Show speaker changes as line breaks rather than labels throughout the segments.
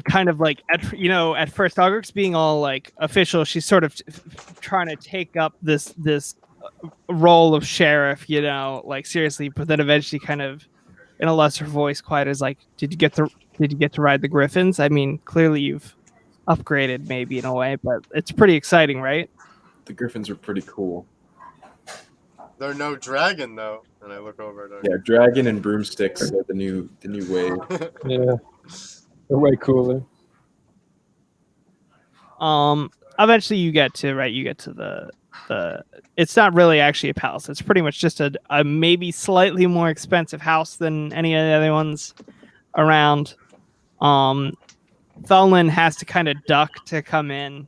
kind of like at first Ogrick's being all like official. She's sort of trying to take up this role of sheriff, like seriously, but then eventually kind of in a lesser voice, quiet as like, did you get to ride the Griffins? I mean, clearly you've upgraded maybe in a way, but it's pretty exciting, right?
The Griffins are pretty cool.
They're no dragon though. And I look over at her.
Yeah, dragon and broomsticks are the new wave.
Yeah, they're way cooler.
Eventually you get to the it's not really actually a palace. It's pretty much just a maybe slightly more expensive house than any of the other ones around. Thelin has to kind of duck to come in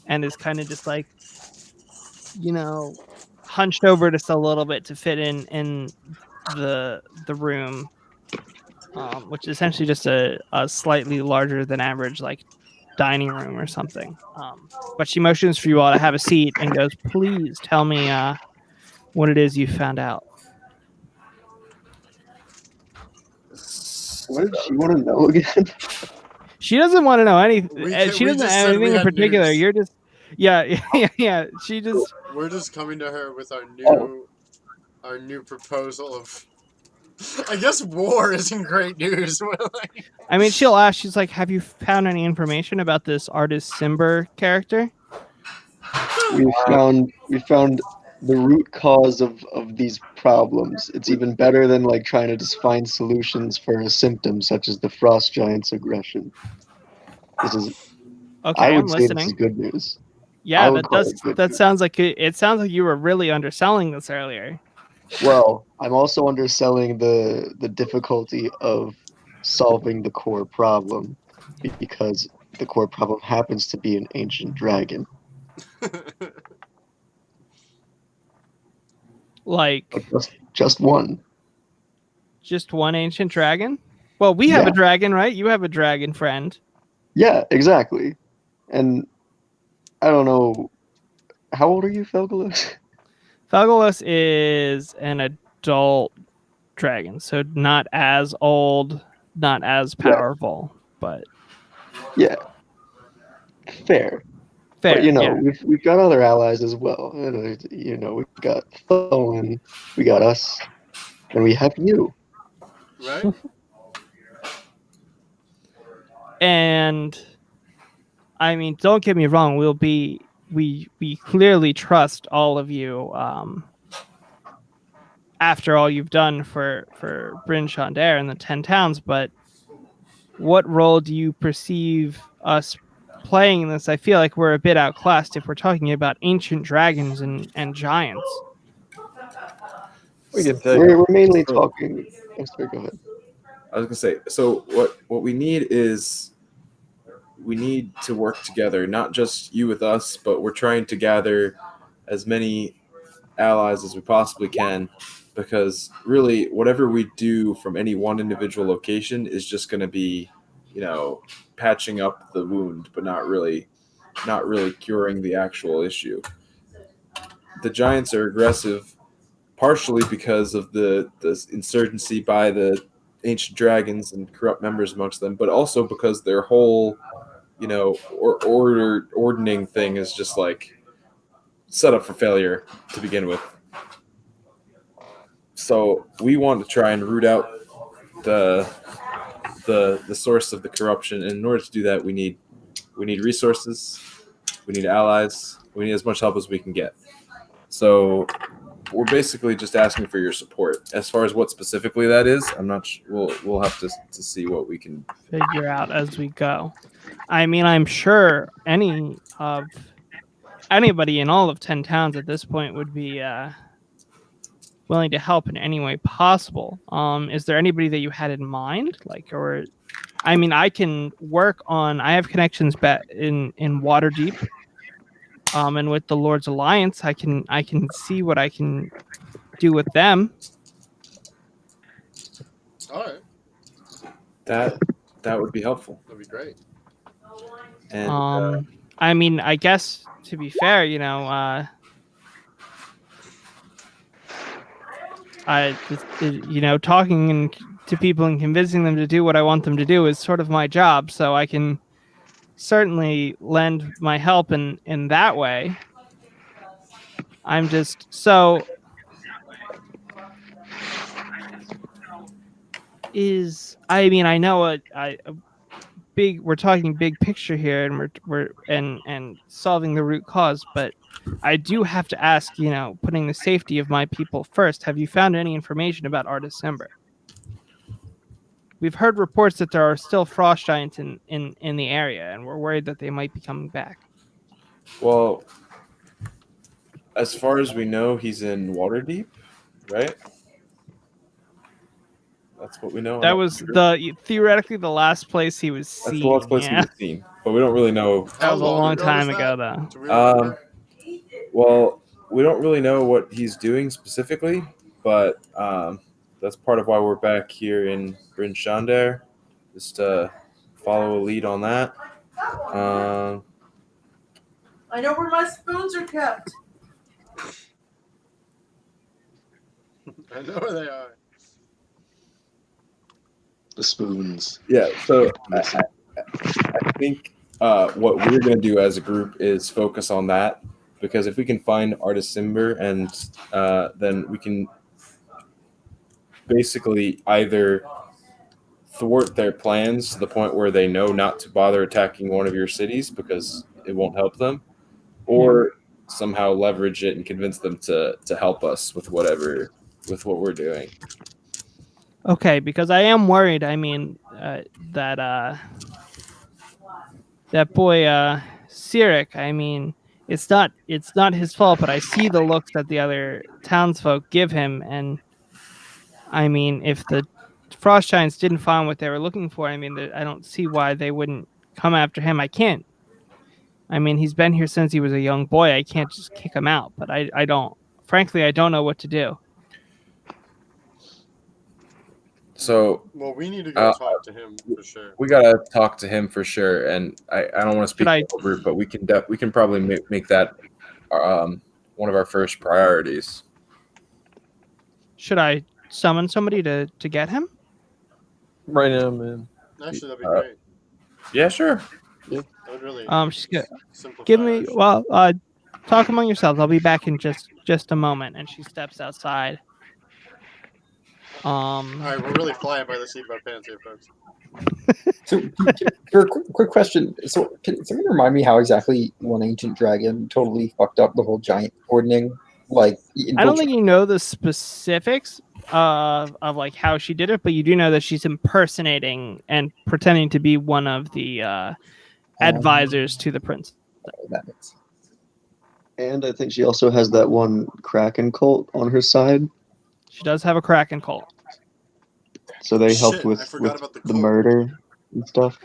and is kind of just like, hunched over just a little bit to fit in the room, which is essentially just a slightly larger than average like dining room or something. But she motions for you all to have a seat and goes, please tell me what it is you found out.
What did she want to know again?
She doesn't want to know anything. She
we
doesn't
just
have
said
anything
we
in
had
particular.
news.
You're just, yeah. She just.
We're just coming to her with our new proposal of. I guess war isn't great news.
I mean, she'll ask. She's like, "Have you found any information about this artist Simber character?"
We found the root cause of these problems. It's even better than like trying to just find solutions for a symptom such as the frost giant's aggression. This is
okay.
I would
I'm
say
listening.
this is good news.
Yeah, that sounds like it sounds like you were really underselling this earlier.
Well, I'm also underselling the difficulty of solving the core problem because the core problem happens to be an ancient dragon.
Like
just one.
Just one ancient dragon? Well, we have a dragon, right? You have a dragon friend.
Yeah, exactly. And I don't know. How old are you, Felgalos?
Felgalos is an adult dragon, so not as old, not as powerful, but
yeah, fair. But we've got other allies as well. We've got Tholen, we got us, and we have you.
Right.
And I mean, don't get me wrong. We clearly trust all of you. After all you've done for Bryn Chandar and the 10 towns, but what role do you perceive us playing in this? I feel like we're a bit outclassed if we're talking about ancient dragons and giants.
We're mainly talking. Oh, sorry, go ahead.
I was gonna say. So what we need is we need to work together, not just you with us, but we're trying to gather as many allies as we possibly can, because really whatever we do from any one individual location is just going to be, patching up the wound, but not really curing the actual issue. The giants are aggressive partially because of the insurgency by the ancient dragons and corrupt members amongst them, but also because their whole ordering thing is just like set up for failure to begin with. So we want to try and root out the source of the corruption, and in order to do that, we need resources, we need allies, we need as much help as we can get. So we're basically just asking for your support. As far as what specifically that is, I'm not sure. We'll have to see what we can
figure out as we go. I mean, I'm sure anybody in all of 10 towns at this point would be willing to help in any way possible. Is there anybody that you had in mind? I can work on. I have connections in Waterdeep, and with the Lord's Alliance, I can see what I can do with them.
All right.
That would be helpful.
That'd be great.
And
I mean, I guess to be fair, talking and to people and convincing them to do what I want them to do is sort of my job. So I can certainly lend my help in that way. I'm just so I mean, I know a big, we're talking big picture here, and we're and solving the root cause, but I do have to ask, putting the safety of my people first, have you found any information about Artis Ember? We've heard reports that there are still frost giants in the area, and we're worried that they might be coming back.
Well, as far as we know, he's in Waterdeep, right? That's what we know.
That was theoretically the last place he was
That's
seen.
the last place he was seen, but we don't really know.
That was a long
ago
time
was
ago,
that?
though.
Do we remember?
Well, we don't really know what he's doing specifically, but that's part of why we're back here in Bryn Shandar, just to follow a lead on that.
I know where my spoons are kept.
I know where they are.
The spoons.
Yeah, so I think what we're going to do as a group is focus on that, because if we can find Artis Ember, and then we can basically either thwart their plans to the point where they know not to bother attacking one of your cities because it won't help them, or somehow leverage it and convince them to help us with what we're doing.
Okay, because I am worried. I mean, that boy Cyric. I mean, it's not his fault, but I see the looks that the other townsfolk give him, and I mean, if the frost giants didn't find what they were looking for, I mean, I don't see why they wouldn't come after him. I can't. I mean, he's been here since he was a young boy. I can't just kick him out, but I don't. Frankly, I don't know what to do.
So
Well, we need to go talk to him for sure.
we gotta talk to him for sure, and I don't want to speak over, but we can probably make that one of our first priorities.
Should I summon somebody to get him?
Right now, man.
Actually, that'd be great.
Yeah, sure.
That would really simplify.
Give me talk among yourselves. I'll be back in just a moment. And she steps outside.
All right, we're really flying by the seat of our pants here, folks.
So, for a quick question, so can someone remind me how exactly one ancient dragon totally fucked up the whole giant ordning? Like,
I don't think you know the specifics of like how she did it, but you do know that she's impersonating and pretending to be one of the advisors to the prince.
That makes sense.
And I think she also has that one Kraken cult on her side.
She does have a Kraken cult.
So they helped
Shit,
with
I forgot about the
the
cult.
murder and stuff.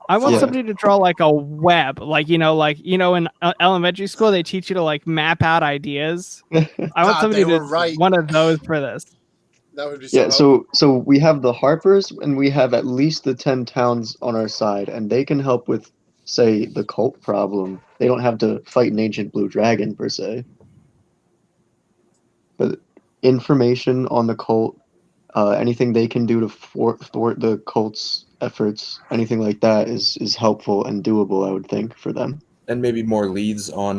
I want
Yeah.
somebody to draw like a web, like in elementary school they teach you to like map out ideas. I want
God,
somebody
they
to
were right.
one of those for this.
That would be so
Yeah,
helpful.
so we have the Harpers, and we have at least the 10 towns on our side, and they can help with, say, the cult problem. They don't have to fight an ancient blue dragon, per se. But information on the cult, anything they can do to thwart the cult's efforts, anything like that is helpful and doable, I would think, for them.
And maybe more leads on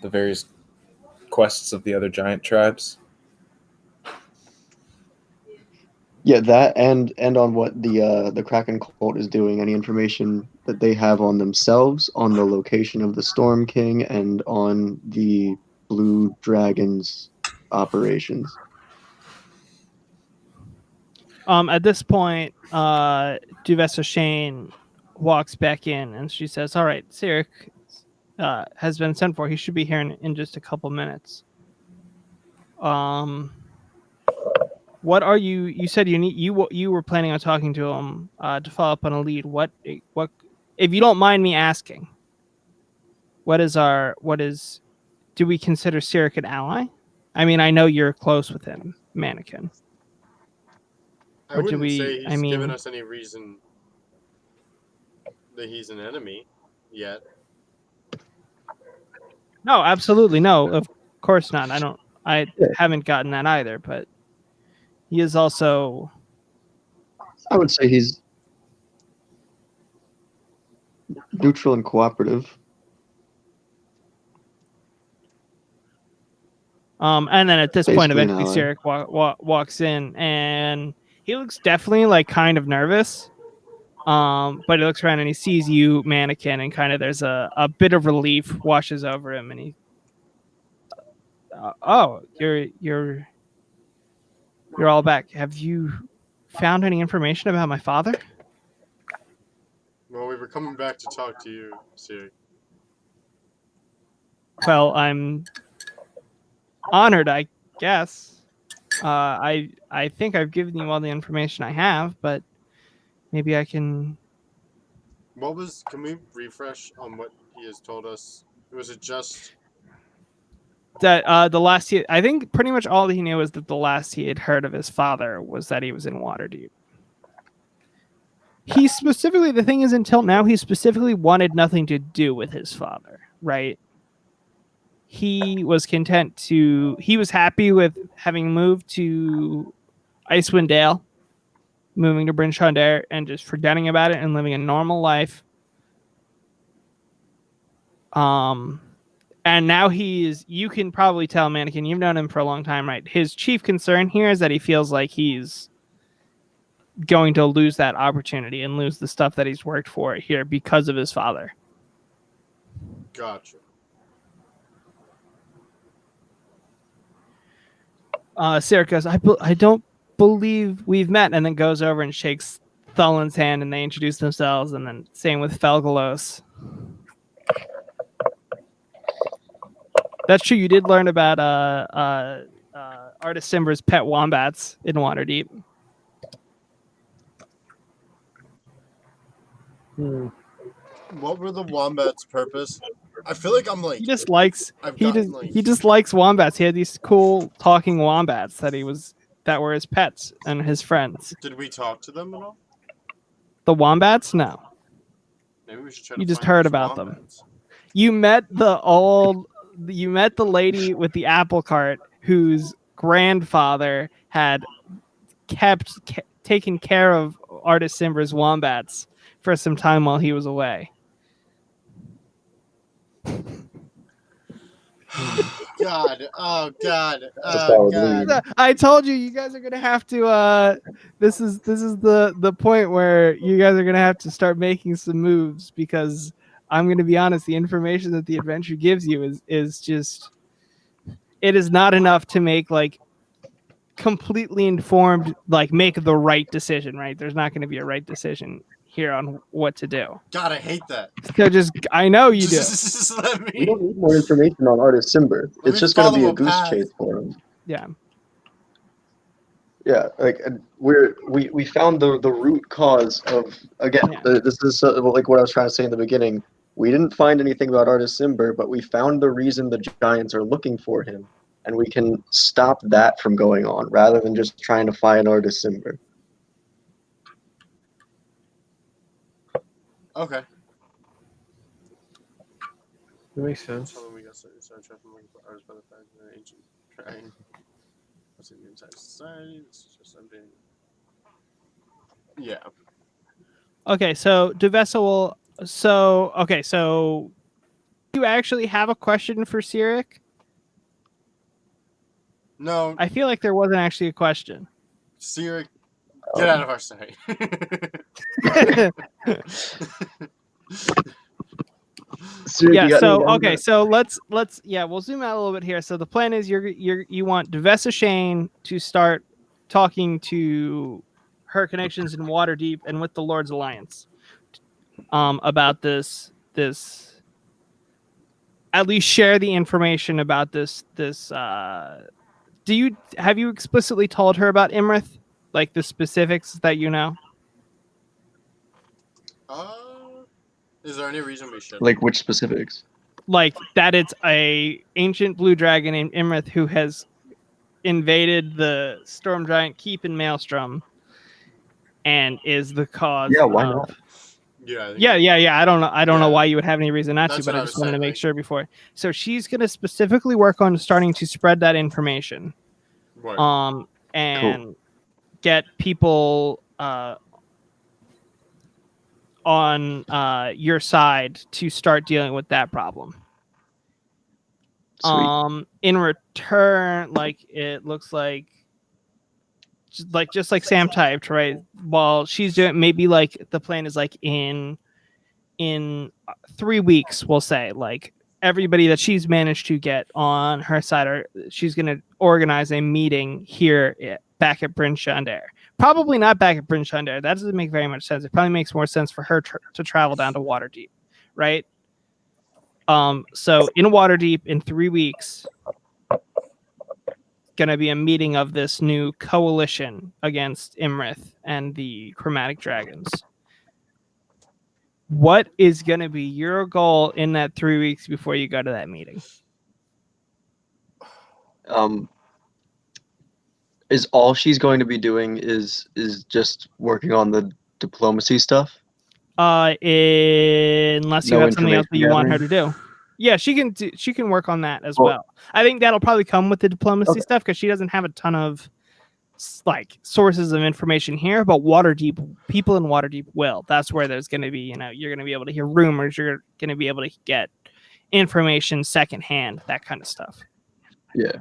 the various quests of the other giant tribes.
Yeah, that and on what the Kraken cult is doing, any information that they have on themselves, on the location of the Storm King, and on the Blue Dragon's operations.
At this point, Duvessa Shane walks back in and she says, "All right, Cyric has been sent for. He should be here in just a couple minutes." What are you said you were planning on talking to him to follow up on a lead. What if you don't mind me asking, do we consider Cyric an ally? I mean, I know you're close with him, Mannequin.
I
Or do
wouldn't
we-
say
I
he's
mean-
given us any reason that he's an enemy yet.
No, absolutely no. Of course not. I haven't gotten that either, but he is also
I would say he's neutral and cooperative.
And then at this point,
Basically an
eventually,
ally.
Sirik walks in, and he looks definitely like kind of nervous. But he looks around and he sees you, mannequin, and kind of there's a bit of relief washes over him, and he, oh, you're all back. Have you found any information about my father?
Well, we were coming back to talk to you, Siri.
Well, I'm honored, I guess. I think I've given you all the information I have, but maybe I can.
Can we refresh on what he has told us? Was it just
That the last I think pretty much all he knew was that the last he had heard of his father was that he was in Waterdeep. He specifically, the thing is, until now, he specifically wanted nothing to do with his father, right? He was content to, he was happy with having moved to Icewind Dale, moving to Bryn Shondare, and just forgetting about it and living a normal life. And now you can probably tell, Mannequin, you've known him for a long time, right? His chief concern here is that he feels like he's going to lose that opportunity and lose the stuff that he's worked for here because of his father.
gotcha?
Sarah goes, I don't believe we've met, and then goes over and shakes Thulin's hand, and they introduce themselves, and then same with Felgalos. That's true. You did learn about Artis Simber's pet wombats in Waterdeep.
What were the wombats' purpose? I feel like I'm like
He just likes
I've
he
gotten,
just
like-
he just likes wombats. He had these cool talking wombats that were his pets and his friends.
Did we talk to them at all?
The wombats? No.
Maybe we should try
You
to
just
find
heard
those
about them.
wombats.
You met the lady with the apple cart whose grandfather had taken care of Artis Simber's wombats for some time while he was away.
God, oh God,
Just
oh
follow
God.
lead.
I told you guys are gonna have to. This is the point where you guys are gonna have to start making some moves, because I'm gonna be honest. The information that the adventure gives you is just, it is not enough to make like completely informed, like make the right decision. Right? There's not going to be a right decision here on what to do.
God, I hate that.
So just, I know you do.
Just let
We
me.
don't need more information on Artis Simber.
Let
It's
me
just going to be
follow
a
a
goose
path.
chase for him.
Yeah.
Yeah, like we found the root cause of, again.
Yeah.
This is like what I was trying to say in the beginning. We didn't find anything about Artis Simber, but we found the reason the giants are looking for him, and we can stop that from going on rather than just trying to find Artis Simber.
Okay.
That makes sense.
Tell them we got started tracking looking for artists by the fact that ancient trying. What's in the entire society? This is just something. Yeah.
Okay, so Duvessa will. So okay, so you actually have a question for Sirik?
No,
I feel like there wasn't actually a question.
Siri, get out of our sight.
Siri,
Yeah.
you got
So
any
okay.
numbers?
So let's we'll zoom out a little bit here. So the plan is you want Duvessa Shane to start talking to her connections in Waterdeep and with the Lord's Alliance, about this at least share the information about this. Have you explicitly told her about Imrith, like the specifics that you know?
Is there any reason we should?
Like which specifics?
Like that it's a ancient blue dragon named Imrith who has invaded the Storm Giant Keep in Maelstrom and is the cause.
Yeah, why not?
Yeah. I think
Yeah. I don't know. I don't know
Yeah.
why you would have any reason not to,
That's
but
what
I
I
just
was
wanted to
saying,
make
like-
sure before. So she's going to specifically work on starting to spread that information,
Right.
and get people on your side to start dealing with that problem.
Sweet.
In return, like it looks like just like Sam typed, right? While she's doing, maybe like the plan is like in 3 weeks, we'll say, like everybody that she's managed to get on her side, she's going to organize a meeting here back at Bryn Shundare. Probably not back at Bryn Shundare. That doesn't make very much sense. It probably makes more sense for her to travel down to Waterdeep, right? So in Waterdeep in 3 weeks, going to be a meeting of this new coalition against Imrith and the Chromatic Dragons. What is going to be your goal in that 3 weeks before you go to that meeting?
Is all she's going to be doing is just working on the diplomacy stuff?
Unless you
No
have something else that you
information
want her to
gathering?
do. Yeah, she can work on that as
Well-
well. I think that'll probably come with the diplomacy
Okay.
stuff because she doesn't have a ton of like sources of information here, but Waterdeep, people in Waterdeep will. That's where there's going to be, you're going to be able to hear rumors, you're going to be able to get information secondhand, that kind of stuff.
Yeah.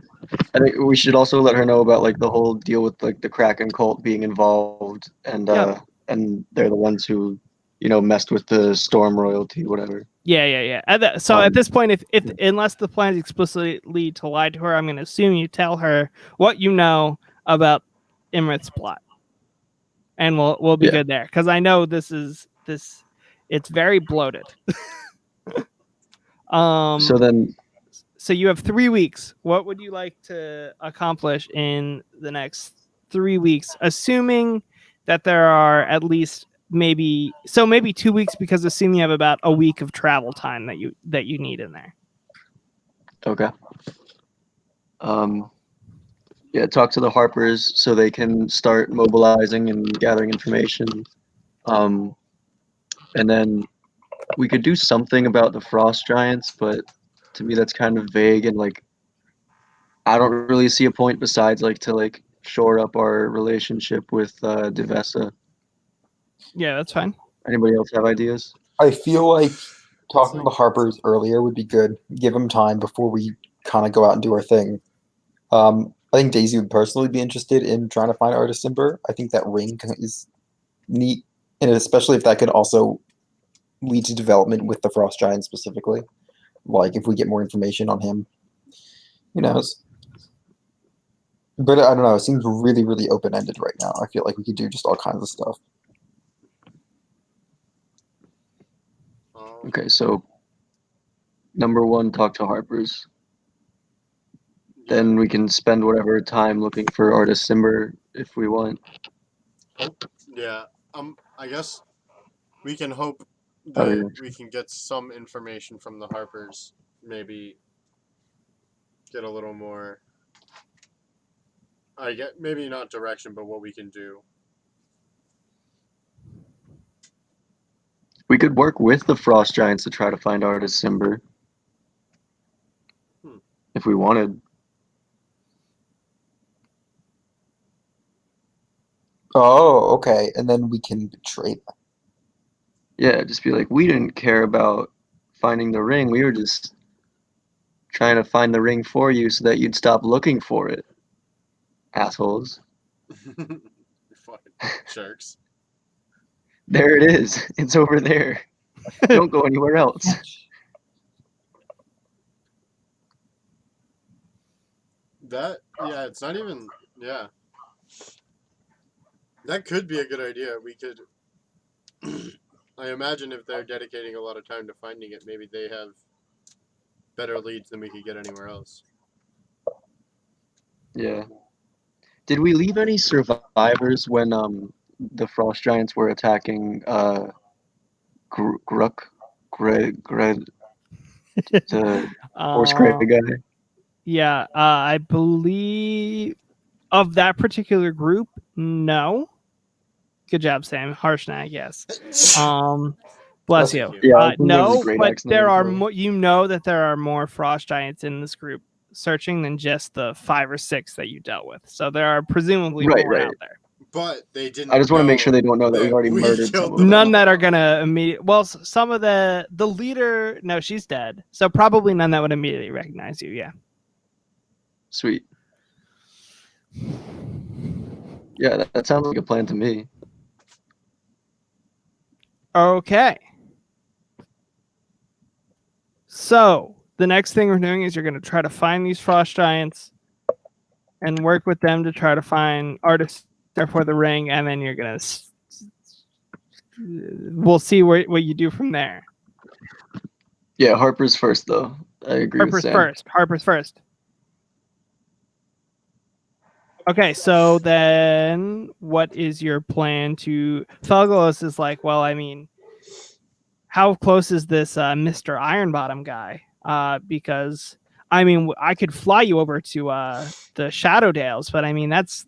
I think we should also let her know about like the whole deal with like the Kraken cult being involved and
Yep.
and they're the ones who, messed with the Storm royalty, whatever.
Yeah. So at this point, if unless the plan is explicitly to lie to her, I'm going to assume you tell her what you know about Imrith's plot, and we'll be good there because I know this. It's very bloated.
So then,
So you have 3 weeks. What would you like to accomplish in the next 3 weeks, assuming that there are at least maybe 2 weeks, because assume you have about a week of travel time that you need in there.
okay. Yeah, talk to the Harpers so they can start mobilizing and gathering information. And then we could do something about the Frost Giants, but to me that's kind of vague and like I don't really see a point besides like to like shore up our relationship with Devessa.
Yeah, that's fine.
Anybody else have ideas?
I feel like talking to the Harpers earlier would be good. Give them time before we kind of go out and do our thing. I think Daisy would personally be interested in trying to find Artis Simber. I think that ring is neat, and especially if that could also lead to development with the Frost Giant specifically. Like if we get more information on him, who knows? But I don't know. It seems really, really open ended right now. I feel like we could do just all kinds of stuff.
Okay, so number one, talk to Harpers. Then we can spend whatever time looking for Artis Simber if we want.
Yeah. I guess we can hope that
Oh, yeah.
we can get some information from the Harpers. Maybe get a little more. I get maybe not direction, but what we can do.
We could work with the Frost Giants to try to find Artis Simber. If we wanted.
Oh, okay. And then we can betray them.
Yeah, just be like, we didn't care about finding the ring. We were just trying to find the ring for you so that you'd stop looking for it. Assholes.
Fucking jerks.
There it is. It's over there. Don't go anywhere else.
It's not even, that could be a good idea. We could, I imagine if they're dedicating a lot of time to finding it, maybe they have better leads than we could get anywhere else.
Yeah. Did we leave any survivors when the Frost Giants were attacking Greg, the horse crazy guy?
Yeah, I believe of that particular group, no. Good job, Sam. Harshnag, yes. Bless you.
Yeah, I think that was a
No,
great
but
accent
there are
control.
that there are more Frost Giants in this group searching than just the 5 or 6 that you dealt with. So there are presumably more out there.
But they didn't.
I just want to make sure
know
they don't know that we've already
we
murdered
killed
some of
them
them.
None
all.
that are gonna immediately. Well, some of the leader. No, she's dead. So probably none that would immediately recognize you. Yeah.
Sweet. Yeah, that sounds like a plan to me.
Okay. So the next thing we're doing is you're going to try to find these frost giants and work with them to try to find artists for the ring, and then you're going to. We'll see what you do from there.
Yeah, Harper's first though. I agree with
Harper's
Sam.
first. Harper's first. Okay, so then what is your plan to... Felgolos is like, well, I mean, how close is this Mr. Ironbottom guy? Because, I mean, I could fly you over to the Shadowdales, but I mean, that's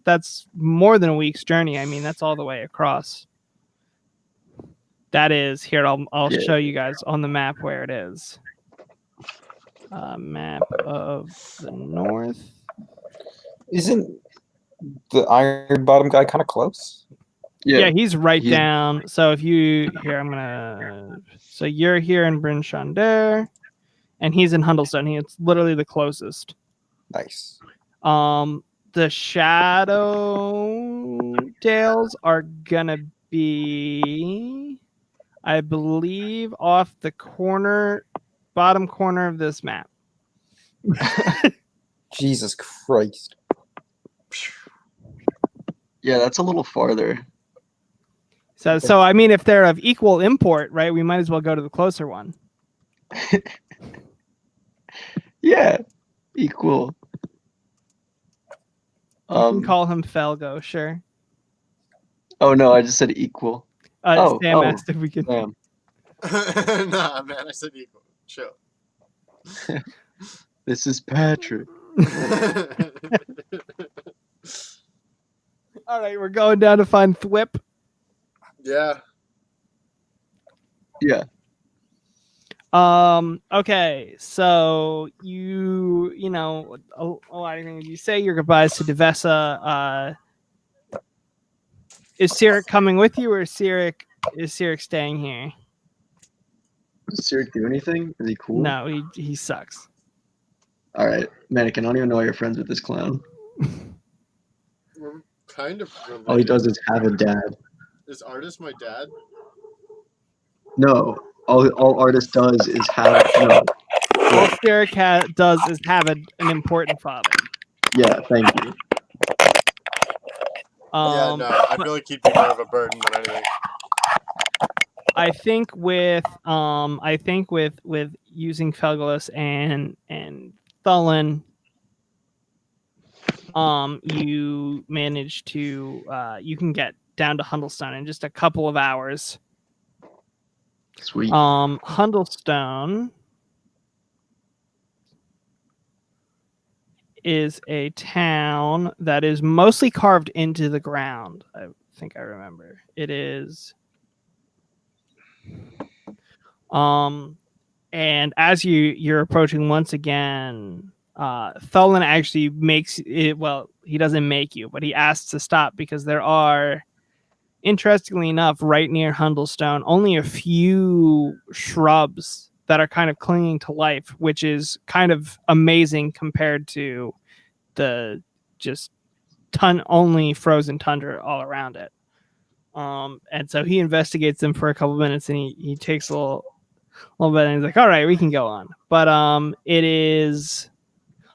more than a week's journey. I mean, that's all the way across. That is... Here, I'll
Yeah.
show you guys on the map where it is. Map of the north.
Isn't the Iron Bottom guy kind of close?
Yeah, he's right
he's-
down. So if you here, I'm gonna. So you're here in Bryn Shondare, and he's in Hundlestone. It's literally the closest.
Nice.
The Shadow Dales are gonna be, I believe, off the bottom corner of this map.
Jesus Christ.
Yeah, that's a little farther.
So I mean, if they're of equal import, right, we might as well go to the closer one.
Yeah, equal.
You can call him Felgo, sure.
Oh no, I just said equal.
Sam asked if we could.
Sam.
Nah, man, I said equal. Chill.
This is Patrick.
All right, we're going down to find Thwip.
Yeah.
Yeah.
Okay, so you know a lot of things. You say your goodbyes to Devessa. Is Cyric coming with you, or is Cyric staying here?
Does Cyric do anything? Is he cool?
No, he sucks.
All right, Mannequin. I don't even know why you're friends with this clown.
We're kind of related.
All he does is have a dad.
Is Artist my dad?
No, all artist does is have no.
All Cyric does is have an important father.
Yeah, thank you.
Yeah, no, I feel like he'd be more of a burden than anything.
I think with using Felgolos and Thulin, you manage to you can get down to Hundlestone in just a couple of hours.
Sweet.
Hundlestone is a town that is mostly carved into the ground. I think I remember. It is. And as you're approaching once again, Thulin actually makes it. Well, he doesn't make you, but he asks to stop because there are, interestingly enough, right near Hundlestone, only a few shrubs that are kind of clinging to life, which is kind of amazing compared to the just only frozen tundra all around it. And so he investigates them for a couple minutes, and he takes a little bit, and he's like, all right, we can go on. But it is,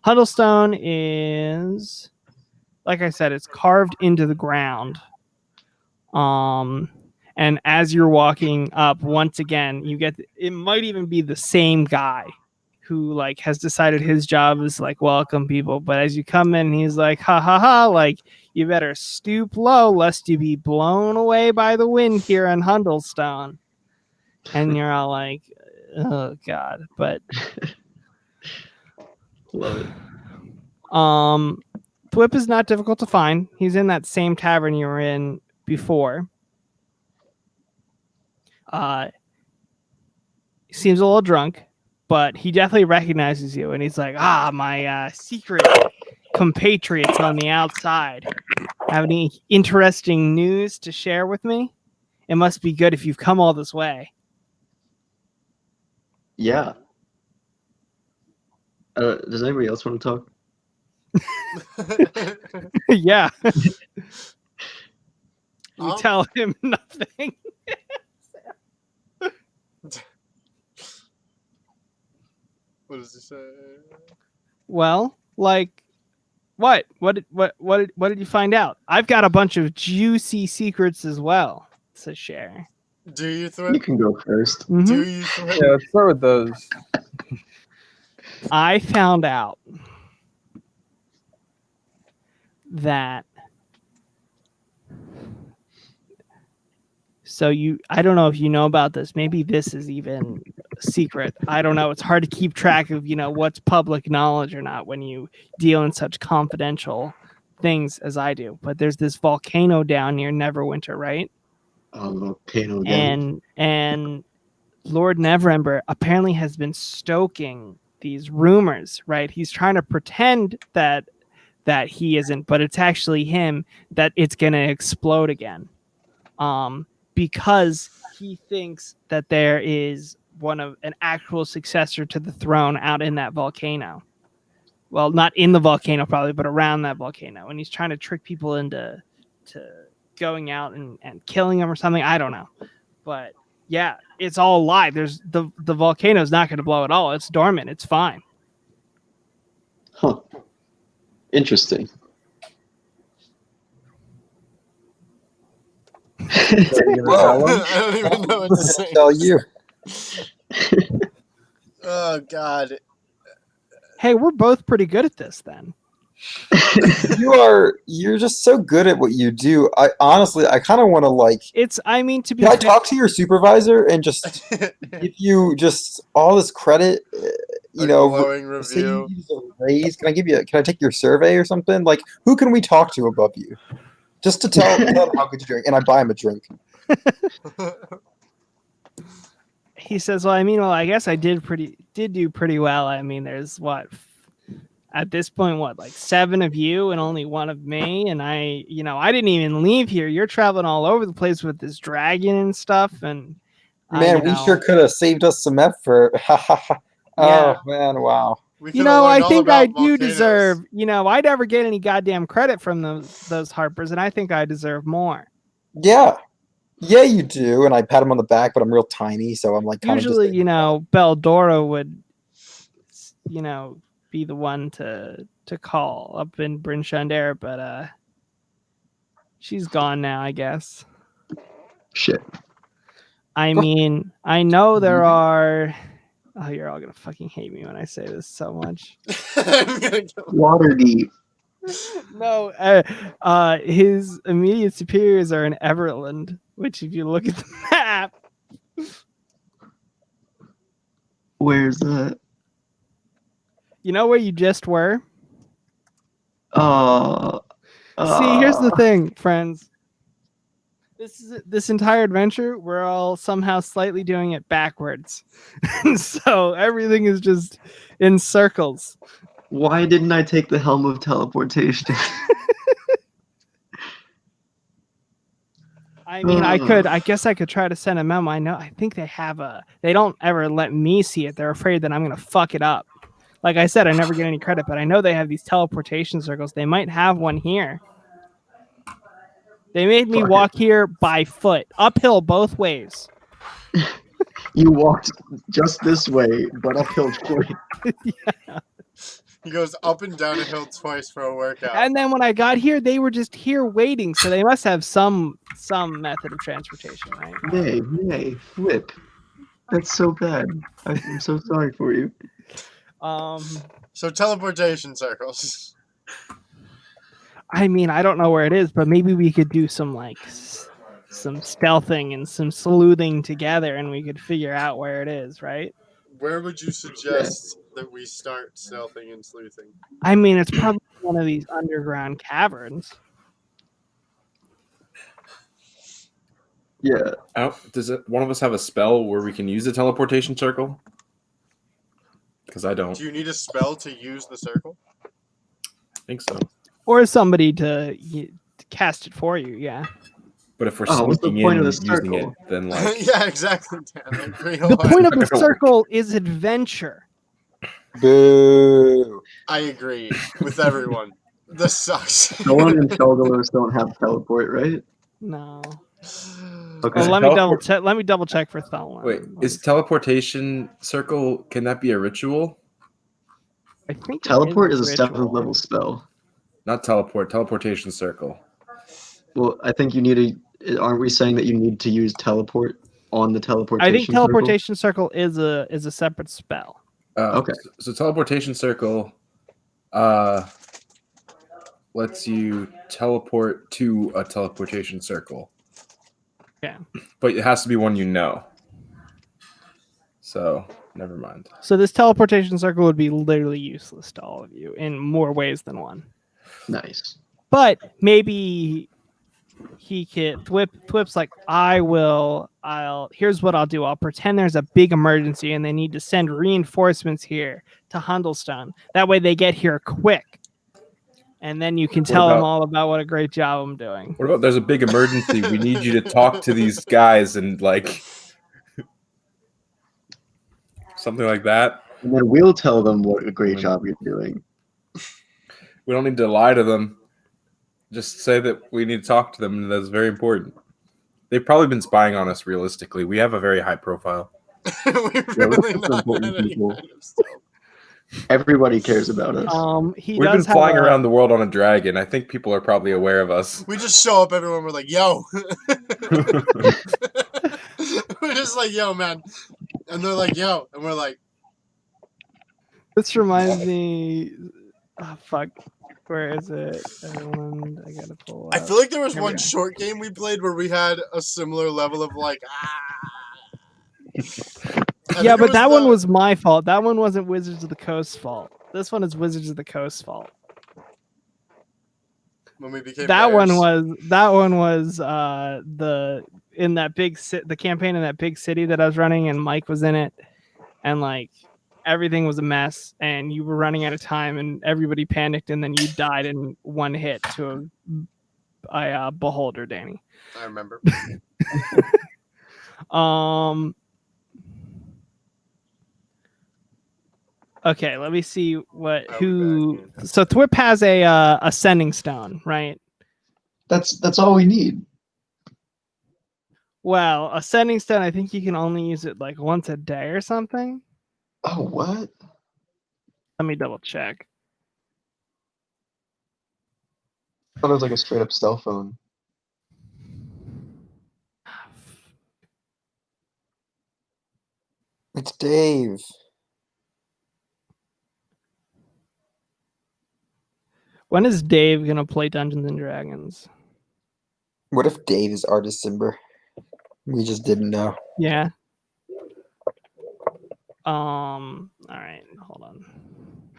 Huddlestone is, like I said, it's carved into the ground. And as you're walking up, once again, you get, it might even be the same guy who like has decided his job is like welcome people, but as you come in, he's like, ha ha ha, like, you better stoop low lest you be blown away by the wind here in Hundlestone. And you're all like, oh god. But
Love it.
Thwip is not difficult to find. He's in that same tavern you were in before. He seems a little drunk, but he definitely recognizes you, and he's like, my secret compatriots on the outside. Have any interesting news to share with me? It must be good if you've come all this way.
Yeah. Does anybody else want to talk?
Yeah. We
Um,
tell him nothing.
What does he say?
Well, like, what? What did you find out? I've got a bunch of juicy secrets as well to share.
Do you
You
threat?
can go first.
Mhm.
Do you threat?
Yeah, let's start with those.
I found out that I don't know if you know about this. Maybe this is even a secret. I don't know. It's hard to keep track of, what's public knowledge or not when you deal in such confidential things as I do. But there's this volcano down near Neverwinter, right?
Volcano down.
And Lord Neverember apparently has been stoking these rumors, right? He's trying to pretend that he isn't, but it's actually him, that it's going to explode again. Because he thinks that there is an actual successor to the throne out in that volcano. Well, not in the volcano probably, but around that volcano. And he's trying to trick people into going out and killing him or something. I don't know. But yeah, it's all a lie. There's the volcano's not going to blow at all. It's dormant. It's fine.
Huh. Interesting.
Whoa, I don't even know what to say.
Tell you.
Oh God.
Hey, we're both pretty good at this then.
You're just so good at what you do. I honestly, I kind of want to
To be
can I
fair,
talk to your supervisor and just give you just all this credit?
A glowing
Say you
review.
use a raise. Can I take your survey or something? Like, who can we talk to above you? Just to tell them how good you're doing, and I buy him a drink.
he says, well, I guess I did do pretty well. I mean, there's at this point, like 7 of you and only 1 of me. And I didn't even leave here. You're traveling all over the place with this dragon and stuff. And
Man, we sure could have saved us some effort.
Yeah.
Oh man, wow.
We could have
I
learned all
think I
about
do
volcanoes.
deserve, I never get any goddamn credit from those Harpers, and I think I deserve more.
Yeah, you do. And I pat him on the back, but I'm real tiny, so I'm like kind
Usually,
of just.
Beldora would, be the one to call up in Bryn Shandera, but she's gone now, I guess.
Shit.
I mean, I know there are. Oh, you're all gonna fucking hate me when I say this so much.
I'm gonna go.
Waterdeep.
No, his immediate superiors are in Everland, which, if you look at the map,
Where's that?
you know where you just were. See, here's the thing, friends. This entire adventure, we're all somehow slightly doing it backwards, so everything is just in circles.
Why didn't I take the helm of teleportation?
I mean, I guess I could try to send a memo. I think they don't ever let me see it. They're afraid that I'm going to fuck it up. Like I said, I never get any credit, but I know they have these teleportation circles. They might have one here. They made me walk here by foot, uphill both ways.
You walked just this way, but uphill twice.
Yeah.
He goes up and down a hill twice for a workout.
And then when I got here, they were just here waiting, so they must have some method of transportation, right?
Nay, flip. That's so bad. I'm so sorry for you.
So teleportation circles.
I mean, I don't know where it is, but maybe we could do some stealthing and some sleuthing together, and we could figure out where it is, right?
Where would you suggest that we start stealthing and sleuthing?
I mean, it's probably one of these underground caverns.
Yeah.
Does one of us have a spell where we can use a teleportation circle? Because I don't.
Do you need a spell to use the circle?
think so.
Or somebody to cast it for you. Yeah.
But if we're
What's the
sneaking
point
in
of the
using it,
circle?
then like
Yeah, exactly, Dan. I agree
The point of the
not gonna work.
circle is adventure.
Boo.
I agree with everyone. This sucks.
Helen and Felgalos don't have teleport, right?
No.
Okay.
Well, let me double
Teleport-
check. Let me double check for Thelma.
wait, is teleportation circle? Can that be a ritual?
I think it
Teleport is a
ritual.
7th level spell.
Not teleport. Teleportation circle.
Well, I think you need to. Aren't we saying that you need to use teleport on the teleportation?
I think
circle?
teleportation circle is a separate spell.
Okay.
So teleportation circle lets you teleport to a teleportation circle.
Yeah.
But it has to be one you know. So never mind.
So this teleportation circle would be literally useless to all of you in more ways than one.
Nice.
But maybe he could Thwip's like, here's what I'll do. I'll pretend there's a big emergency and they need to send reinforcements here to Hundlestone. That way they get here quick. And then you can tell them all about what a great job I'm doing.
What about there's a big emergency? We need you to talk to these guys and like something like that.
And then we'll tell them what a great
Mm.
job you're doing.
We don't need to lie to them. Just say that we need to talk to them, and that's very important. They've probably been spying on us realistically. We have a very high profile.
We're really
that's
not
important
at any
people.
kind of stealth.
Everybody cares about us.
He
We've been
does have
flying around the world on a dragon. I think people are probably aware of us.
We just show up, everyone. We're like, yo. We're just like, yo, man. And they're like, yo. And we're like,
This reminds me. Oh, fuck. Where is it? Everyone, I gotta pull
I
up.
feel like there was
Here we
one
go.
short game we played where we had a similar level of like, I think
Yeah,
it
but that one
the-
was my fault. That one wasn't Wizards of the Coast's fault. This one is Wizards of the Coast's fault.
when we became
That one
players.
was the campaign in that big city that I was running, and Mike was in it, and like everything was a mess, and you were running out of time, and everybody panicked, and then you died in one hit to a beholder, Danny.
I remember.
Okay, let me see what
I'll be
who.
back, man.
So Thwip has a ascending stone, right?
That's all we need.
Well, ascending stone, I think you can only use it like once a day or something.
Oh, what?
Let me double check.
I thought it was like a straight up cell phone.
It's Dave.
When is Dave gonna play Dungeons and Dragons?
What if Dave is our December? We just didn't know.
Yeah. All right, hold on.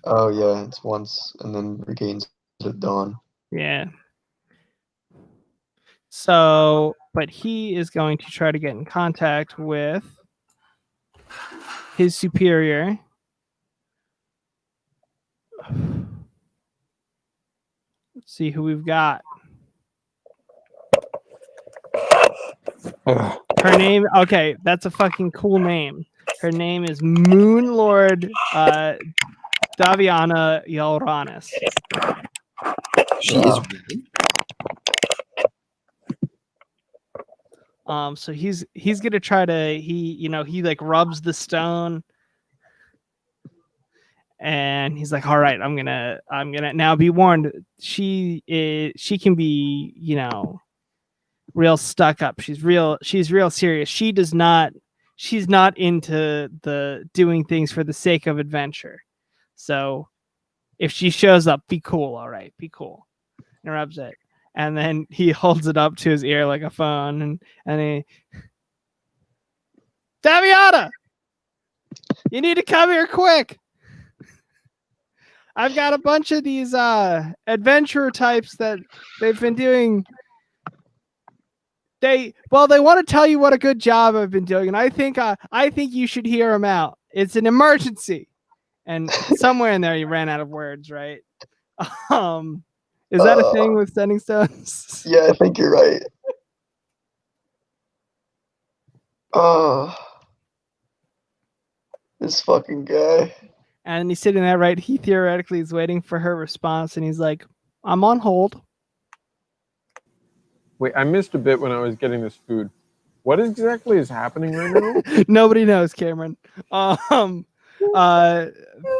Oh yeah, it's once and then regains at dawn.
Yeah. So, but he is going to try to get in contact with his superior. Let's see who we've got.
Ugh.
Her name, okay, that's a fucking cool name. Her name is Moon Lord Daviana Yalranis.
She is really?
So he's gonna try to he like rubs the stone, and he's like, all right, I'm gonna now be warned. She can be real stuck up. She's real serious. She's not into the doing things for the sake of adventure. So if she shows up, be cool. All right, be cool. And rubs it. And then he holds it up to his ear like a phone, and he, Daviana, you need to come here quick. I've got a bunch of these adventurer types that they've been doing. They want to tell you what a good job I've been doing, and I think you should hear them out. It's an emergency. And somewhere in there, he ran out of words, right? Is that a thing with sending stones?
Yeah, I think you're right. This fucking guy.
And he's sitting there, right? He theoretically is waiting for her response, and he's like, "I'm on hold."
Wait, I missed a bit when I was getting this food. What exactly is happening right now?
Nobody knows, Cameron. The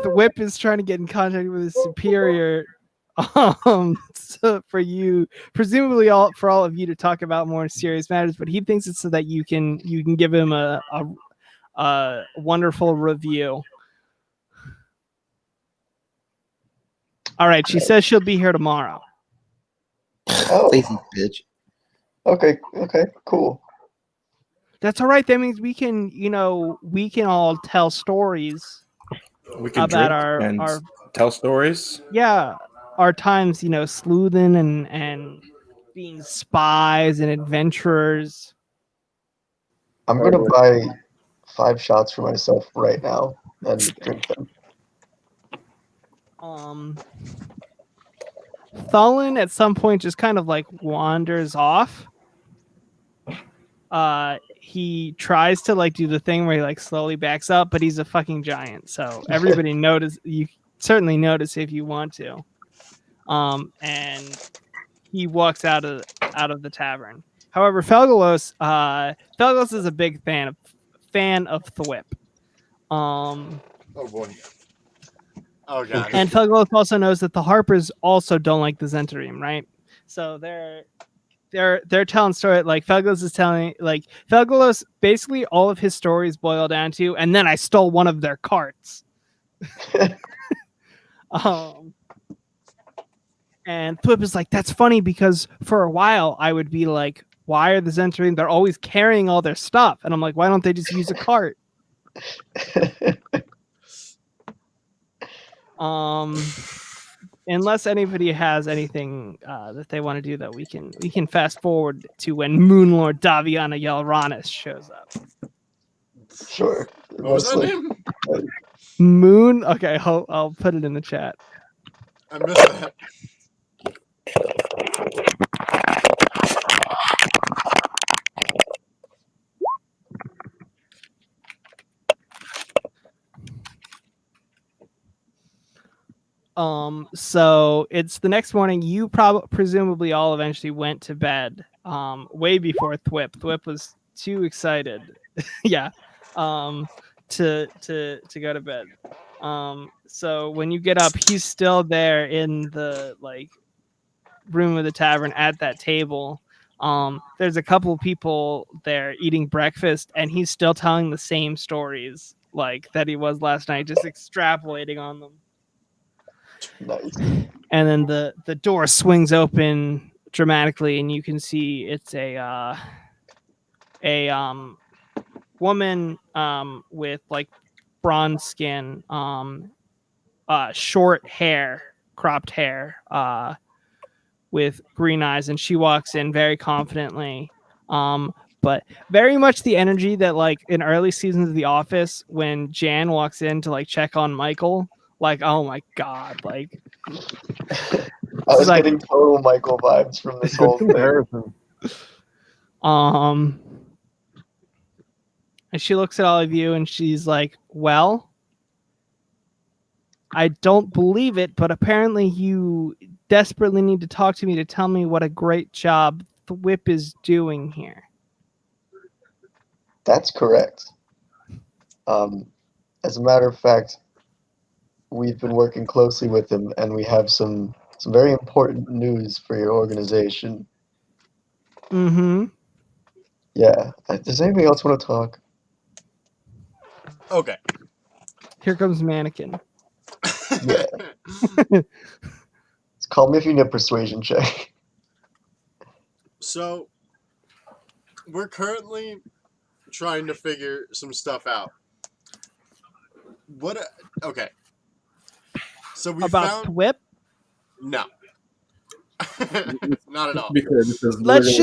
whip is trying to get in contact with his superior. So for you, presumably for all of you to talk about more serious matters, but he thinks it's so that you can give him a wonderful review. All right, she says she'll be here tomorrow.
Oh,
Lazy bitch.
okay, cool.
That's all right. That means we can all tell stories
We can
about
drink and
our
tell stories.
our times, sleuthing and being spies and adventurers.
I'm gonna buy 5 shots for myself right now and drink them.
Thulin at some point just kind of like wanders off. He tries to like do the thing where he like slowly backs up, but he's a fucking giant, so everybody notice. You certainly notice if you want to. And he walks out of the tavern. However, Felgalos is a big fan of Thwip.
Oh boy. Oh god.
And Felgalos also knows that the Harpers also don't like the Zentarim, right? So they're telling story like Felgalos is telling, like Felgalos basically all of his stories boil down to, and then I stole one of their carts. And Thwip is like, that's funny because for a while I would be like, why are the Zentarim? They're always carrying all their stuff, and I'm like, why don't they just use a cart? Unless anybody has anything that they want to do, that we can fast forward to when Moonlord Daviana Yalranis shows up.
Sure.
What was that name?
Moon. Okay, I'll put it in the chat.
I missed that.
So it's the next morning. You presumably all eventually went to bed. Way before Thwip. Thwip was too excited. Yeah. To go to bed. So when you get up, he's still there in the like room of the tavern at that table. There's a couple of people there eating breakfast, and he's still telling the same stories like that he was last night, just extrapolating on them.
Nice.
And then the door swings open dramatically, and you can see it's a woman with like bronze skin, short hair, cropped hair, with green eyes, and she walks in very confidently, but very much the energy that like in early seasons of The Office when Jan walks in to like check on Michael. Like, oh my god, like
I was
like,
getting total Michael vibes from this
Good
whole thing.
comparison.
And she looks at all of you and she's like, well, I don't believe it, but apparently you desperately need to talk to me to tell me what a great job the Whip is doing here.
That's correct. As a matter of fact, we've been working closely with him, and we have some very important news for your organization.
Mm-hmm.
Yeah. Does anybody else want to talk?
Okay.
Here comes Mannequin.
Yeah. Call me if you need a persuasion check.
So, we're currently trying to figure some stuff out. Okay. So we
About
found...
Whip?
No. Not at all.
Because
Let's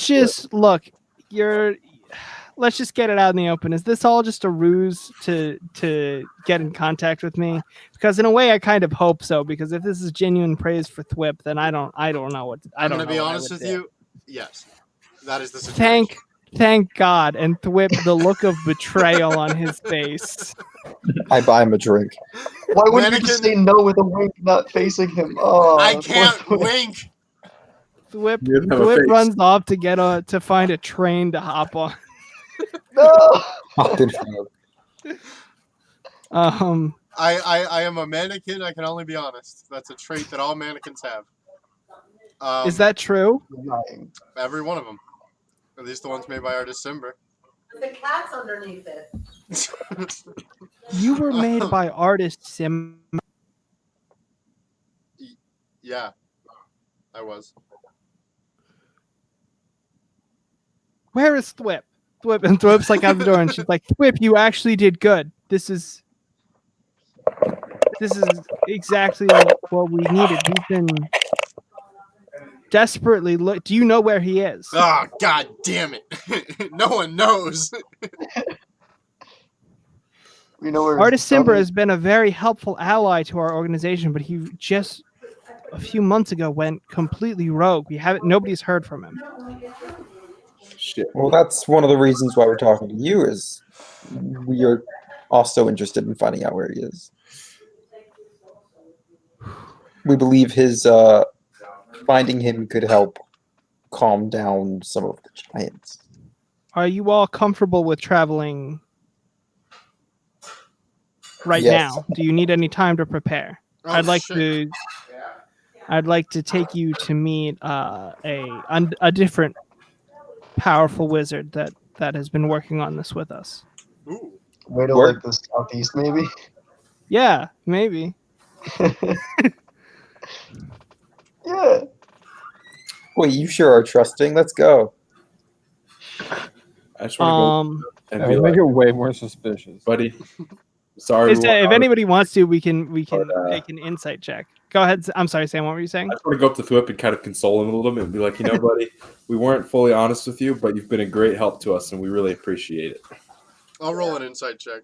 just look. let's just get it out in the open. Is this all just a ruse to get in contact with me? Because in a way, I kind of hope so. Because if this is genuine praise for Thwip, then I don't know what
I'm gonna be honest with you. Yes, that is the situation.
Thank God. And Thwip, the look of betrayal on his face.
I buy him a drink.
Why wouldn't you just say no with a wink, not facing him? Oh,
I can't
poor Thwip.
wink.
Thwip,
You have a
Thwip
face.
runs off to get to find a train to hop on.
No.
Hop in front of.
I am a mannequin. I can only be honest. That's a trait that all mannequins have.
Is that true?
Lying.
Every one of them? At least the ones made by Artist Simber.
The cat's underneath it.
You were made by Artist Sim.
Yeah, I was.
Where is Thwip? And Thwip's like out the door, and she's like, Thwip, you actually did good. This is exactly what we needed. We've been desperately look. Do you know where he is?
Oh, god damn it. No one knows.
We know where
Artist
son
Simber
is.
has been a very helpful ally to our organization, but he just a few months ago went completely rogue. Nobody's heard from him.
Shit.
Well, that's one of the reasons why we're talking to you. Is we are also interested in finding out where he is. We believe his finding him could help calm down some of the giants.
Are you all comfortable with traveling right
Yes.
now? Do you need any time to prepare?
Oh,
I'd like
shit.
to take you to meet a different powerful wizard that has been working on this with us.
Ooh.
Way to
Where-
like the southeast, maybe.
Yeah, maybe.
Yeah.
Wait, you sure are trusting. Let's go.
I just want to go and
That
be
would
like,
make it way more suspicious.
buddy, sorry.
If anybody wants to, we can
But,
make an insight check. Go ahead. I'm sorry, Sam. What were you saying?
I just want to go up to Thwip and kind of console him a little bit and be like, buddy, we weren't fully honest with you, but you've been a great help to us, and we really appreciate it.
I'll roll an insight check.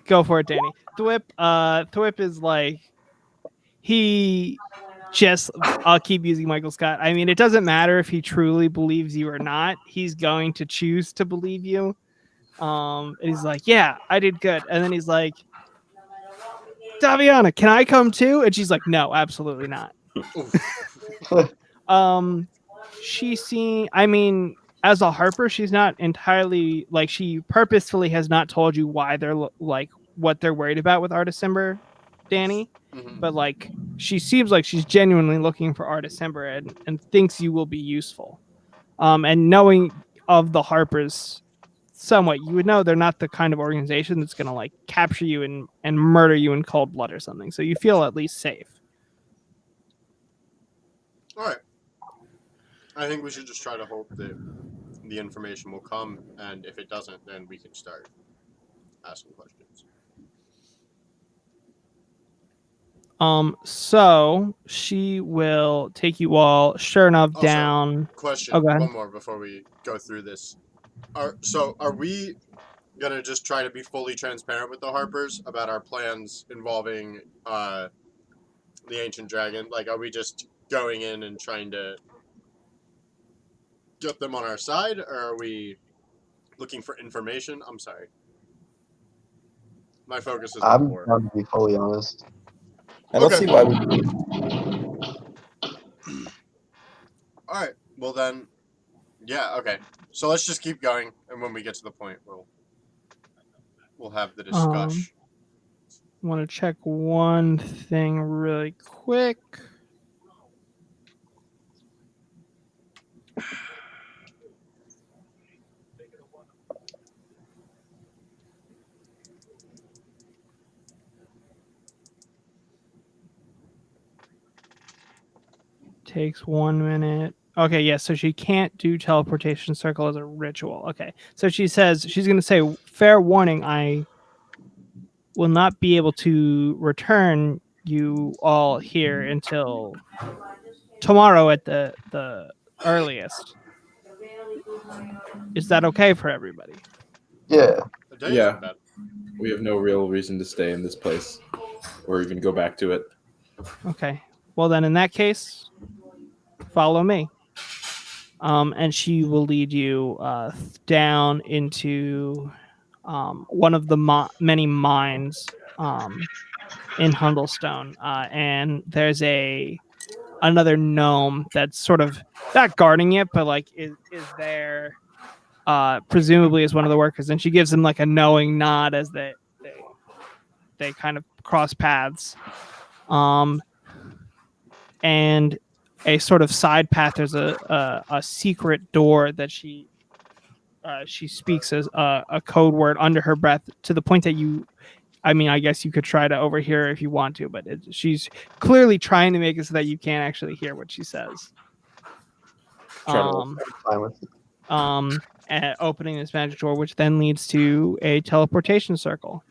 Go for it, Danny. Thwip is like I'll keep using Michael Scott. I mean, it doesn't matter if he truly believes you or not. He's going to choose to believe you. And he's like, yeah, I did good. And then he's like, Daviana, can I come too? And she's like, no, absolutely not. As a Harper, she's not entirely like, she purposefully has not told you why they're like what they're worried about with Artist Simber, Danny.
Mhm.
But like, she seems like she's genuinely looking for Artist Simber and thinks you will be useful. And knowing of the Harpers somewhat, you would know they're not the kind of organization that's going to like capture you and murder you in cold blood or something. So you feel at least safe.
All right. I think we should just try to hope that the information will come, and if it doesn't, then we can start asking questions.
So she will take you all, sure enough,
Also,
down.
Question.
Oh, go ahead.
One more before we go through this. Are we gonna just try to be fully transparent with the Harpers about our plans involving the ancient dragon? Like, are we just going in and trying to get them on our side, or are we looking for information? I'm sorry. My focus is on
I'm
war.
down to be fully honest.
I don't
Okay.
see why we.
All right. Well then, yeah. Okay. So let's just keep going, and when we get to the point, we'll have the discussion.
Want to check one thing really quick. Takes 1 minute. Okay, yeah, so she can't do teleportation circle as a ritual. Okay, so she says she's going to say, fair warning, I will not be able to return you all here until tomorrow at the earliest. Is that okay for everybody?
Yeah.
A day
Yeah.
isn't bad.
We have no real reason to stay in this place or even go back to it.
Okay. Well, then in that case, follow me. And she will lead you down into one of the many mines in Hundlestone. And there's another gnome that's sort of not guarding it, but like is there presumably as one of the workers. And she gives him like a knowing nod as they kind of cross paths. And a sort of side path. There's a secret door that she speaks as a code word under her breath to the point that I guess you could try to overhear her if you want to, but she's clearly trying to make it so that you can't actually hear what she says.
Trying to fine with it.
And opening this magic door, which then leads to a teleportation circle.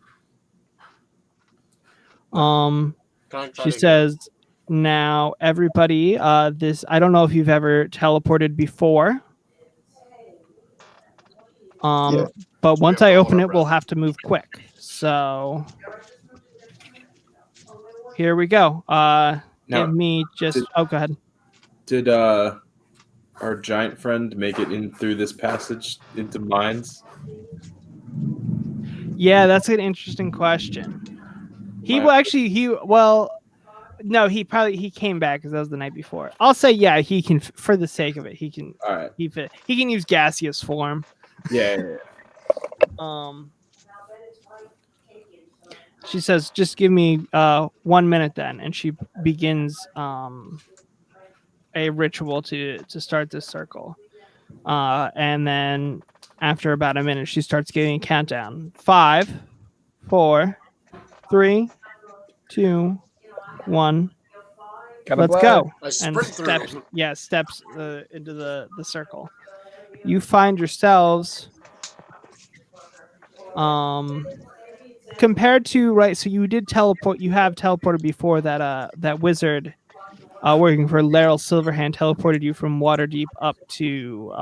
Can I try
She
to
says, "Now everybody, this I don't know if you've ever teleported before.
Yeah.
But
we
once
have
I
to hold
open
our
it, we'll
breath.
have to move quick. So here we go.
Now,
Give me just. Go ahead.
Did our giant friend make it in through this passage into mines?
Yeah, that's an interesting question. No, he came back because that was the night before. I'll say yeah, he can for the sake of it. He can.
All right.
He can use gaseous form.
Yeah.
She says, "Just give me 1 minute then," and she begins a ritual to start this circle. And then after about a minute, she starts giving a countdown: 5, 4, 3, 2, 1. Let's go.
I
And
sprint
steps,
through.
steps into the circle. You find yourselves compared to so you did teleport. You have teleported before that wizard working for Laryl Silverhand teleported you from Waterdeep up to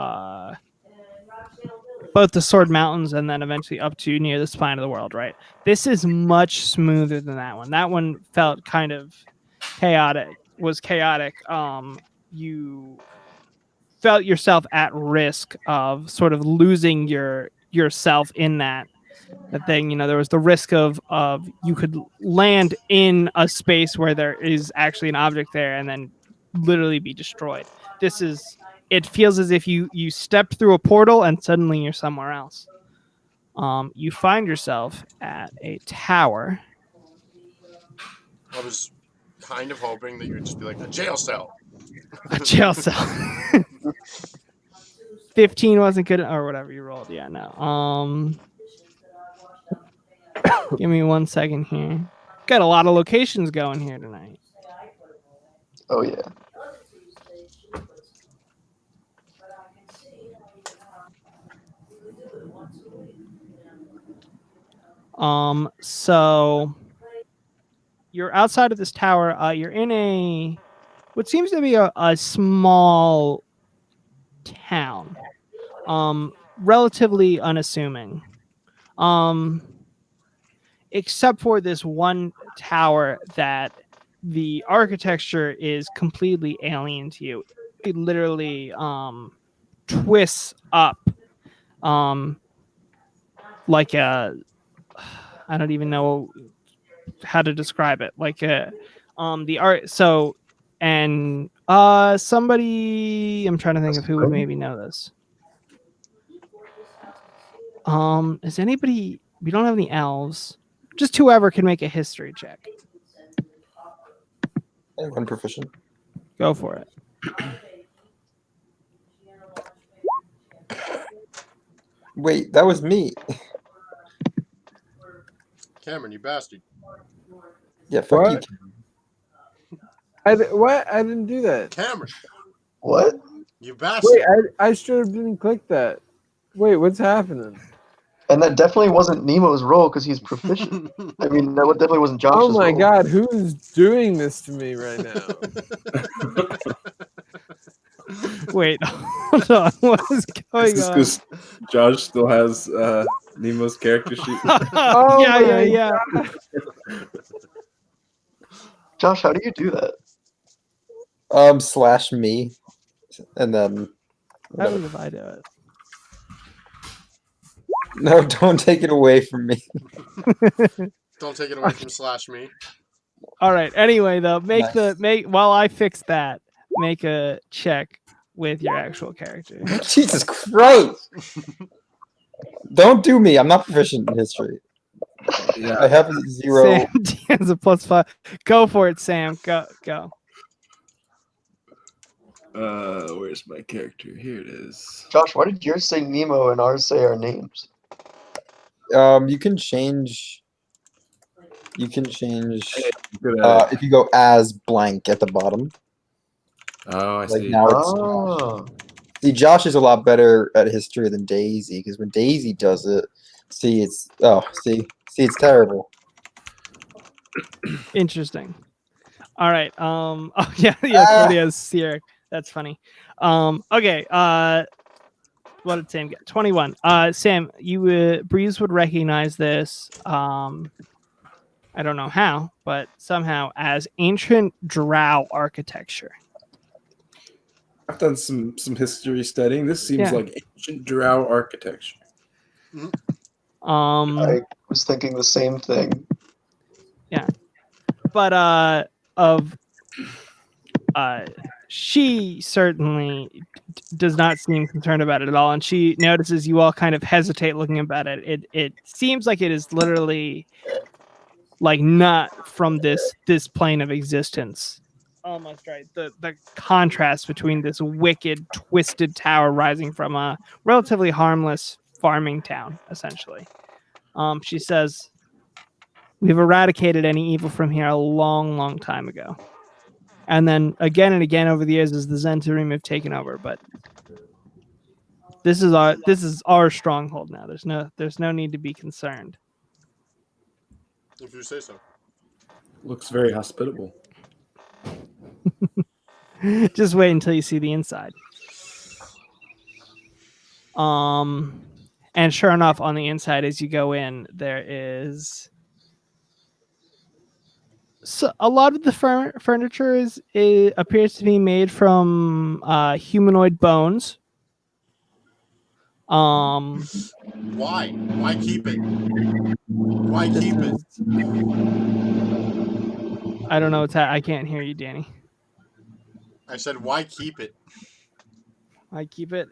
both the Sword Mountains and then eventually up to near the spine of the world, right? This is much smoother than that one. That one felt kind of chaotic. You felt yourself at risk of sort of losing yourself in that thing. There was the risk of you could land in a space where there is actually an object there and then literally be destroyed. It feels as if you stepped through a portal and suddenly you're somewhere else. You find yourself at a tower.
I was kind of hoping that you would just be like a jail cell.
A jail cell. 15 wasn't good, or whatever you rolled. Yeah, no. Give me 1 second here. Got a lot of locations going here tonight.
Oh yeah.
So you're outside of this tower. You're in what seems to be a small town. Relatively unassuming. Except for this one tower that the architecture is completely alien to you. It literally twists up like I don't even know how to describe it. Like the art. So and somebody, I'm trying to think of who would maybe know this. Is anybody? We don't have any elves. Just whoever can make a history check.
Anyone proficient?
Go for it.
Wait, that was me.
Cameron, you bastard.
Yeah, fuck
What?
you.
What? I didn't do that.
Cameron,
What?
you bastard.
Wait, I sure didn't click that. Wait, what's happening?
And that definitely wasn't Nemo's role because he's proficient. I mean, that definitely wasn't Josh's
Oh my
role.
god, who's doing this to me right now?
Wait, hold on. What is
Is
going
this
on?
because Josh still has Nemo's character sheet?
Oh
yeah,
my
yeah.
Josh, how do you do that?
Slash me, and then
How
whatever.
did I do it?
No, don't take it away from me.
Don't take it away from slash me.
All right. Anyway, though, make
Nice.
while I fix that, make a check with your actual character.
Jesus Christ! Don't do me. I'm not proficient in history. I
Yeah.
have a 0.
Sam has a +5. Go for it, Sam. Go.
Where's my character? Here it is.
Josh, why did yours say Nemo and ours say our names?
You can change. You can change
Good at it.
if you go as blank at the bottom.
Oh, I
Like
see.
now it's
Oh,
see Josh is a lot better at history than Daisy because when Daisy does it, see it's it's terrible.
Interesting. All right. Oh yeah. Cody has Sierra. That's funny. Okay. What did Sam get? 21. Sam, Breeze would recognize this. I don't know how, but somehow as ancient drow architecture.
I've done some history studying. This seems
Yeah.
like ancient drow architecture.
I was thinking the same thing.
But she certainly does not seem concerned about it at all, and she notices you all kind of hesitate looking about it. It seems like it is literally like not from this plane of existence. Almost right. The contrast between this wicked, twisted tower rising from a relatively harmless farming town, essentially. She says, "We've eradicated any evil from here a long, long time ago." And then again and again over the years as the Zentarim have taken over, but this is our stronghold now. There's no need to be concerned.
If you say so.
Looks
very hospitable.
Just wait until you see the inside. And sure enough, on the inside as you go in, there is a lot of the furniture appears to be made from humanoid bones.
Why? Why keep it? Why keep it?
I don't know what's I can't hear you, Danny.
I said, why keep it?
I keep it.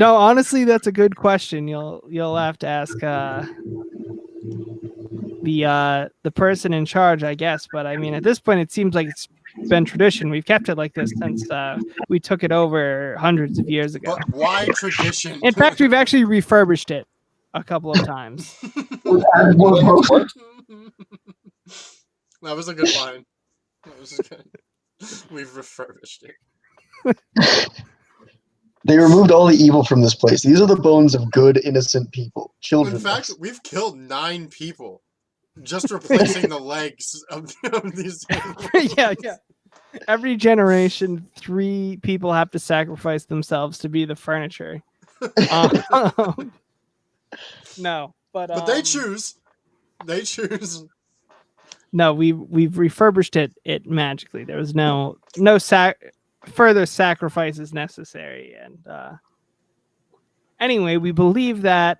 Honestly, that's a good question. You'll have to ask the person in charge, I guess. But I mean, at this point, it seems like it's been tradition. We've kept it like this since we took it over hundreds of years ago.
But why tradition?
In fact, we've actually refurbished it a couple of times.
That was a good line. That was good. We've refurbished it.
They removed all the evil from this place. These are the bones of good, innocent people. Children.
In fact, we've killed 9 people just replacing the legs of these animals.
Yeah. Every generation, 3 people have to sacrifice themselves to be the furniture. No,
but they choose. They choose.
No, we've refurbished it magically. There was no further sacrifices necessary, and anyway, we believe that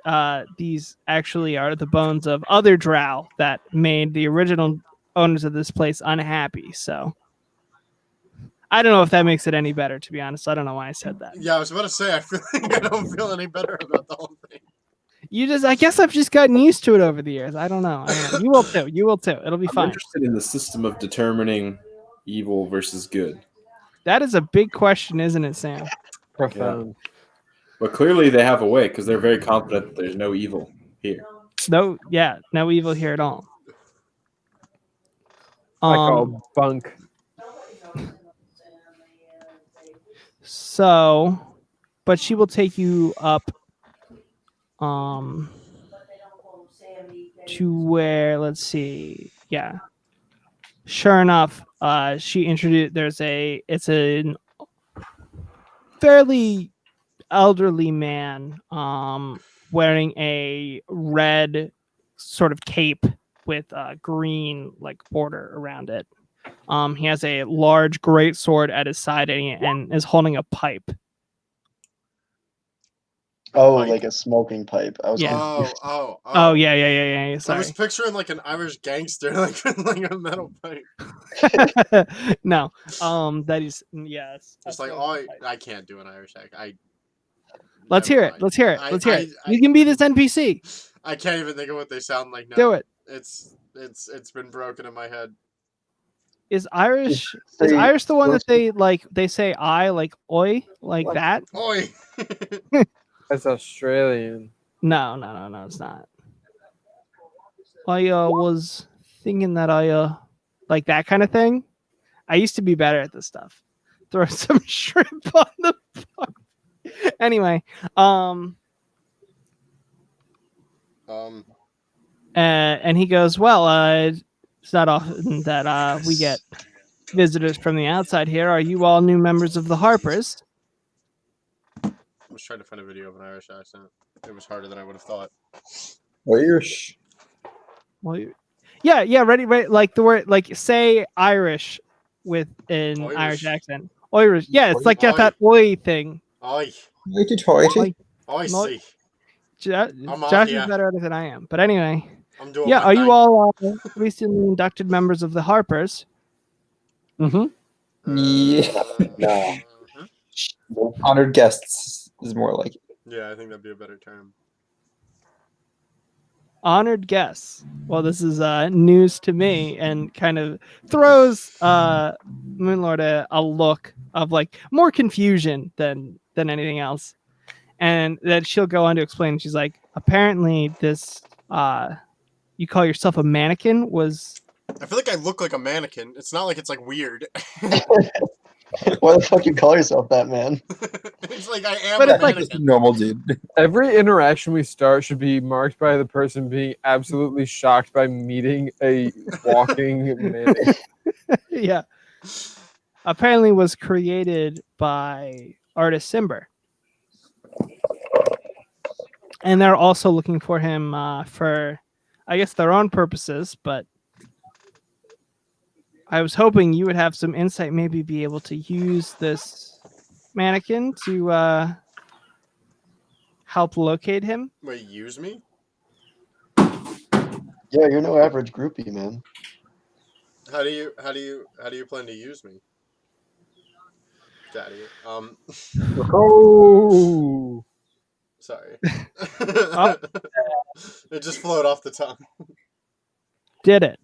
these actually are the bones of other drow that made the original owners of this place unhappy. So I don't know if that makes it any better, to be honest. I don't know why I said that.
Yeah, I was about to say, I feel like I don't feel any better about the whole thing.
I guess I've just gotten used to it over the years. I don't know. You will too. You will too. It'll be
I'm
fine.
interested in the system of determining evil versus good.
That is a big question, isn't it, Sam?
Profound.
But clearly they have a way because they're very confident that there's no evil here.
No evil here at all.
I call bunk.
So, but she will take you up to where, let's see. Yeah. Sure enough, she introduced fairly elderly man, wearing a red sort of cape with a green like border around it. He has a large great sword at his side and is holding a pipe.
Oh,
Pipe?
like a smoking pipe. I was
Yeah.
confused.
Oh yeah.
I was
Sorry.
picturing like an Irish gangster, like with like a metal pipe.
No. That is yes.
Just like, I can't do an Irish accent.
Let's
Never
hear it.
mind.
Let's hear it.
I-
Let's hear
I-
it.
I-
You can be this NPC.
I can't even think of what they sound like now.
Do it.
It's been broken in my head.
Is Irish
Say-
is Irish the one that they say I like oi like that?
Oi!
That's Australian.
No, it's not. I was thinking that I like that kind of thing. I used to be better at this stuff. Throw some shrimp on the bar. Anyway, and he goes, well, it's not often that we get visitors from the outside here. Are you all new members of the Harpers?
I was trying to find a video of an Irish accent. It was harder than I would have thought.
Irish.
Well, yeah, ready, like the word, like say Irish with an
Irish.
Irish accent. Irish, yeah, it's like got
Oi.
that oi thing.
Oi!
Righty tighty.
Oi.
I
No-
see.
Josh
out
is
here.
better at it than I am. But anyway,
I'm doing
yeah,
my
are you
thing.
all recently inducted members of the Harpers?
Mm-hmm.
Yeah.
No.
Honored guests is more like it.
Yeah, I think that'd be a better term.
Honored guests. Well, this is news to me, and kind of throws Moonlord a look of like more confusion than anything else. And then she'll go on to explain. She's like, apparently this you call yourself a mannequin was
I feel like I look like a mannequin. It's not like it's like weird.
Why the fuck you call yourself that, man?
It's like I am
But
a
it's like-
Just a
mannequin.
normal dude.
Every interaction we start should be marked by the person being absolutely shocked by meeting a walking mannequin.
yeah. Apparently was created by artist Simber. And they're also looking for him for, I guess, their own purposes, but I was hoping you would have some insight, maybe be able to use this mannequin to help locate him.
Wait, use me?
Yeah, you're no average groupie, man.
How do you plan to use me? Daddy.
Oh,
Sorry.
Oh.
It just flowed off the tongue.
Did it.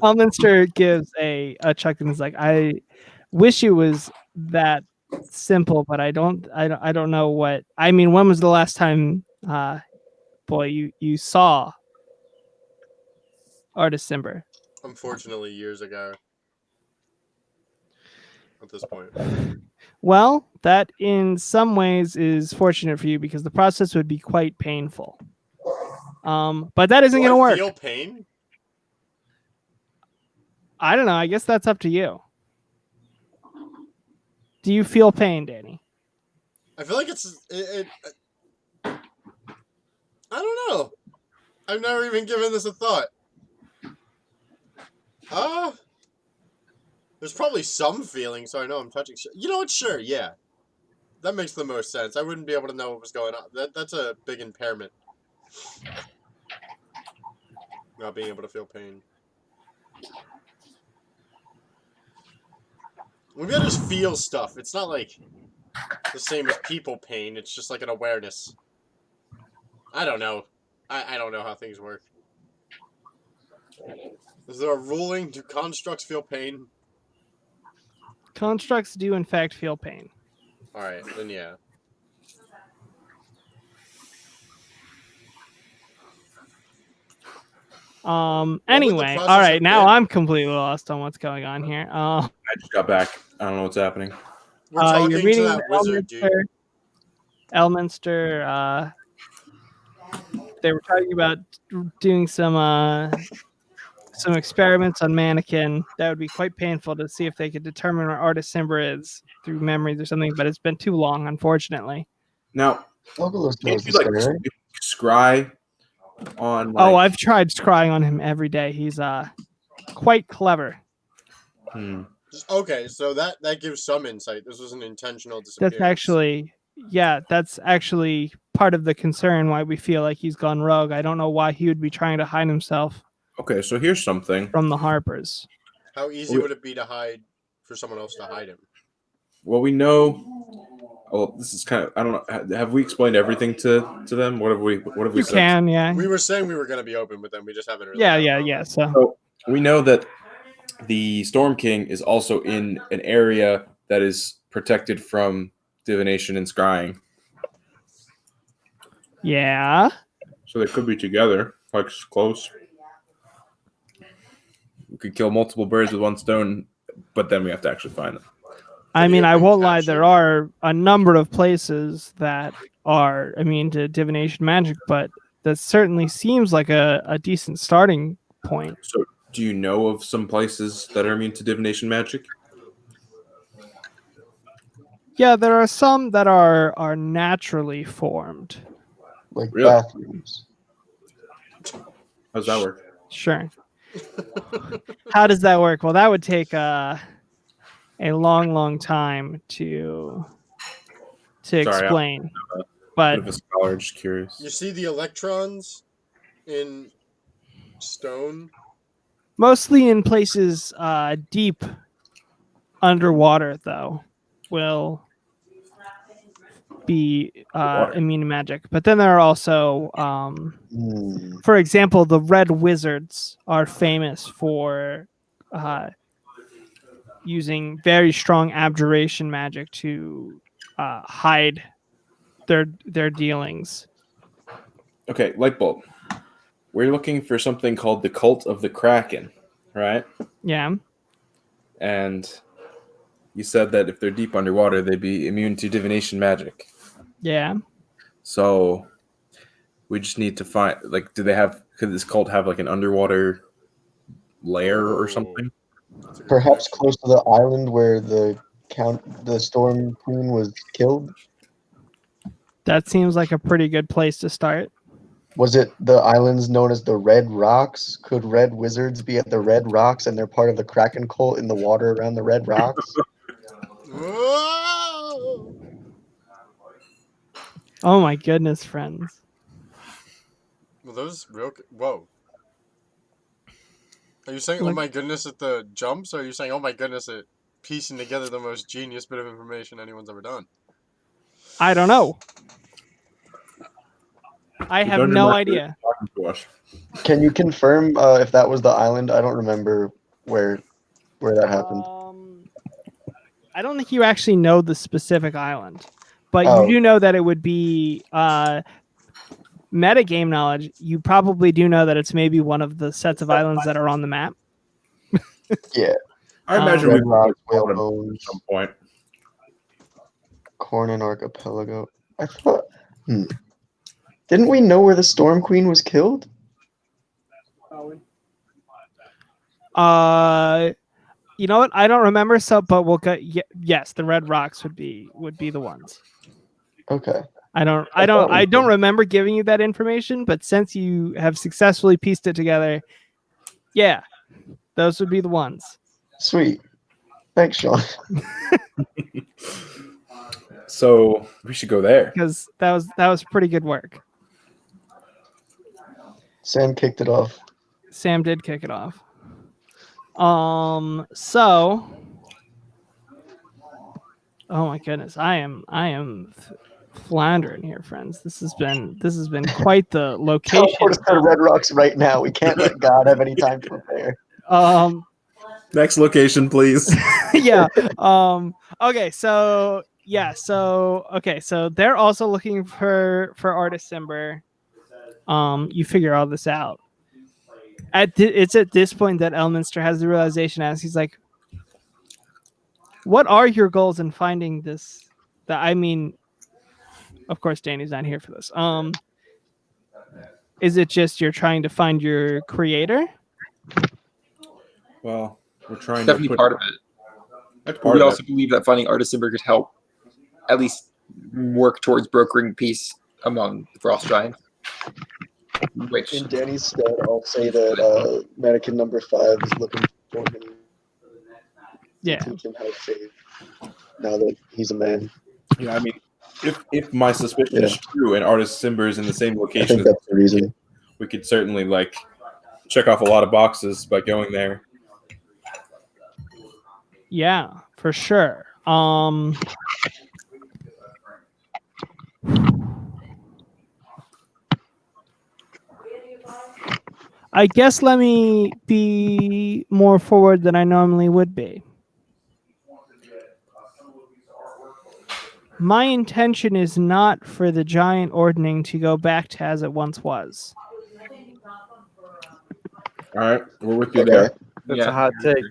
Elminster gives a chuck and is like, I wish it was that simple, but I don't know what I mean. When was the last time boy you saw artist Simber?
Unfortunately, years ago. At this point.
Well, that in some ways is fortunate for you because the process would be quite painful. But that isn't
Do
going to
I
work.
feel pain?
I don't know. I guess that's up to you. Do you feel pain, Danny?
I feel like I don't know. I've never even given this a thought. There's probably some feeling, so I know I'm touching shit. You know what? Sure, yeah. That makes the most sense. I wouldn't be able to know what was going on. That's a big impairment. Not being able to feel pain. Maybe I just feel stuff. It's not like the same as people pain. It's just like an awareness. I don't know. I don't know how things work. Is there a ruling? Do constructs feel pain?
Constructs do in fact feel pain.
Alright, then yeah.
Anyway,
process
all right.
have
Now
been?
I'm completely lost on what's going on here.
I just got back. I don't know what's happening.
We're talking
you're
to
reading
that wizard, dude.
Elminster. They were talking about doing some some experiments on Mannequin. That would be quite painful to see if they could determine where Artist Simber is through memories or something, but it's been too long, unfortunately.
Now,
Oculus
can't
knows
you
this
like
guy, right?
scry on
Oh,
like?
I've tried scrying on him every day. He's quite clever.
Okay, so that gives some insight. This was an intentional disappearance.
That's actually part of the concern why we feel like he's gone rogue. I don't know why he would be trying to hide himself
Okay, so here's something.
from the Harpers.
How easy would it be to hide for someone else to hide him?
Well, we know. Well, this is kind of. I don't know. Have we explained everything to them? What have we
You
said?
can, yeah.
We were saying we were going to be open with them. We just haven't really.
Yeah. So
So we know that the Storm King is also in an area that is protected from divination and scrying.
yeah.
So they could be together, like close. We could kill multiple birds with one stone, but then we have to actually find them.
I mean, I
been
won't lie.
captured?
There are a number of places that are immune to divination magic, but that certainly seems like a decent starting point.
So, do you know of some places that are immune to divination magic?
Yeah, there are some that are naturally formed.
Like
Really?
bathrooms.
How's that work?
Sure. How does that work? Well, that would take a long time to explain.
Bit
But
of a scholar, just curious.
You see the electrons in stone.
mostly in places deep underwater, though, will be immune to magic. But then there are also, for example, the red wizards are famous for using very strong abjuration magic to hide their dealings.
Okay, light bulb. We're looking for something called the Cult of the Kraken, right?
Yeah.
And you said that if they're deep underwater, they'd be immune to divination magic.
Yeah.
So we just need to find, like, could this cult have like an underwater lair or something?
Perhaps close to the island where the Storm Queen was killed.
That seems like a pretty good place to start.
Was it the islands known as the Red Rocks? Could red wizards be at the Red Rocks and they're part of the Kraken cult in the water around the Red Rocks?
Whoa!
Oh my goodness, friends.
Well, those real. Whoa. Are you saying, oh
Look-
my goodness, at the jumps? Or are you saying, oh my goodness, at piecing together the most genius bit of information anyone's ever done?
I don't know. I
The
have
Dungeon
no
Master
idea.
is talking to us.
Can you confirm if that was the island? I don't remember where that happened.
I don't think you actually know the specific island, but
Oh.
you do know that it would be metagame knowledge. You probably do know that it's maybe one of the sets of islands that are on the map.
Yeah.
I imagine
Red
we
Rocks,
will
Whale
at
Bones,
some point.
Cornin Archipelago. I thought. Didn't we know where the Storm Queen was killed?
You know what? I don't remember. So, but we'll get. Yes, the Red Rocks would be the ones.
Okay.
I don't remember giving you that information, but since you have successfully pieced it together, yeah, those would be the ones.
Sweet. Thanks, Sean.
So we should go there.
Because that was pretty good work.
Sam kicked it off.
Sam did kick it off. So, oh my goodness, I am floundering here, friends. This has been quite the location.
Teleport us to Red Rocks right now. We can't let God have any time to prepare.
Next location, please.
Yeah. Okay. So yeah. So they're also looking for Artist Simber. You figure all this out. It's at this point that Elminster has the realization as he's like, "What are your goals in finding this?" Of course, Danny's not here for this. Is it just you're trying to find your creator?
Well, we're trying
Definitely
to put
part of it.
that's
But
part
we
of
also believe that finding Artist Timber could help at least work towards brokering peace among the Frost Giants. Which
In Danny's stead, I'll say that mannequin number 5 is looking for him to
Yeah.
teach him how to save. Now that he's a man,
it. Yeah, I mean, if my suspicion is true and Artist Simber is in the same
I
location,
think
as
that's the reason.
we could certainly like check off a lot of boxes by going there.
Yeah, for sure. I guess let me be more forward than I normally would be. My intention is not for the giant ordning to go back to as it once was.
All right, we're with you
Okay.
there.
That's a hot take.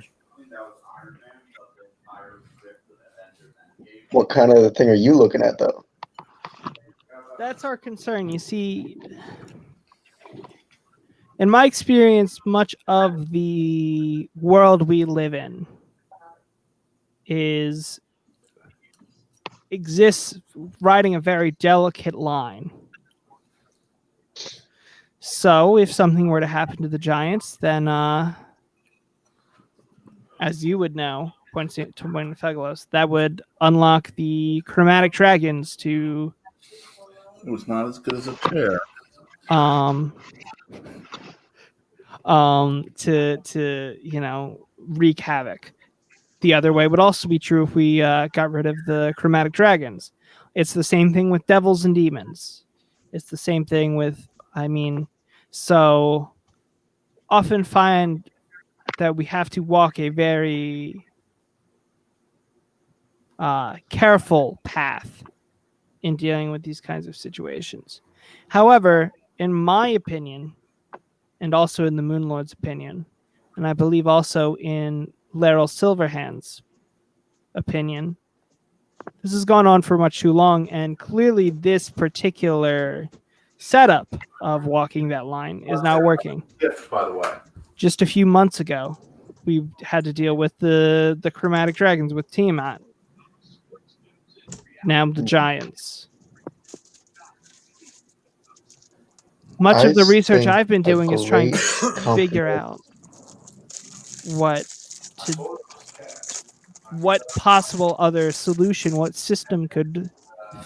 What kind of thing are you looking at, though?
That's our concern. You see, in my experience, much of the world we live in exists riding a very delicate line. So if something were to happen to the giants, then as you would know, pointing to Winfeglos, that would unlock the chromatic dragons to
It was not as good as a chair.
to wreak havoc. The other way would also be true if we got rid of the chromatic dragons. It's the same thing with devils and demons. It's the same thing with, so often find that we have to walk a very careful path in dealing with these kinds of situations. However, in my opinion, and also in the Moon Lord's opinion, and I believe also in Laryl Silverhand's opinion, this has gone on for much too long, and clearly this particular setup of walking that line is not working.
Gift, by the way.
Just a few months ago, we had to deal with the chromatic dragons with Tiamat. Now the giants. Much of the research I've been doing is trying to figure out what possible other solution, what system could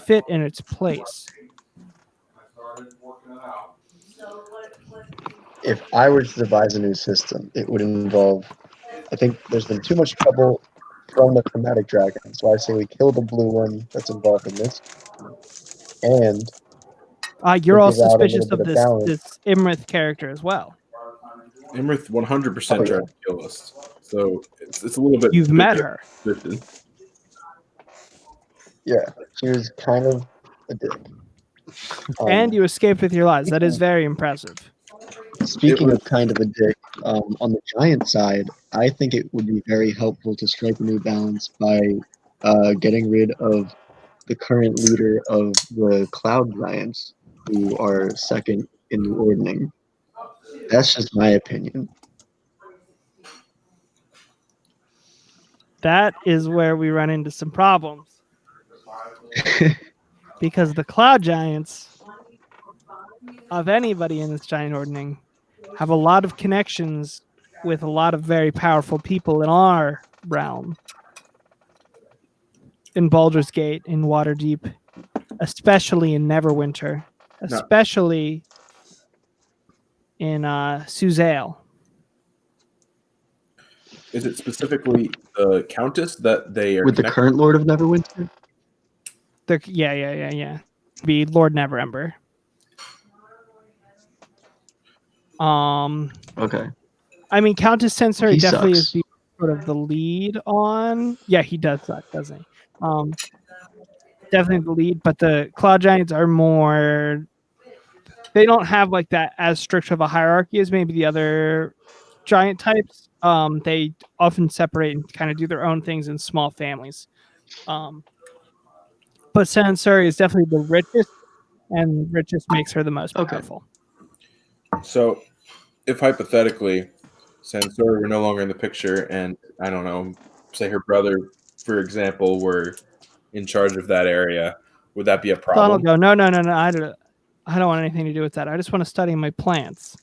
fit in its place.
If I were to devise a new system, it would involve. I think there's been too much trouble from the chromatic dragon, so I say we kill the blue one that's involved in this, and
You're
to
all
give out a little
suspicious
bit
of
of balance.
this Imrith character as well.
Imrith 100%
Oh, yeah.
tried to kill us, so it's a little bit.
You've met her.
Yeah, she was kind of a dick.
And you escaped with your lives. That is very impressive.
Speaking of kind of a dick, on the giant side, I think it would be very helpful to strike a new balance by getting rid of the current leader of the cloud giants, who are second in the ordning. That's just my opinion.
That is where we run into some problems. Because the cloud giants, of anybody in this giant ordning, have a lot of connections with a lot of very powerful people in our realm. In Baldur's Gate, in Waterdeep, especially in Neverwinter, especially in Suzale.
Is it specifically the Countess that they are
With the
connected?
current Lord of Neverwinter?
Yeah. Be Lord Neverember.
Okay.
I mean, Countess Sensori
He
definitely
sucks.
is the sort of the lead on. Yeah, he does suck, doesn't he? Definitely the lead, but the Cloud Giants are more. They don't have like that as strict of a hierarchy as maybe the other giant types. They often separate and kind of do their own things in small families. But Sensori is definitely the richest, and richest makes her the most
Okay.
powerful.
So, if hypothetically Sansor were no longer in the picture, and I don't know, say her brother, for example, were in charge of that area, would that be a
Thon will
problem?
go, no. I don't want anything to do with that. I just want to study my plants.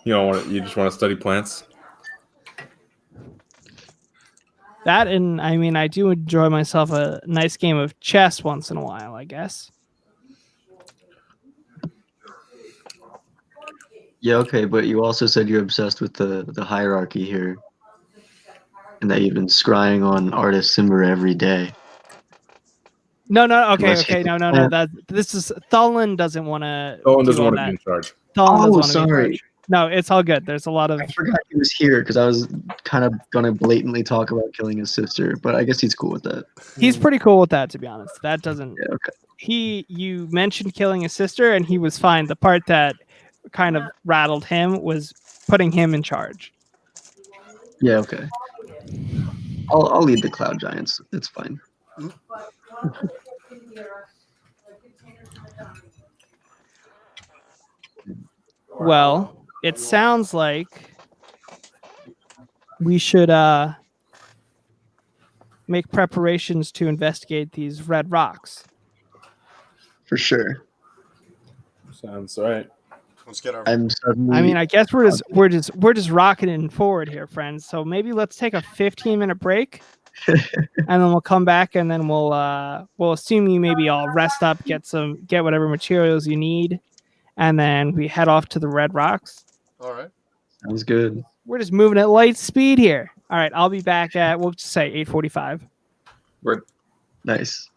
You don't want you just want to study plants?
That, and I mean, I do enjoy myself a nice game of chess once in a while, I guess.
Yeah, okay, but you also said you're obsessed with the hierarchy here, and that you've been scrying on Artist Simber every day.
No, okay,
Unless you
no. That this is Thalin doesn't want to
No one doesn't
do all
want to be
that.
in charge.
Thalin doesn't
Oh,
want to be in
sorry.
charge. No, it's all good. There's a lot of
I forgot he was here because I was kind of gonna blatantly talk about killing his sister, but I guess he's cool with that.
He's pretty cool with that, to be honest. That doesn't.
Yeah, okay.
You mentioned killing his sister, and he was fine. The part that kind of rattled him was putting him in charge.
Yeah, okay. I'll lead the Cloud Giants. It's fine.
Well, it sounds like we should make preparations to investigate these red rocks.
For sure.
Sounds right.
Let's get our.
I'm suddenly.
I mean, I guess we're just rocketing forward here, friends. So maybe let's take a 15-minute break, and then we'll come back, and then we'll assume you maybe all rest up, get whatever materials you need, and then we head off to the red rocks.
All right.
Sounds good.
We're just moving at light speed here. All right, I'll be back at, we'll just say 8:45.
Nice.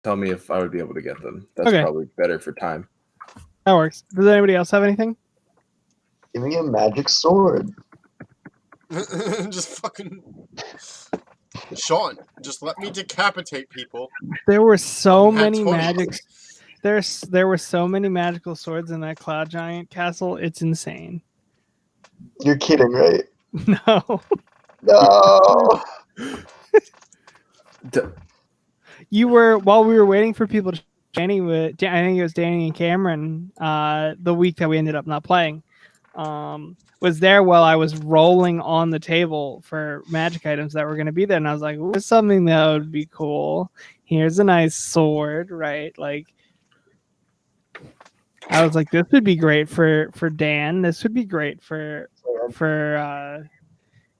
tell me if I would be able to get them. That's
Okay.
probably better for time.
That works. Does anybody else have anything?
Give me a magic sword.
Just fucking Sean, just let me decapitate people.
There were so
Nat
many
20.
magics. There were so many magical swords in that cloud giant castle. It's insane.
You're kidding, right?
No,
No.
D-
you were while we were waiting for people to. Danny, I think it was Danny and Cameron. The week that we ended up not playing, was there while I was rolling on the table for magic items that were going to be there, and I was like, "What's something that would be cool? Here's a nice sword, right? Like." I was like, this would be great for Dan. This would be great for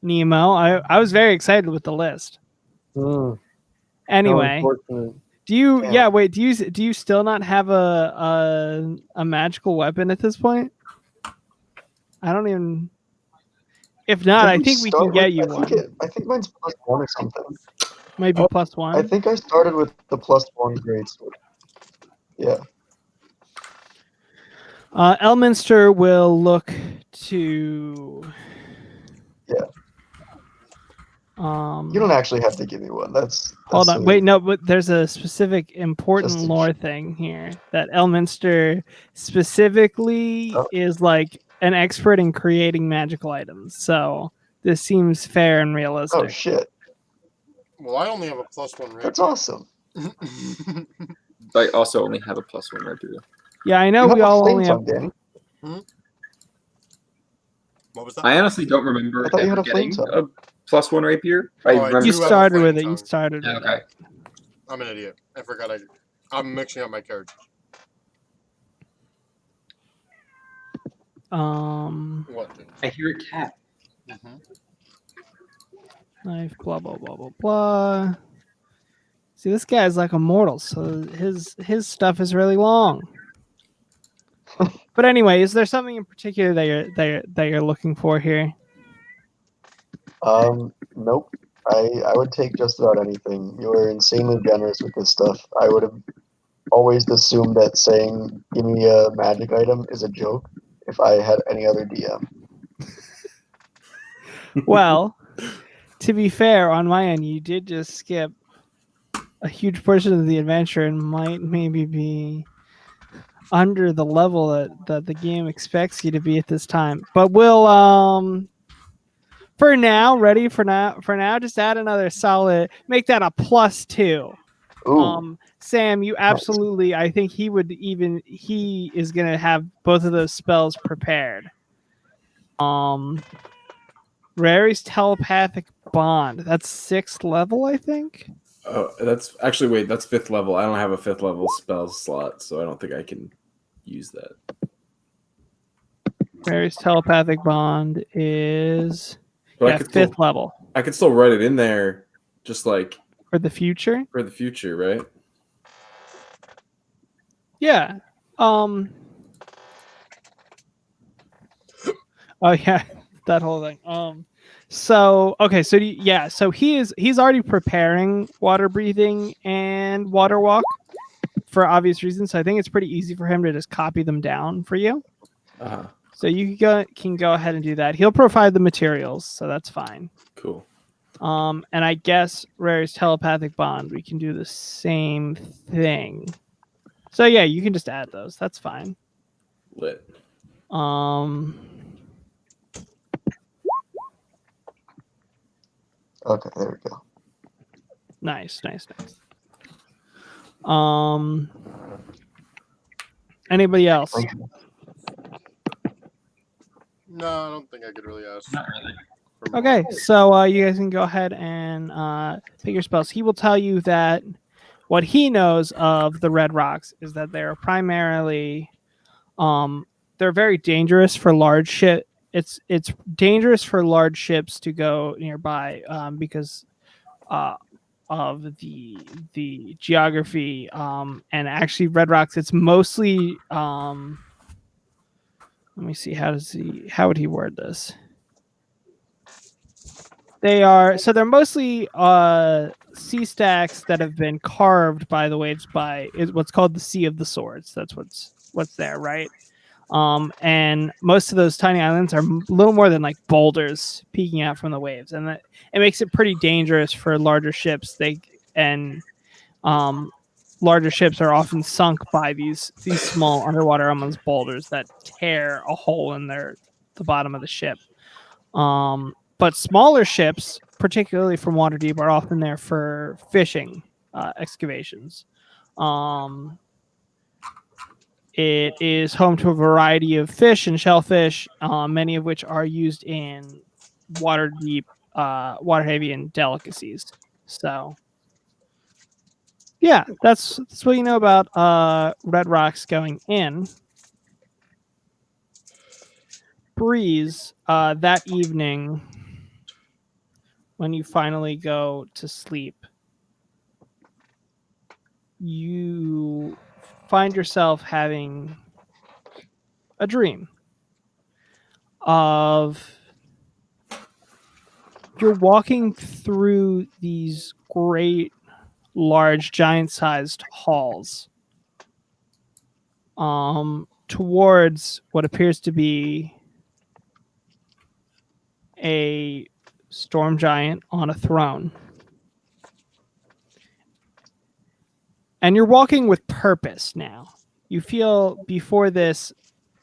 Nemo. I was very excited with the list.
How
Anyway,
unfortunate.
do you?
Yeah.
Yeah, wait. Do you still not have a magical weapon at this point? I don't even. If not, I
Didn't
think we can
start
get
with-
you
I
one.
think I think mine's +1 or something.
Maybe
Oh,
plus
I
one.
think I started with the +1 greatsword. Yeah.
Elminster will look to.
Yeah. You don't actually have to give me one. That's
Hold on.
a-
Wait, no, but there's a specific important
Just a-
lore thing here that Elminster specifically
Oh.
is like an expert in creating magical items. So this seems fair and realistic.
Oh shit.
Well, I only have a +1 rapier.
That's awesome.
I also only have a +1 rapier.
Yeah, I know
You have
we
a
all
flame
only have.
tongue, Danny.
What was that?
I honestly don't remember
I thought you
ever
had a flame
getting
tongue.
a +1 rapier. I
Oh, I
remember.
You
do have a
started
flame
with it. You
tongue.
started with
Okay.
I'm an idiot. I forgot I'm mixing up my characters.
it.
What? Dude?
I hear a cat.
Knife. Blah blah blah blah blah. See, this guy's like immortal, so his stuff is really long. But anyway, is there something in particular that you're looking for here?
Nope. I would take just about anything. You were insanely generous with this stuff. I would have always assumed that saying "give me a magic item" is a joke if I had any other DM.
Well, to be fair, on my end, you did just skip a huge portion of the adventure and might maybe be under the level that the game expects you to be at this time. But we'll for now, just add another solid, make that a +2.
Ooh,
Sam, you absolutely, I think he is gonna have both of those spells prepared. Rary's telepathic bond. That's 6th level, I think.
Oh, that's actually wait. That's 5th level. I don't have a 5th level spell slot, so I don't think I can use that.
Rary's telepathic bond is
But I
yeah,
could
5th
still,
level
I could still write it in there, just like
for the future.
for the future, right?
Yeah. Oh yeah, that whole thing. So he's already preparing water breathing and water walk for obvious reasons. So I think it's pretty easy for him to just copy them down for you.
Uh-huh.
So you can go ahead and do that. He'll provide the materials, so that's fine.
Cool.
And I guess Rare's telepathic bond, we can do the same thing. So yeah, you can just add those. That's fine.
Lit.
okay, there we go.
Nice. Anybody else?
Thank you.
No, I don't think I could really ask.
Not really.
Okay, so you guys can go ahead and pick your spells. He will tell you that what he knows of the Red Rocks is that they're primarily, they're very dangerous for large ship. It's dangerous for large ships to go nearby because of the geography. And actually, Red Rocks, it's mostly. Let me see. How would he word this? They're mostly sea stacks that have been carved by the waves by what's called the Sea of the Swords. That's what's there, right? And most of those tiny islands are a little more than like boulders peeking out from the waves, and that it makes it pretty dangerous for larger ships. Larger ships are often sunk by these small underwater almost boulders that tear a hole in the bottom of the ship. But smaller ships, particularly from Waterdeep, are often there for fishing excavations. It is home to a variety of fish and shellfish, many of which are used in Waterdeep, Waterhavian delicacies. So, yeah, that's what you know about Red Rocks going in. Breeze, that evening, when you finally go to sleep, you find yourself having a dream of you're walking through these great, large, giant-sized halls towards what appears to be a storm giant on a throne. And you're walking with purpose now. You feel before this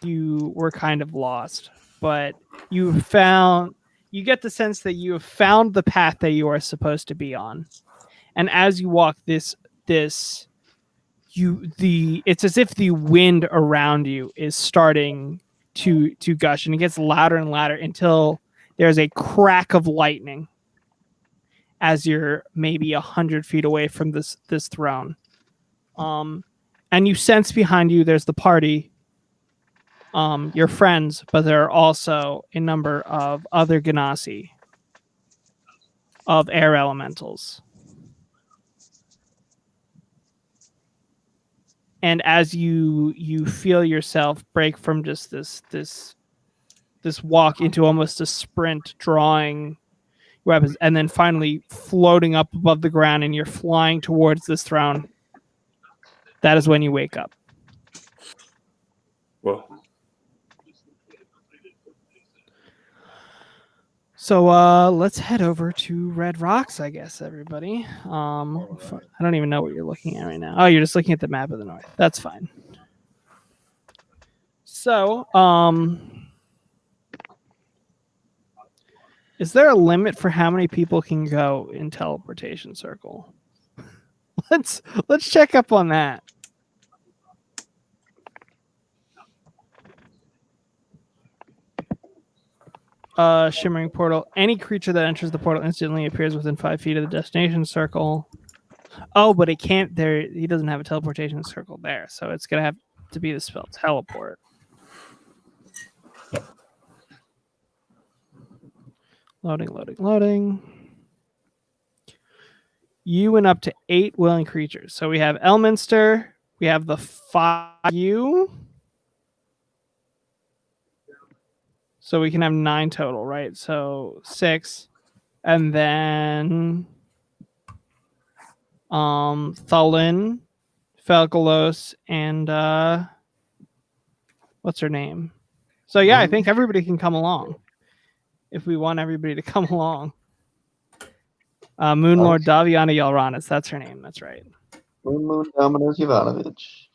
you were kind of lost, but you get the sense that you have found the path that you are supposed to be on. And as you walk it's as if the wind around you is starting to gush, and it gets louder and louder until there's a crack of lightning as you're maybe 100 feet away from this throne. And you sense behind you there's the party, your friends, but there are also a number of other Genasi of air elementals. And as you feel yourself break from just this walk into almost a sprint, drawing weapons, and then finally floating up above the ground, and you're flying towards this throne, that is when you wake up.
Well,
so let's head over to Red Rocks, I guess, everybody. I don't even know what you're looking at right now. Oh, you're just looking at the map of the north. That's fine. So, is there a limit for how many people can go in teleportation circle? Let's check up on that. Shimmering portal. Any creature that enters the portal instantly appears within 5 feet of the destination circle. Oh, but it can't. He doesn't have a teleportation circle there, so it's gonna have to be the spell teleport. Loading. You went up to 8 willing creatures. So we have Elminster. We have the 5 you. So we can have 9 total, right? So 6. And then Thulin, Falcalos, and what's her name? So yeah, I think everybody can come along. If we want everybody to come along. Moonlord Daviana Yalranis, that's her name, that's right.
Moon Dominos Ivanovic.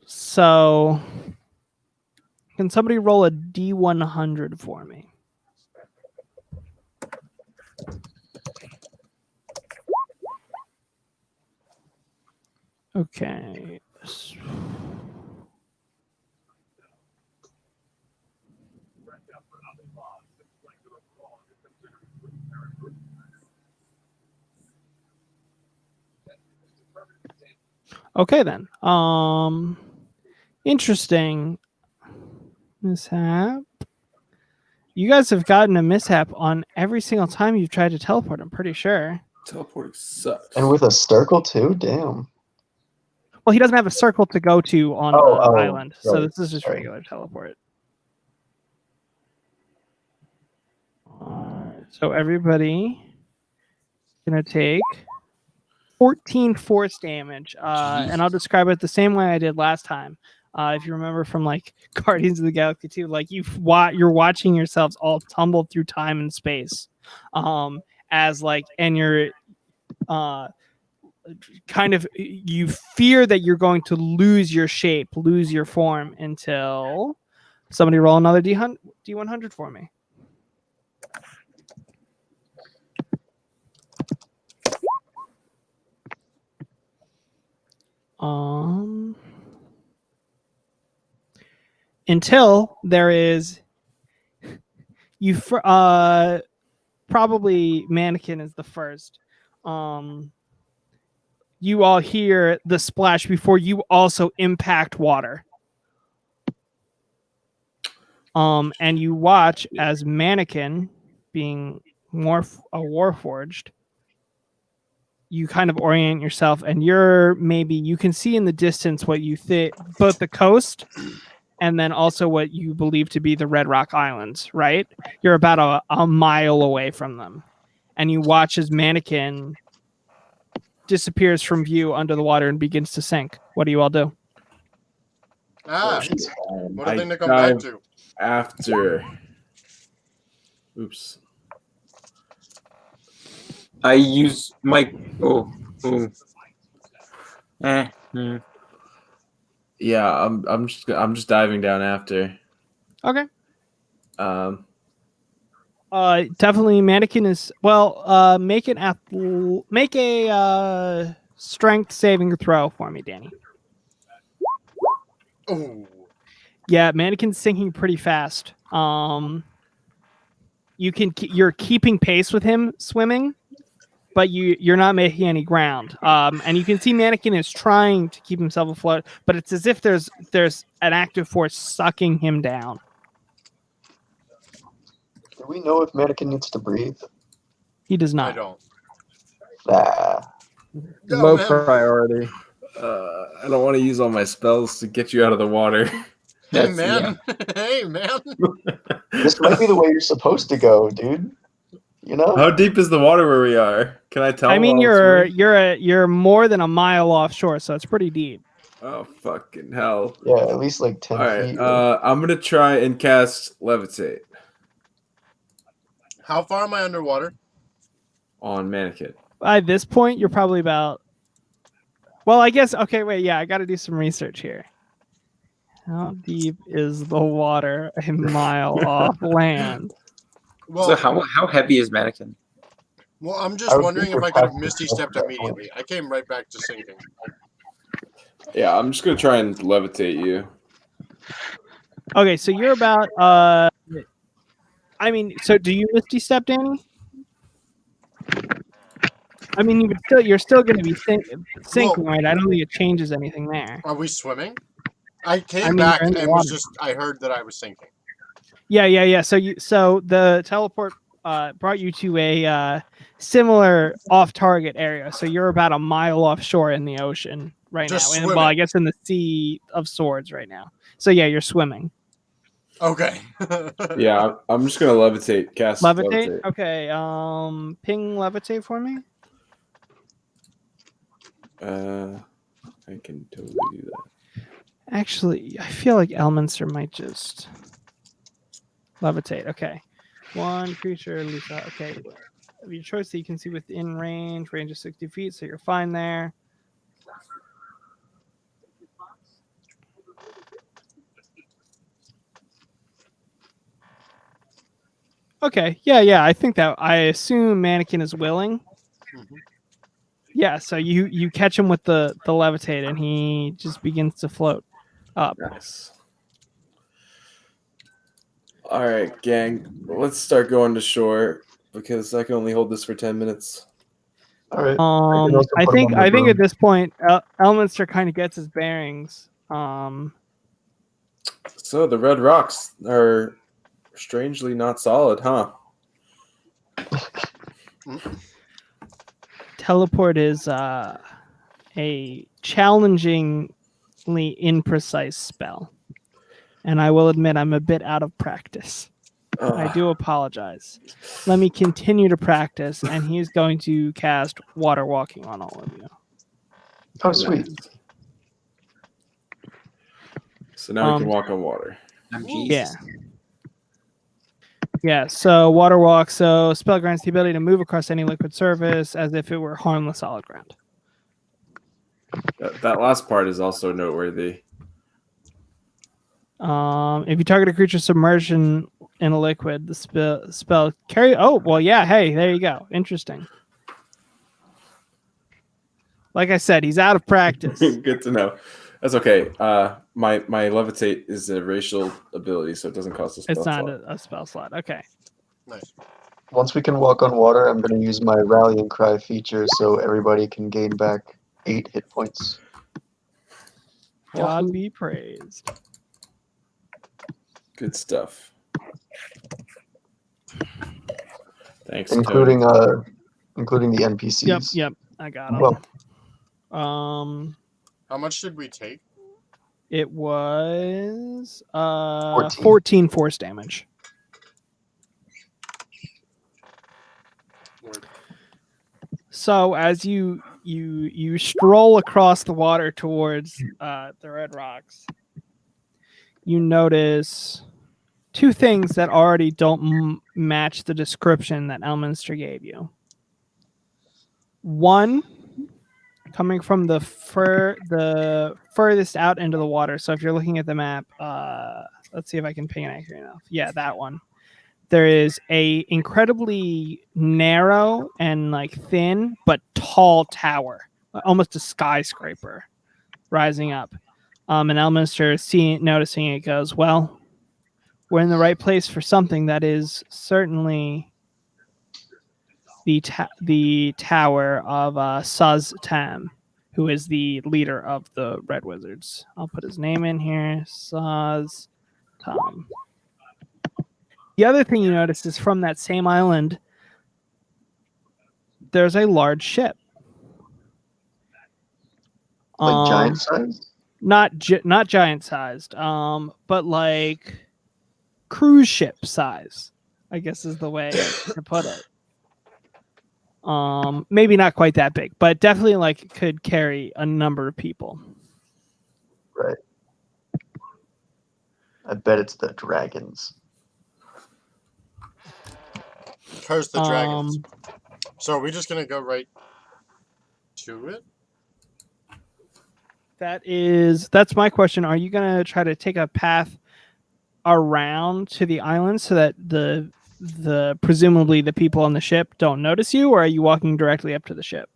So can somebody roll a D100 for me? Okay. Okay then. Interesting mishap. You guys have gotten a mishap on every single time you've tried to teleport, I'm pretty sure.
teleporting sucks.
And with a circle too? Damn.
Well, he doesn't have a circle to go to on the island, so
right,
this is just
sorry.
regular teleport. So everybody gonna take 14 force damage, and I'll describe it the same way I did last time. If you remember from like Guardians of the Galaxy 2, like you're watching yourselves all tumble through time and space, as like, and you're kind of, you fear that you're going to lose your shape, lose your form until somebody roll another D100 for me. Until there is probably Mannequin is the first. You all hear the splash before you also impact water. And you watch as Mannequin, being more a Warforged, you kind of orient yourself, and you can see in the distance what you think, both the coast and then also what you believe to be the Red Rock Islands, right? You're about a mile away from them. And you watch as Mannequin disappears from view under the water and begins to sink. What do you all do?
What a thing to come
dive
back to.
After. Oops.
I use my
Yeah, I'm just diving down after.
Okay.
Definitely
Mannequin is make a strength saving throw for me, Danny.
Ooh.
Yeah, Mannequin's sinking pretty fast. You're keeping pace with him swimming, but you're not making any ground. And you can see Mannequin is trying to keep himself afloat, but it's as if there's an active force sucking him down.
Do we know if Mannequin needs to breathe?
He does
I
not.
don't.
Low
man.
priority.
I don't want to use all my spells to get you out of the water.
Hey, man. Hey, man.
This might be the way you're supposed to go, dude. You know?
How deep is the water where we are? Can I tell?
I mean,
while
you're more than a mile offshore, so it's pretty deep.
Oh, fucking hell.
Yeah, at least like 10
All right,
feet.
I'm going to try and cast Levitate
How far am I underwater?
on Mannequin.
By this point, you're probably about... Well, I guess... Okay, wait, yeah, I got to do some research here. How deep is the water a mile off land?
Well,
so how heavy is Mannequin?
Well, I'm just wondering if I could have Misty stepped immediately. I came right back to sinking.
Yeah, I'm just going to try and levitate you.
Okay, so you're about... I mean, so do you Misty Step, Danny? I mean, you're still going to be sinking, right? I don't think it changes anything there.
Are we swimming? I came back and I heard that I was sinking.
Yeah. So the teleport brought you to a similar off-target area. So you're about a mile offshore in the ocean right now. Well, I guess in the Sea of Swords right now. So yeah, you're swimming.
Okay.
Yeah, I'm just gonna levitate. Cast levitate.
Okay. Ping levitate for me.
I can totally do that.
Actually, I feel like Elminster might just levitate. Okay. One creature, Lisa. Okay. Of your choice that you can see within range of 60 feet, so you're fine there. Okay. Yeah. I assume Mannequin is willing. Mm-hmm. Yeah, so you catch him with the levitate, and he just begins to float up.
Nice. All right, gang. Let's start going to shore because I can only hold this for 10 minutes.
All right.
I think at this point, Elminster kind of gets his bearings.
So the red rocks are strangely not solid, huh?
Teleport is a challengingly imprecise spell, and I will admit I'm a bit out of practice. I do apologize. Let me continue to practice, and he's going to cast water walking on all of you.
Oh, sweet.
So now we can walk on water.
Yeah. Yeah, so water walk. So spell grants the ability to move across any liquid surface as if it were harmless solid ground.
That last part is also noteworthy.
If you target a creature submerged in a liquid, the spell carry. Oh, well, yeah. Hey, there you go. Interesting. Like I said, he's out of practice.
Good to know. That's okay. My levitate is a racial ability, so it doesn't cost a spell
It's not
slot.
a spell slot. Okay.
Nice.
Once we can walk on water, I'm going to use my rallying cry feature so everybody can gain back 8 hit points.
God be praised.
Good stuff. Thanks,
Including
Cody.
including the NPCs.
Yep. I got him.
Well,
How much did we take?
It was
14.
14 force damage.
Word.
So as you stroll across the water towards the Red Rocks, you notice two things that already don't match the description that Elminster gave you. One, coming from the furthest out into the water. So if you're looking at the map, let's see if I can ping it accurate enough. Yeah, that one. There is a incredibly narrow and like thin but tall tower, almost a skyscraper, rising up. And Elminster noticing it goes, well, we're in the right place for something that is certainly the tower of Suz Tam, who is the leader of the Red Wizards. I'll put his name in here, Suz Tam. The other thing you notice is from that same island, there's a large ship.
Like giant size?
Not giant sized, but like cruise ship size, I guess is the way to put it. Maybe not quite that big, but definitely like could carry a number of people.
Right. I bet it's the dragons.
Curse the dragons. So are we just gonna go right to it?
That's my question. Are you gonna try to take a path around to the island so that the presumably the people on the ship don't notice you, or are you walking directly up to the ship?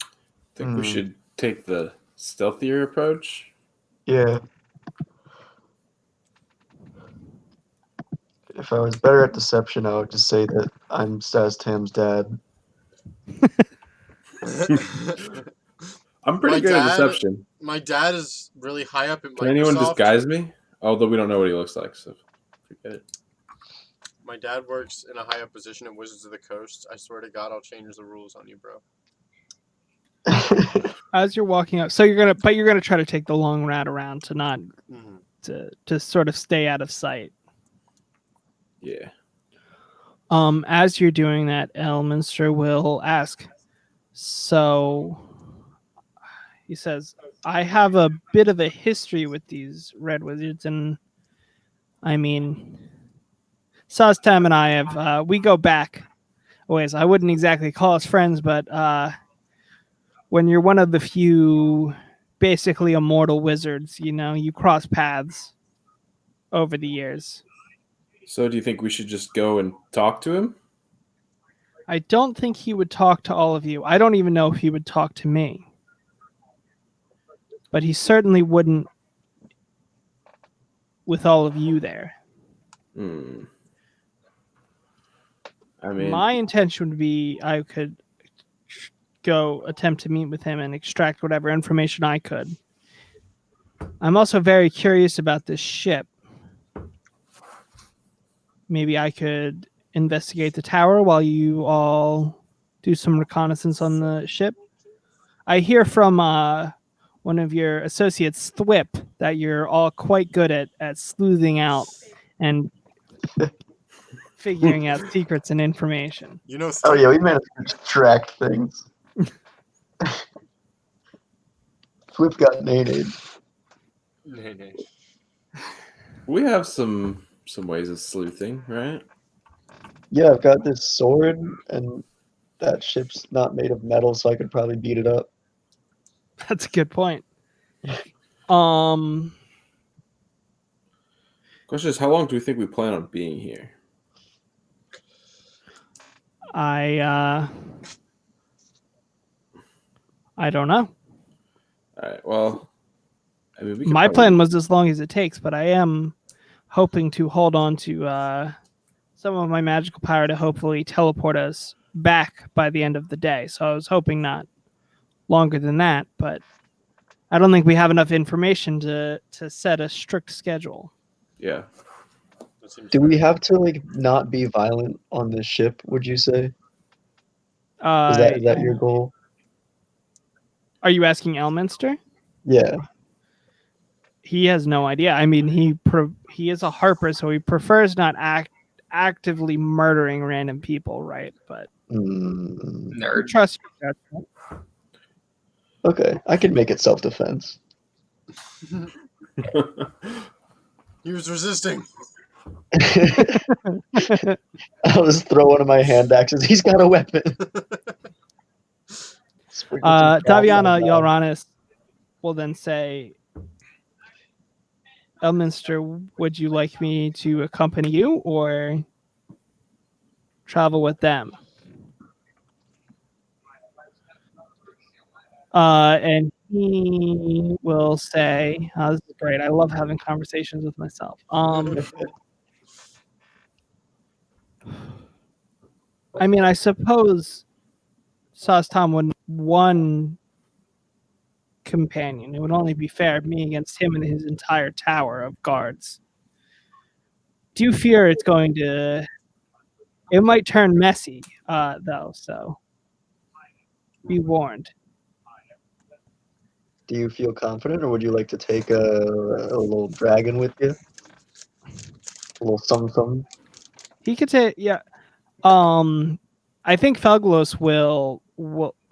I think we should take the stealthier approach.
Yeah. If I was better at deception, I would just say that I'm Saztam's dad.
I'm pretty good at deception.
My dad is really high up in Microsoft.
Can anyone disguise me? Although we don't know what he looks like, so forget it.
My dad works in a high up position at Wizards of the Coast. I swear to God, I'll change the rules on you, bro.
As you're walking up, so you're gonna try to take the long route around to not to sort of stay out of sight.
Yeah.
As you're doing that, Elminster will ask. So he says, I have a bit of a history with these Red Wizards, and I mean, Saztam and I have we go back a ways. I wouldn't exactly call us friends, but when you're one of the few basically immortal wizards, you know, you cross paths over the years.
So do you think we should just go and talk to him?
I don't think he would talk to all of you. I don't even know if he would talk to me. But he certainly wouldn't with all of you there.
I mean,
my intention would be I could go attempt to meet with him and extract whatever information I could. I'm also very curious about this ship. Maybe I could investigate the tower while you all do some reconnaissance on the ship. I hear from one of your associates, Thwip, that you're all quite good at sleuthing out and figuring out secrets and information.
You know,
Oh yeah, we managed to track things. Swift got Nene.
Nay.
We have some ways of sleuthing, right?
Yeah, I've got this sword, and that ship's not made of metal, so I could probably beat it up.
That's a good point.
Question is, how long do we think we plan on being here?
I don't know.
All right. Well, I mean, we could
My
probably-
plan was as long as it takes, but I am hoping to hold on to some of my magical power to hopefully teleport us back by the end of the day. So I was hoping not longer than that, but I don't think we have enough information to set a strict schedule.
Yeah.
That seems
Do
fair.
we have to like not be violent on this ship? Would you say? Is that your goal?
Are you asking Elminster?
Yeah.
He has no idea. I mean, he is a Harper, so he prefers not actively murdering random people, right? But
Nerd.
trust your judgment.
Okay, I can make it self-defense.
He was resisting.
I'll just throw one of my hand axes. He's got a weapon.
Daviana Yalranis will then say, Elminster, would you like me to accompany you or travel with them? And he will say, this is great. I love having conversations with myself. I mean, I suppose Sastam would one companion. It would only be fair, me against him and his entire tower of guards. Do you fear it's going to... It might turn messy, though, so be warned.
Do you feel confident, or would you like to take a little dragon with you? A little something.
He could say, yeah. I think Felglos will.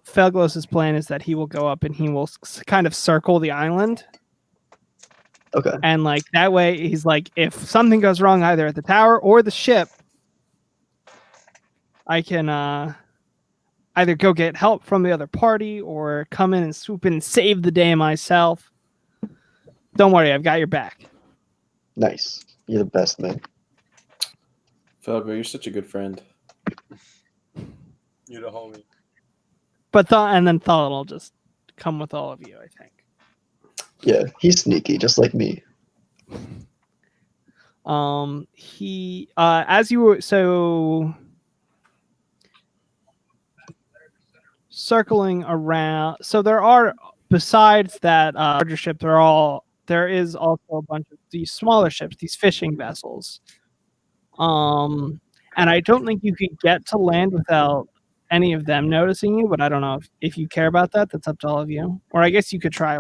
Felglos's plan is that he will go up and he will kind of circle the island.
Okay.
And like that way, he's like, if something goes wrong either at the tower or the ship, I can either go get help from the other party or come in and swoop in and save the day myself. Don't worry, I've got your back.
Nice. You're the best, man.
Felgo, you're such a good friend.
You the homie.
But then Thalin will just come with all of you, I think.
Yeah, he's sneaky, just like me.
He as you were circling around, so there are, besides that larger ship, there is also a bunch of these smaller ships, these fishing vessels. And I don't think you could get to land without any of them noticing you, but I don't know if you care about that. That's up to all of you. Or I guess you could try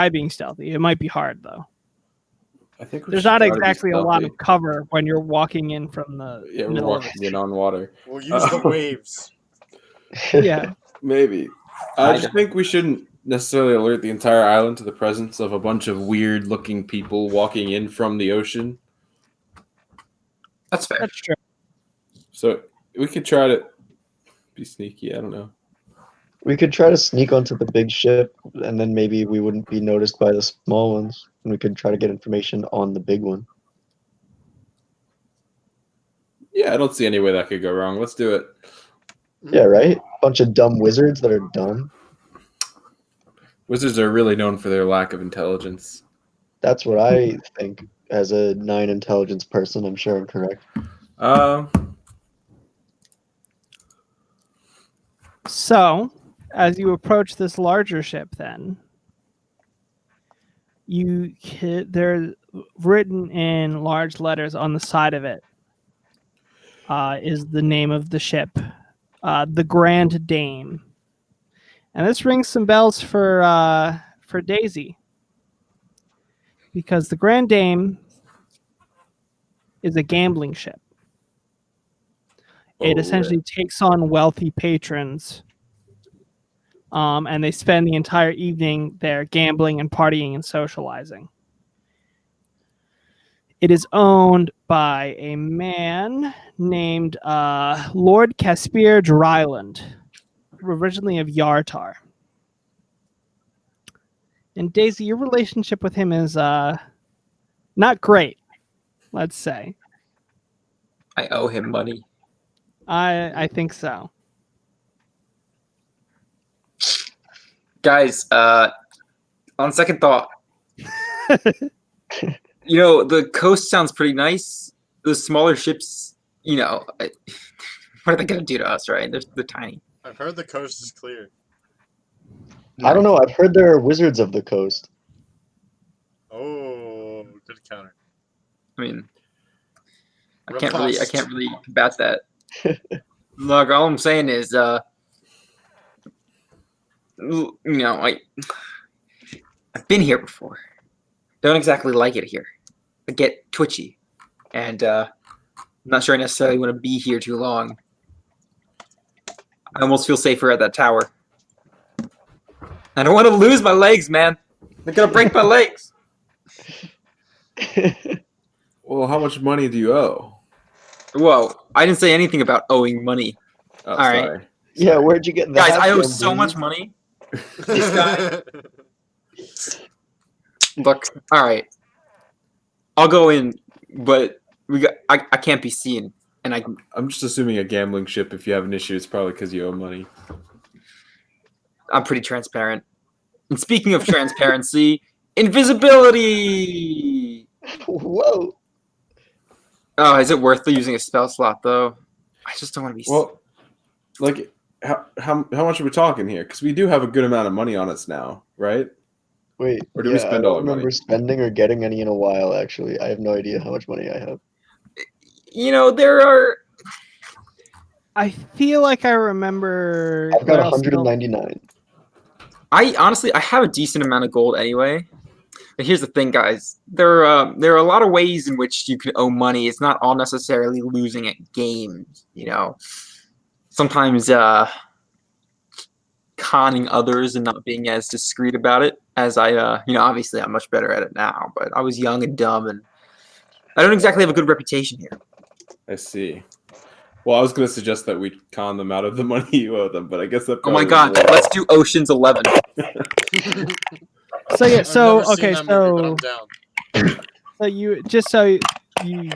being stealthy. It might be hard though.
I think
There's not exactly a lot of cover when you're walking in from the
we're
middle of
walking
it.
in on water.
We'll use the waves.
Yeah.
Maybe. I just think we shouldn't necessarily alert the entire island to the presence of a bunch of weird-looking people walking in from the ocean.
That's fair.
That's true.
So we could try to be sneaky. I don't know.
We could try to sneak onto the big ship, and then maybe we wouldn't be noticed by the small ones. And we could try to get information on the big one.
Yeah, I don't see any way that could go wrong. Let's do it.
Yeah, right? Bunch of dumb wizards that are dumb.
Wizards are really known for their lack of intelligence.
That's what I think. As a 9 intelligence person, I'm sure I'm correct.
So, as you approach this larger ship, then there's written in large letters on the side of it is the name of the ship, the Grand Dame, and this rings some bells for Daisy, because the Grand Dame is a gambling ship. It
Oh,
essentially takes on wealthy patrons, and they spend the entire evening there gambling and partying and socializing. It is owned by a man named Lord Caspier Dryland, originally of Yartar. And Daisy, your relationship with him is not great, let's say.
I owe him money.
I think so.
Guys, on second thought, the coast sounds pretty nice. The smaller ships, what are they gonna do to us, right? They're tiny.
I've heard the coast is clear.
I don't know. I've heard there are wizards of the coast.
Oh, good counter.
I mean, I
Riposte.
can't really combat that. Look, all I'm saying is, I've been here before. Don't exactly like it here. I get twitchy, and I'm not sure I necessarily want to be here too long. I almost feel safer at that tower. I don't want to lose my legs, man. They're gonna break my legs.
Well, how much money do you owe?
Whoa, I didn't say anything about owing money.
Oh,
All right.
sorry.
Yeah, where'd you get that?
Guys, I owe
from,
so
dude?
much money. This guy. Look, all right. I'll go in, but I can't be seen, and
I'm just assuming a gambling ship. If you have an issue, it's probably because you owe money.
I'm pretty transparent. And speaking of transparency, invisibility.
Whoa.
Oh, is it worth using a spell slot though? I just don't want to be.
Well, like how much are we talking here? Because we do have a good amount of money on us now, right?
Wait,
Or do we spend
I
all
don't
our money?
remember spending or getting any in a while, actually. I have no idea how much money I have.
There are.
I feel like I remember.
I've got
I also don't-
199.
I have a decent amount of gold anyway. But here's the thing, guys. There are a lot of ways in which you can owe money. It's not all necessarily losing at games. Sometimes conning others and not being as discreet about it. As obviously I'm much better at it now. But I was young and dumb, and I don't exactly have a good reputation here.
I see. Well, I was going to suggest that we con them out of the money you owe them, but I guess that.
Oh my
probably
God! Let's do Ocean's 11.
So yeah,
I've
so
never seen
okay,
that movie, but I'm down.
so you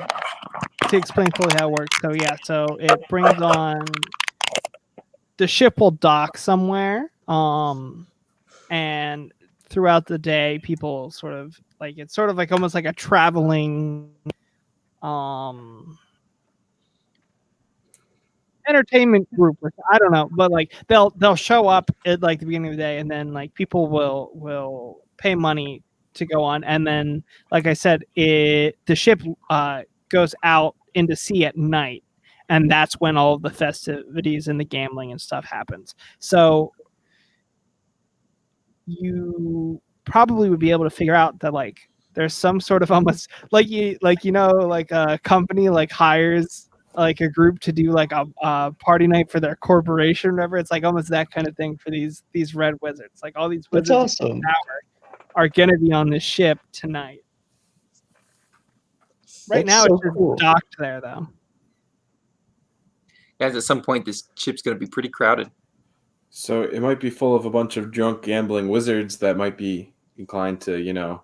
to explain fully how it works. So yeah, so it brings on the ship will dock somewhere, and throughout the day, people sort of it's sort of like almost like a traveling, entertainment group. I don't know, but they'll show up at the beginning of the day, and then people will pay money to go on, and then like I said, the ship goes out into sea at night, and that's when all of the festivities and the gambling and stuff happens. So you probably would be able to figure out that there's some sort of almost a company hires a group to do a party night for their corporation or whatever. It's almost that kind of thing for these red wizards. All these
That's
wizards
awesome.
are gonna be on this ship tonight. Right
That's
now
so
it's just
cool.
docked there though.
Guys, at some point this ship's gonna be pretty crowded.
So it might be full of a bunch of drunk gambling wizards that might be inclined to,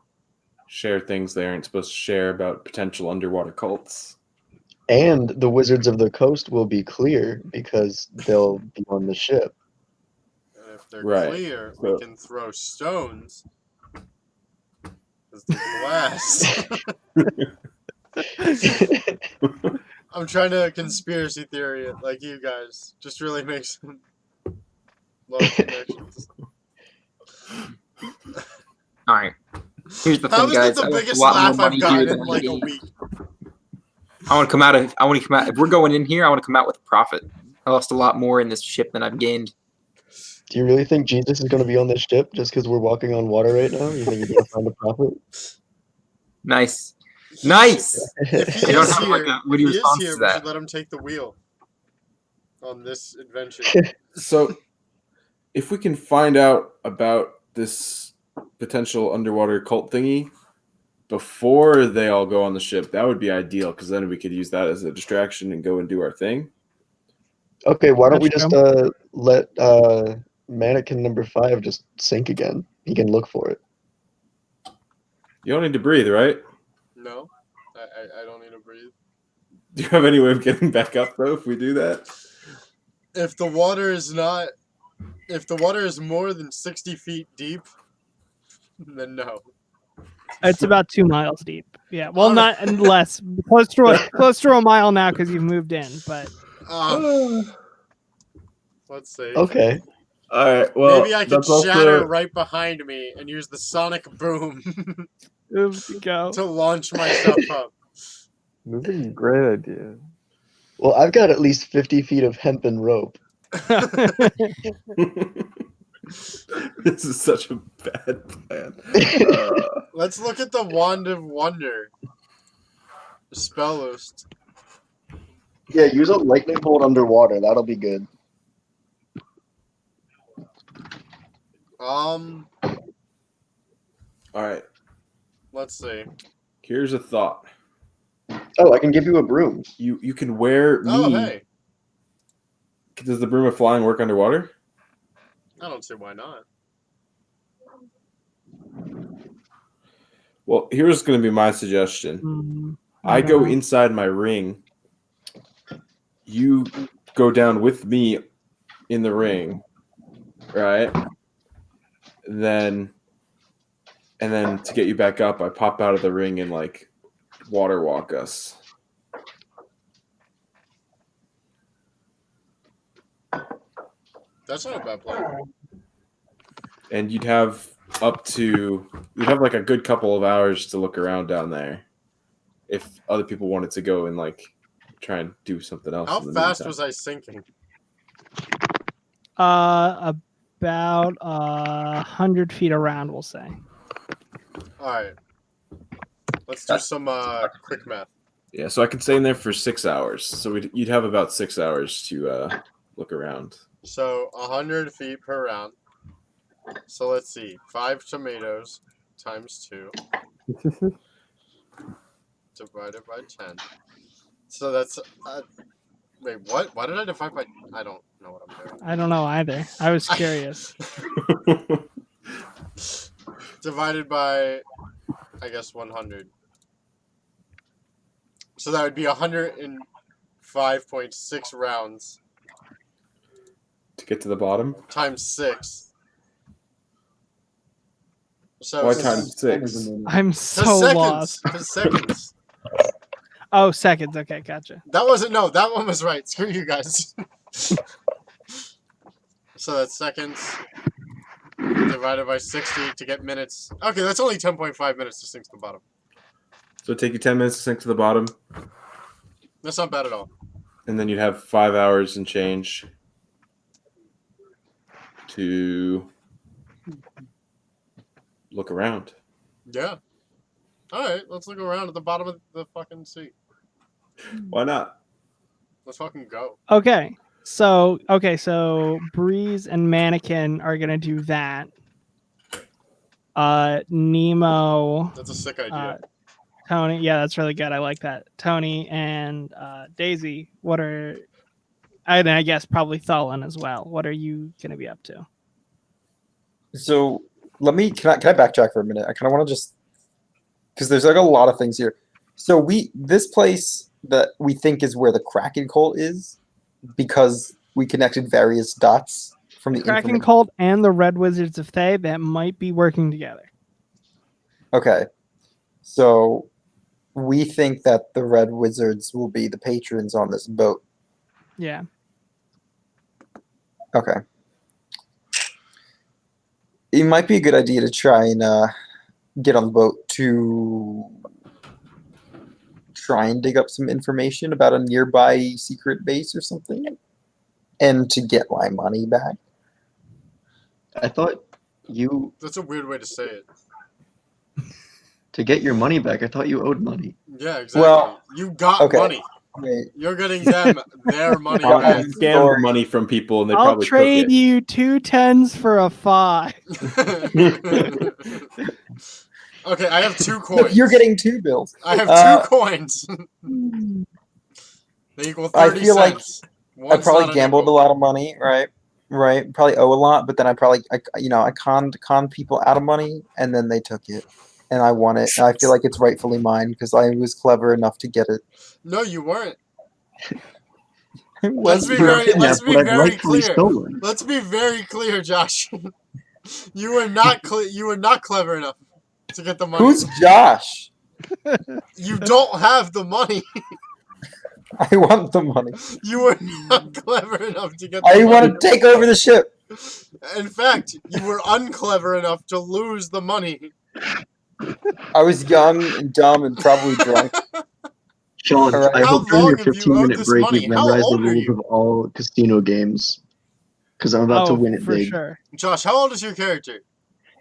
share things they aren't supposed to share about potential underwater cults.
And the wizards of the coast will be clear because they'll be on the ship.
And if they're
Right.
clear,
So-
we can throw stones. Because they're glass. I'm trying to conspiracy theory it like you guys. Just really makes some lot of connections.
All right. Here's the
How
thing,
is
guys.
that
I
the
lost
biggest
a lot
laugh
more
I've
money
gotten
here
in
than I
like a
gained.
week?
I want to come out. If we're going in here, I want to come out with a profit. I lost a lot more in this ship than I've gained.
Do you really think Jesus is going to be on this ship just because we're walking on water right now? You think he's going to find a prophet?
Nice. Nice.
If he
I don't
is
have, like,
here,
a witty
if he is
response
here,
to
we
that.
should let him take the wheel on this adventure.
So, if we can find out about this potential underwater cult thingy before they all go on the ship, that would be ideal because then we could use that as a distraction and go and do our thing.
Okay, why don't we
That's
just let mannequin number 5 just sink again? He can look for it.
You don't need to breathe, right?
No, I don't need to breathe.
Do you have any way of getting back up though? If we do that,
If the water is not, if the water is more than 60 feet deep, then no.
It's about 2 miles deep. Yeah, well,
All
not
right.
less. Close to a mile now because you've moved in. But
Let's see.
Okay.
all right. Well,
Maybe I could
that's also-
shatter right behind me and use the sonic boom
oops, you go.
to launch myself up.
This is a great idea.
Well, I've got at least 50 feet of hempen rope.
This is such a bad plan.
Let's look at the Wand of Wonder. The spell list.
Yeah, use a lightning bolt underwater. That'll be good.
All right.
Let's see.
Here's a thought.
Oh, I can give you a broom.
You can wear me.
Oh, hey.
Does the broom of flying work underwater?
I don't see why not.
Well, here's going to be my suggestion. I
don't
go
know.
inside my ring. You go down with me in the ring, right? And then to get you back up, I pop out of the ring and like water walk us.
That's not a bad plan.
And you'd have like a good couple of hours to look around down there if other people wanted to go and like try and do something else.
How
in the
fast
meantime.
was I sinking?
About 100 feet around, we'll say.
Alright. Let's do some quick math.
Yeah, so I could stay in there for 6 hours. So you'd have about 6 hours to look around.
So 100 feet per round. So let's see. 5 tomatoes times 2 divided by 10. So that's wait, what? Why did I divide by? I don't know what I'm doing.
I don't know either. I was curious.
Divided by, I guess, 100. So that would be 105.6 rounds
To get to the bottom?
times 6. So
Why times 6?
I'm so lost.
Because seconds.
Oh, seconds. Okay, gotcha.
That wasn't, no, that one was right. Screw you guys. So that's seconds divided by 60 to get minutes. Okay, that's only 10.5 minutes to sink to the bottom.
So it'd take you 10 minutes to sink to the bottom,
That's not bad at all.
and then you'd have 5 hours and change to look around.
Yeah. Alright, let's look around at the bottom of the fucking sea.
Why not?
Let's fucking go.
Okay. So Breeze and Mannequin are gonna do that. Nemo,
That's a sick idea.
Tony, yeah, that's really good. I like that. Tony and Daisy, and I guess probably Thulin as well. What are you gonna be up to?
So can I backtrack for a minute? I kind of want to just, because there's like a lot of things here. So this place that we think is where the Kraken cult is, because we connected various dots from the
Kraken
information.
Cult and the Red Wizards of Thay that might be working together.
Okay, so we think that the Red Wizards will be the patrons on this boat.
Yeah.
Okay. It might be a good idea to try and get on the boat to try and dig up some information about a nearby secret base or something, and to get my money back.
I thought you.
That's a weird way to say it.
To get your money back, I thought you owed money.
Yeah, exactly.
Well,
you got
okay.
money.
Wait.
You're getting them their money
Fine.
back.
You scammed
Sorry.
the money from people and they
I'll
probably
trade
took it.
you 2 10s for a 5.
Okay, I have 2
Look,
coins.
you're getting 2 bills.
I have 2 coins. They equal 30
I feel like
cents.
I
One's
probably
not an
gambled a
equal.
lot of money, right? Right. Probably owe a lot, but then I conned people out of money, and then they took it, and I won it. And I feel like it's rightfully mine because I was clever enough to get it.
No, you weren't.
Let's
Let's be
Your
very,
opinion,
let's
that's
be
what I've
very
rightfully
clear.
stolen.
Let's be very clear, Josh. You were not clever enough to get the money.
Who's Josh?
You don't have the money.
I want the money.
You were not clever enough to get the
I
money.
want to take over the ship.
In fact, you were unclever enough to lose the money.
I was young and dumb and probably drunk.
Sean,
All right.
I
How
hope during
long
your
have you
15-minute
owed this
break
money?
you've
How
memorized the
old are
rules
you?
of all casino games. Because I'm about to win it
for
big.
sure.
Josh, how old is your character?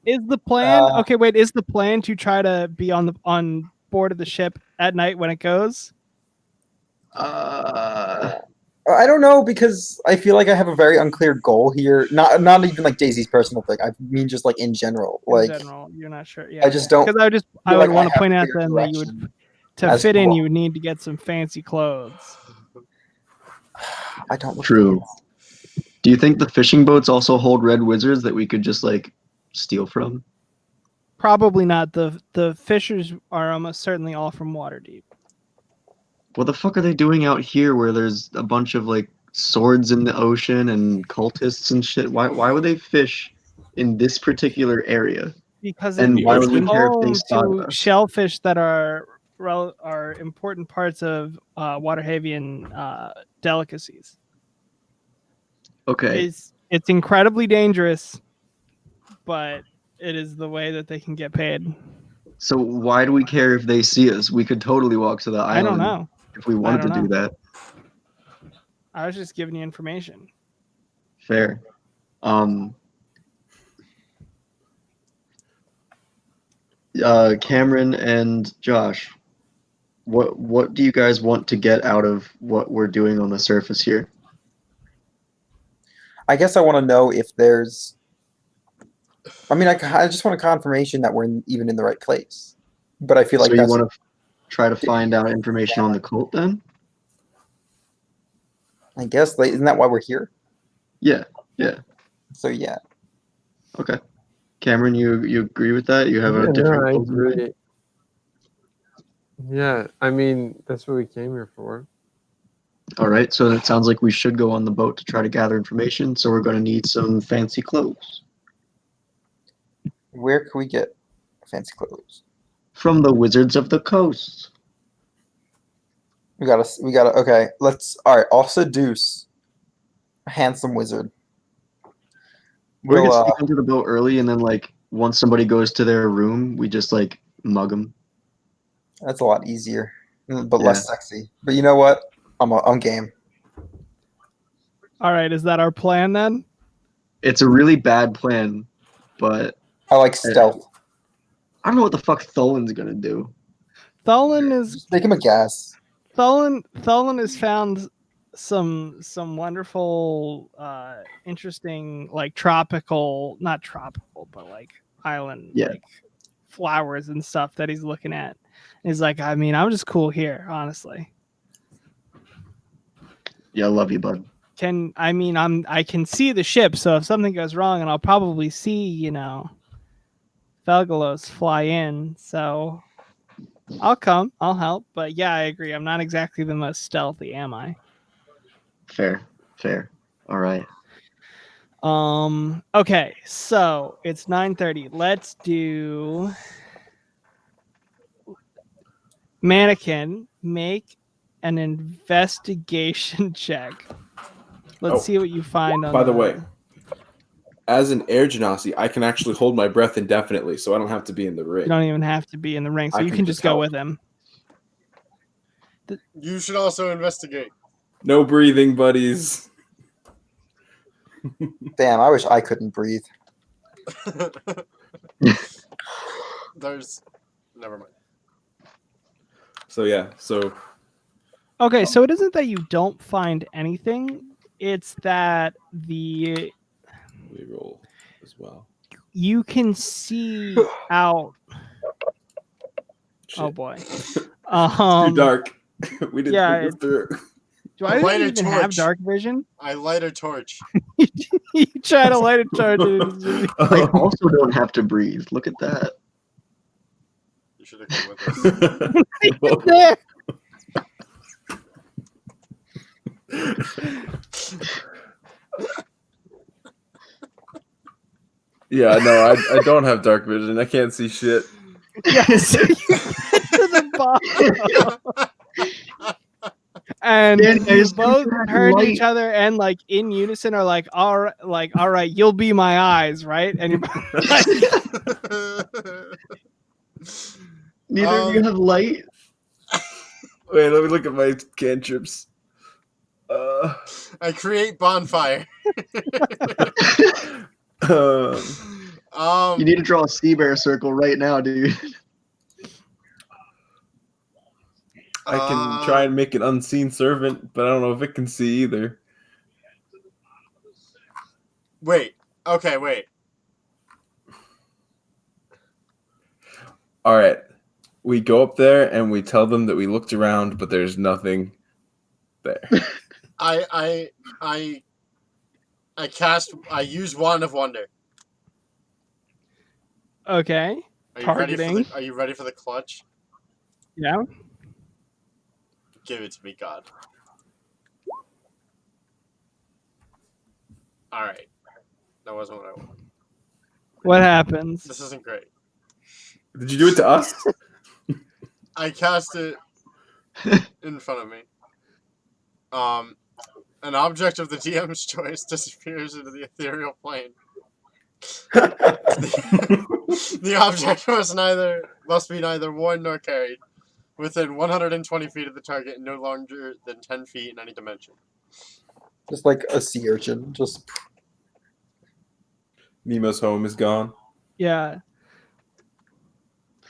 Is the plan
Uh,
okay? Wait, is the plan to try to be on board of the ship at night when it goes?
Uh,
I don't know because I feel like I have a very unclear goal here. Not even like Daisy's personal thing. I mean just like in general.
In
Like
general, you're not sure. Yeah,
I just don't
because I
feel
would
like
want to
have
point out
clear
then that you would
direction
to
as
fit
to
in.
what-
You would need to get some fancy clothes.
I don't look
True.
fancy.
do you think the fishing boats also hold red wizards that we could just like steal from?
Probably not. The fishers are almost certainly all from Waterdeep.
What the fuck are they doing out here where there's a bunch of like swords in the ocean and cultists and shit? Why would they fish in this particular area?
Because
And
the
why would
it's
we
ocean?
care if they
home
spotted
to
us?
shellfish that are important parts of Waterhavian delicacies.
Okay,
It's incredibly dangerous, but it is the way that they can get paid.
so why do we care if they see us? We could totally walk to the
I don't
island
know.
if we wanted to
don't
do that.
I was just giving you information.
Fair. Cameron and Josh, what do you guys want to get out of what we're doing on the surface here?
I guess I want to know if there's. I mean, I just want a confirmation that we're even in the right place. But I feel like
So you
that's
want to try to find out information on the cult then?
I guess isn't that why we're here?
Yeah, yeah.
So yeah.
Okay. Cameron, you agree with that? You have a
Yeah,
different
I
goal in mind?
agree. Yeah, I mean that's what we came here for.
All right, so it sounds like we should go on the boat to try to gather information. So we're going to need some fancy clothes
Where can we get fancy clothes?
from the Wizards of the Coast.
We gotta. Okay, all right. I'll seduce a handsome wizard.
We're
We'll,
gonna sneak into the boat early, and then like once somebody goes to their room, we just like mug them.
That's a lot easier, but
Yeah.
less sexy. But you know what? I'm game.
All right, is that our plan then?
It's a really bad plan, but
I like stealth.
I don't know what the fuck Tholin's gonna do.
Thulin is
Just make him a gas.
Thulin has found some wonderful, interesting, like not tropical, but like island,
Yeah.
like flowers and stuff that he's looking at. And he's like, I mean, I'm just cool here, honestly.
Yeah, I love you, bud.
I can see the ship, so if something goes wrong, and I'll probably see, Felgalos fly in, so I'll come, I'll help. But yeah, I agree. I'm not exactly the most stealthy, am I?
Fair. All right.
Okay, so it's 9:30. Let's do mannequin. Make an investigation check. Let's
Oh,
see what you find on.
By the way, as an air genasi, I can actually hold my breath indefinitely, so I don't have to be in the ring.
you don't even have to be in the ring, so
I
you
can
can
just
just go
help.
with him.
You should also investigate.
No breathing, buddies.
Damn, I wish I couldn't breathe.
There's Never mind.
So yeah, so
Okay, so it isn't that you don't find anything; it's that
we roll as well.
you can see out. Oh
Shit.
boy.
It's too dark. We didn't
yeah,
think this through.
Do
A
I
lighter
even have
torch.
dark vision?
I light a torch.
You try to light a torch.
I also don't have to breathe. Look at that.
You should have come with us.
There.
Yeah, no, I don't have dark vision. I can't see shit.
Yes, you get to the bottom, and
Danny, I
you
assumed
both
you had
turn to
light.
each other and like in unison are like, all right, you'll be my eyes, right? And you're like,
Neither of you have light.
Wait, let me look at my cantrips.
I create bonfire.
You need to draw a sea bear circle right now, dude.
I can try and make an unseen servant, but I don't know if it can see either.
Wait. Okay, wait.
All right. We go up there and we tell them that we looked around, but there's nothing there.
I use Wand of Wonder.
okay, targeting.
Are you ready for the clutch?
Yeah.
Give it to me, God. Alright. That wasn't what I wanted.
What happens?
This isn't great.
Did you do it to us?
I cast it in front of me. An object of the DM's choice disappears into the ethereal plane. The object must be neither worn nor carried within 120 feet of the target and no longer than 10 feet in any dimension.
Just like a sea urchin. Just
Nemo's home is gone.
Yeah.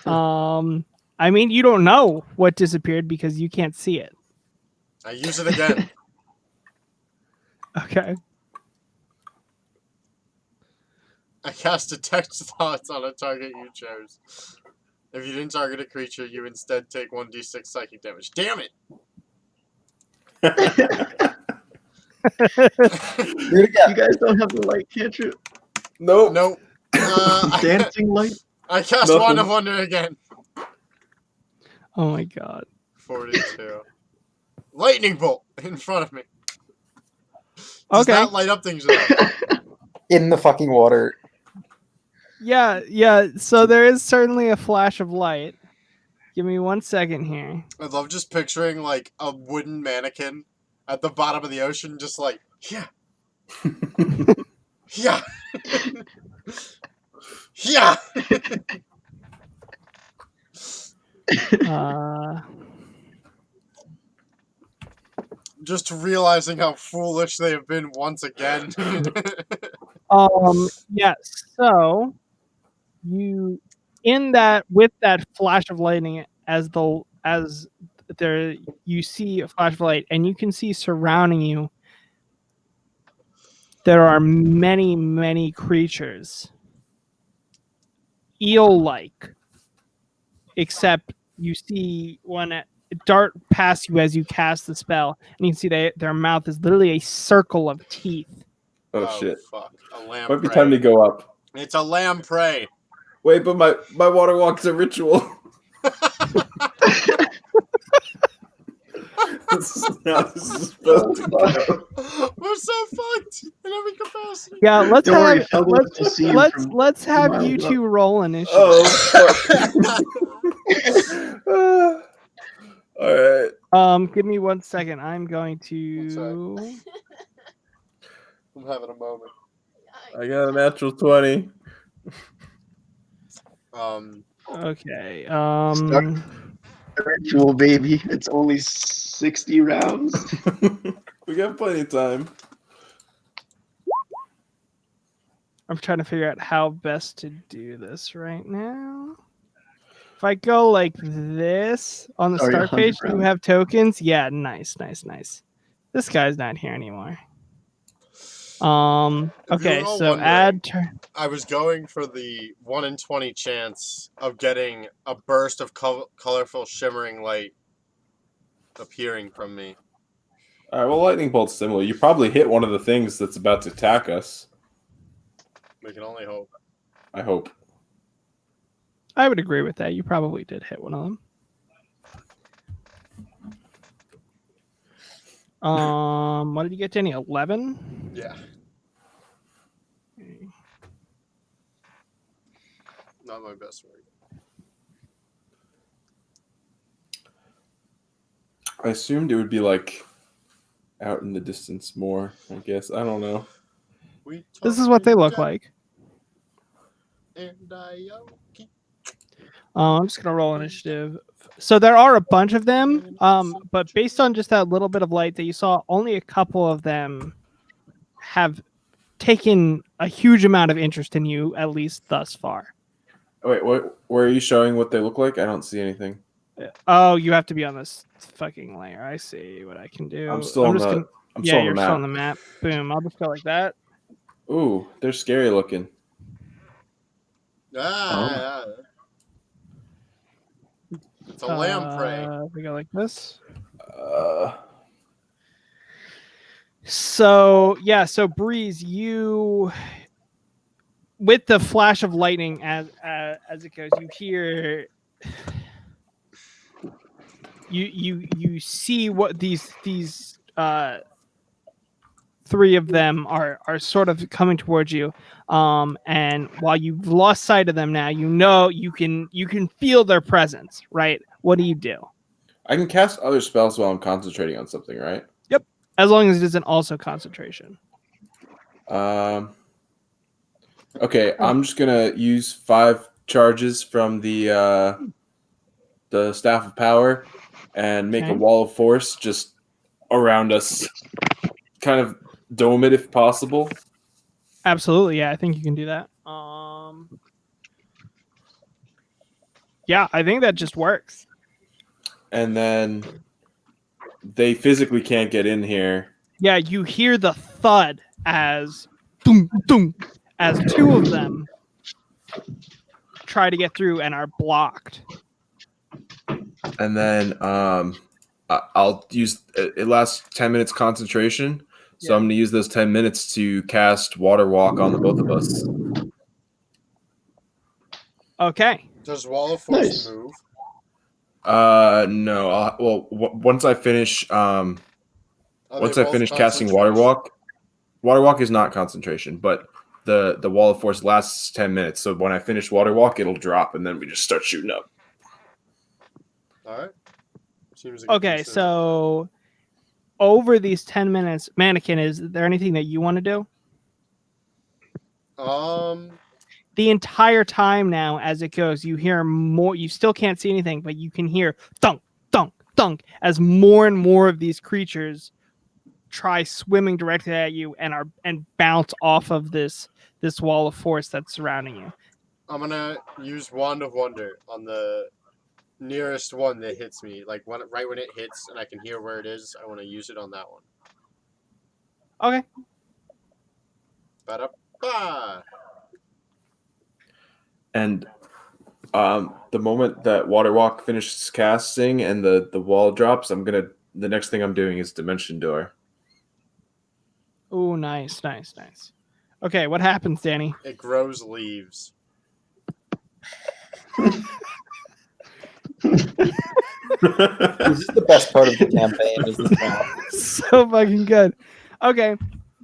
I mean, you don't know what disappeared because you can't see it.
I use it again.
Okay.
I cast Detect Thoughts on a target you chose. If you didn't target a creature, you instead take 1d6 psychic damage. Damn it!
You guys don't have the light cantrip.
Nope.
Nope.
Dancing light.
I cast
Nothing.
Wand of Wonder again.
Oh my god.
42. Lightning bolt in front of me. Does
Okay.
that light up things enough?
in the fucking water.
Yeah. So there is certainly a flash of light. Give me 1 second here.
I love just picturing like a wooden mannequin at the bottom of the ocean, just like, yeah. Yeah. Yeah. Just realizing how foolish they have been once again.
Yes. So you with that flash of lightning as there you see a flash of light and you can see surrounding you there are many creatures eel-like, except you see one dart past you as you cast the spell and you can see their mouth is literally a circle of teeth.
Oh shit.
Fuck. A lamprey.
Might be time to go up.
It's a lamprey.
Wait, but my water walk's a ritual. This is not this is supposed to go.
We're so fucked in every capacity.
Yeah, let's
Don't worry,
have
Fellows will see you from
let's have
miles
you
up.
two roll initiative.
Oh fuck. All right.
Give me 1 second. I'm going to.
I'm having a moment.
I got a natural 20.
Okay.
Ritual, baby. It's only 60 rounds.
We got plenty of time.
I'm trying to figure out how best to do this right now. If I go like this on the
Sorry,
start page,
100
you
rounds.
have tokens. Yeah, nice. This guy's not here anymore.
If you
Okay,
were all
so
wondering,
add turn.
I was going for the 1 in 20 chance of getting a burst of colorful shimmering light appearing from me.
All right. Well, lightning bolt's similar. You probably hit one of the things that's about to attack us.
We can only hope.
I hope.
I would agree with that. You probably did hit one of them. What did you get, Danny? 11?
Yeah. Not my best work.
I assumed it would be like out in the distance more. I guess I don't know.
This is what they look like. I'm just gonna roll initiative. So there are a bunch of them, but based on just that little bit of light that you saw, only a couple of them have taken a huge amount of interest in you, at least thus far.
Wait, what? Where are you showing what they look like? I don't see anything.
Oh, you have to be on this fucking layer. I see what I can do.
I'm still on
just
the.
gonna,
I'm
yeah,
still on
you're
the
still
map.
on the map. Boom. I'll just go like that.
Ooh, they're scary looking.
It's a lamprey.
We go like this.
Uh,
So yeah, so Breeze, you with the flash of lightning as it goes, you hear you see what these three of them are sort of coming towards you. And while you've lost sight of them now, you know you can feel their presence, right? What do you do?
I can cast other spells while I'm concentrating on something, right?
Yep. As long as it isn't also concentration.
Okay, I'm just gonna use 5 charges from the staff of power and make a
Okay.
wall of force just around us, kind of dome it if possible.
Absolutely, yeah. I think you can do that. Yeah, I think that just works.
And then they physically can't get in here.
Yeah, you hear the thud as doom, doom, as 2 of them try to get through and are blocked.
And then I'll use it lasts 10 minutes concentration. So
Yeah.
I'm going to use those 10 minutes to cast Water Walk on the both of us.
Okay.
Does Wall of Force
Nice.
move?
No. Once I finish
Are
once
they
I
both
finish casting Water
concentration?
Walk, Water Walk is not concentration, but the Wall of Force lasts 10 minutes. So when I finish Water Walk, it'll drop and then we just start shooting up.
All right. Seems like a
Okay,
decent-
so over these 10 minutes, Mannequin, is there anything that you want to do? The entire time now, as it goes, you hear more. You still can't see anything, but you can hear thunk, thunk, thunk as more and more of these creatures try swimming directly at you and bounce off of this wall of force that's surrounding you.
I'm gonna use Wand of Wonder on the nearest one that hits me. Like right when it hits and I can hear where it is, I want to use it on that one.
Okay.
Ba-da-ba!
And the moment that Water Walk finishes casting and the wall drops, the next thing I'm doing is Dimension Door.
Oh, nice. Okay, what happens, Danny?
It grows leaves.
This is the best part of the campaign. Is this now?
So fucking good. Okay.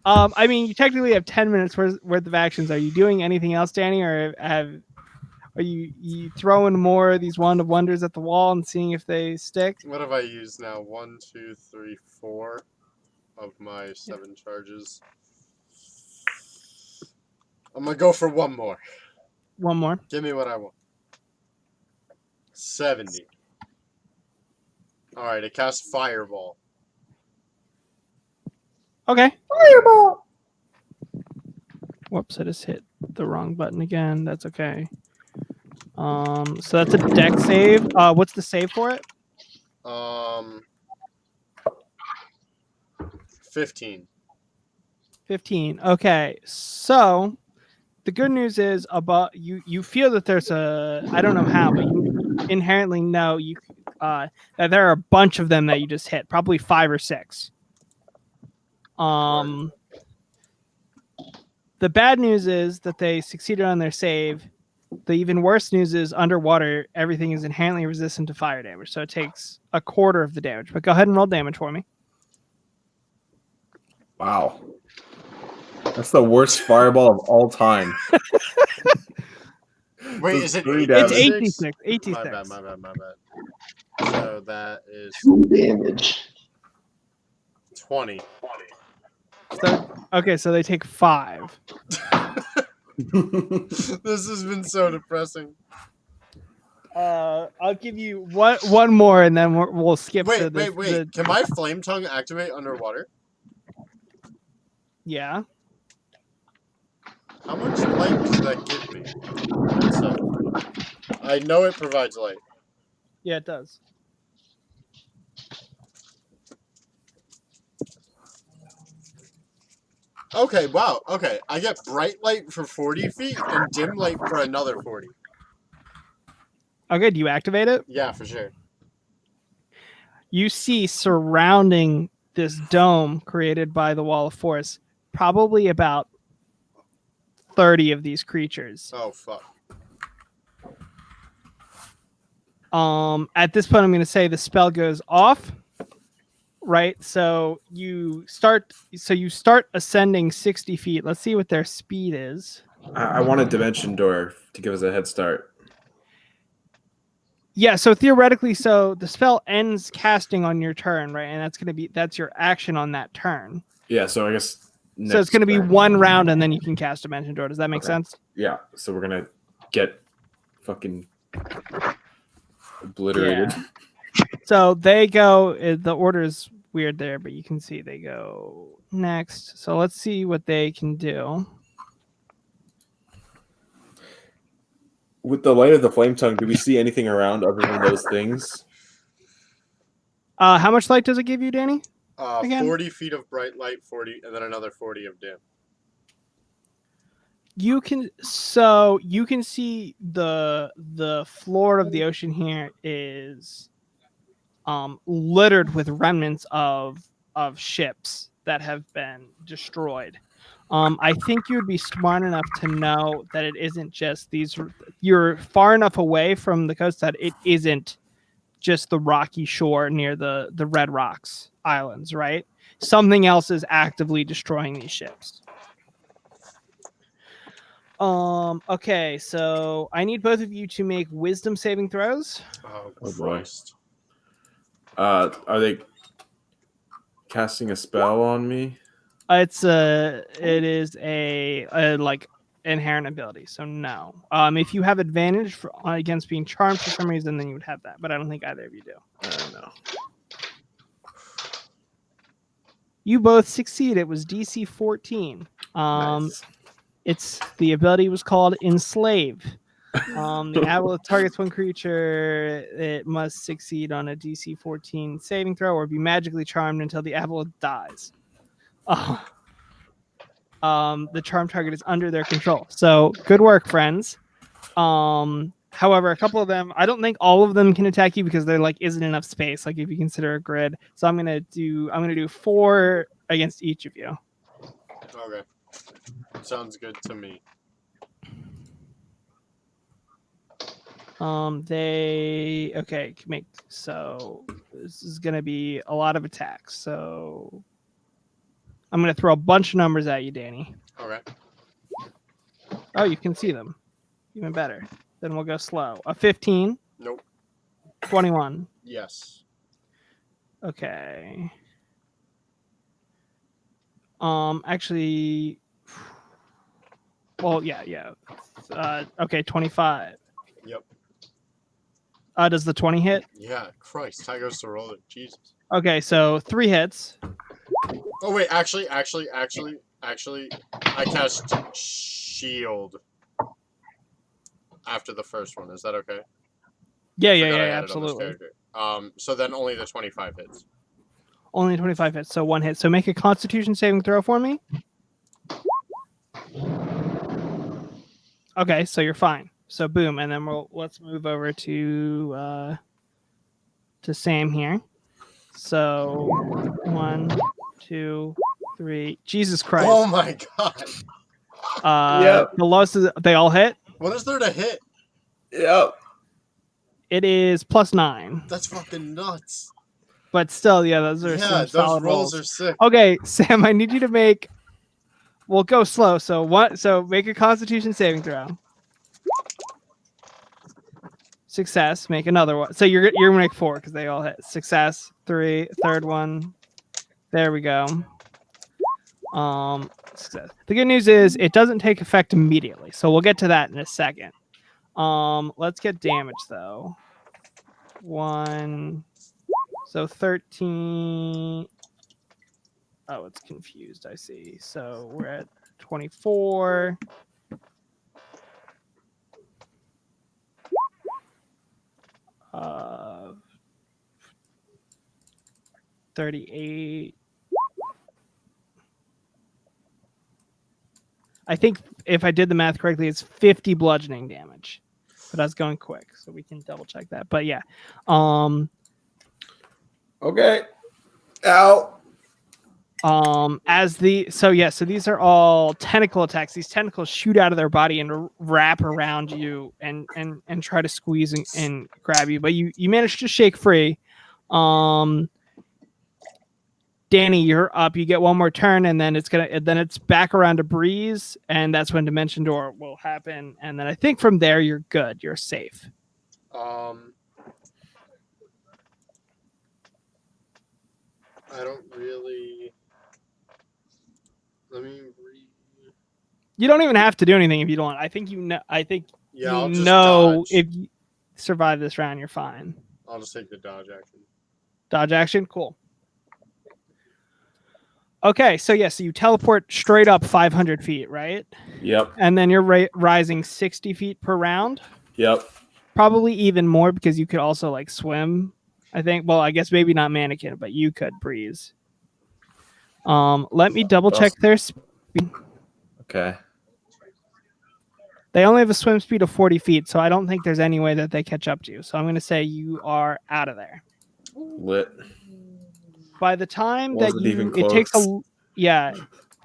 I mean, you technically have 10 minutes worth of actions. Are you doing anything else, Danny, or are you throwing more of these Wand of Wonders at the wall and seeing if they stick?
What have I used now? 1, 2, 3, 4 of my 7 charges. I'm gonna go for one more.
One more.
Give me what I want. 70. Alright, it casts Fireball.
Okay. Fireball. Whoops, I just hit the wrong button again. That's okay. So that's a deck save. What's the save for it?
15.
15. Okay. So the good news is about you feel that there's a, I don't know how, but you inherently know that there are a bunch of them that you just hit, probably 5 or 6. The bad news is that they succeeded on their save. The even worse news is underwater, everything is inherently resistant to fire damage, so it takes a quarter of the damage. But go ahead and roll damage for me.
Wow. That's the worst fireball of all time.
Wait, is it
3
It's
damage.
8d6. 8d6.
My bad. So that is
2 damage.
20.
Okay, so they take 5.
This has been so depressing.
I'll give you one more, and then we'll skip to
Wait. Can my flame tongue activate underwater?
Yeah.
How much light does that give me? 1 second. I know it provides light.
Yeah, it does.
Okay, wow. Okay, I get bright light for 40 feet and dim light for another 40.
Okay, do you activate it?
Yeah, for sure.
You see surrounding this dome created by the Wall of Force, probably about 30 of these creatures.
Oh, fuck.
At this point, I'm going to say the spell goes off. Right, so you start ascending 60 feet. Let's see what their speed is.
I want a dimension door to give us a head start.
Yeah, so theoretically, so the spell ends casting on your turn, right? And that's your action on that turn.
Yeah, so I guess
So it's going to be
turn.
1 round, and then you can cast dimension door. Does that make sense?
Yeah, so we're gonna get fucking obliterated.
Yeah. So they go. The order is weird there, but you can see they go next. So let's see what they can do.
With the light of the flame tongue, do we see anything around other than those things?
How much light does it give you, Danny? Again?
40 feet of bright light, 40, and then another 40 of dim.
You can see the floor of the ocean here is littered with remnants of ships that have been destroyed. I think you would be smart enough to know that it isn't just these. You're far enough away from the coast that it isn't just the rocky shore near the Red Rocks Islands, right? Something else is actively destroying these ships. Okay, so I need both of you to make wisdom saving throws.
Oh,
Oh, boy.
Christ.
Are they casting a spell on me?
It is a like inherent ability, so no. If you have advantage against being charmed for some reason, then you would have that, but I don't think either of you do.
No.
You both succeed. It was DC 14.
Nice.
The ability was called Enslave. The amulet targets one creature. It must succeed on a DC 14 saving throw or be magically charmed until the amulet dies. The charm target is under their control. So good work, friends. However, a couple of them, I don't think all of them can attack you because there like isn't enough space. Like if you consider a grid, so I'm gonna do 4 against each of you.
Okay. Sounds good to me.
So this is gonna be a lot of attacks. So I'm gonna throw a bunch of numbers at you, Danny.
Okay.
Oh, you can see them. Even better. Then we'll go slow. A 15.
Nope.
21.
Yes.
Okay. Actually, well, yeah. Okay, 25.
Yep.
Does the 20 hit?
Yeah, Christ. How goes to roll it? Jesus.
Okay, so 3 hits.
Oh, wait. Actually, I cast shield. after the first one. Is that okay?
Yeah,
I
yeah,
forgot I
yeah,
had it on this
absolutely.
character. So then only the 25 hits.
Only 25 hits, so 1 hit. So make a Constitution saving throw for me. Okay, so you're fine. So boom, and then let's move over to Sam here. So 1, 2, 3. Jesus Christ.
Oh my god.
Yep.
The lowest is they all hit.
What is there to hit?
Yep.
It is +9.
That's fucking nuts.
But still, yeah, those are
Yeah,
some
those
solid
rolls
rolls.
are sick.
Okay, Sam, I need you to make. We'll go slow. So what? So make a Constitution saving throw. Success. Make another one. So you're gonna make 4 because they all hit. Success. 3. Third one. There we go. Success. The good news is it doesn't take effect immediately. So we'll get to that in a second. Let's get damage though. 1. So 13. Oh, it's confused. I see. So we're at 24. 38. I think if I did the math correctly, it's 50 bludgeoning damage. But I was going quick, so we can double check that. But yeah.
Okay. Ow.
So these are all tentacle attacks. These tentacles shoot out of their body and wrap around you and try to squeeze and grab you, but you manage to shake free. Danny, you're up. You get one more turn, and then it's back around to Breeze, and that's when Dimension Door will happen. And then I think from there you're good. You're safe.
I don't really. Let me read.
You don't even have to do anything if you don't want. I think you know.
Yeah, I'll just
know
dodge.
if you survive this round, you're fine.
I'll just take the dodge action.
Dodge action, cool. Okay, so so you teleport straight up 500 feet, right?
Yep.
And then you're rising 60 feet per round.
Yep.
Probably even more because you could also like swim. I think. Well, I guess maybe not mannequin, but you could Breeze. Let me double check their speed.
Okay.
They only have a swim speed of 40 feet, so I don't think there's any way that they catch up to you. So I'm going to say you are out of there.
Lit.
By the time
Wasn't
that
even
it takes
close.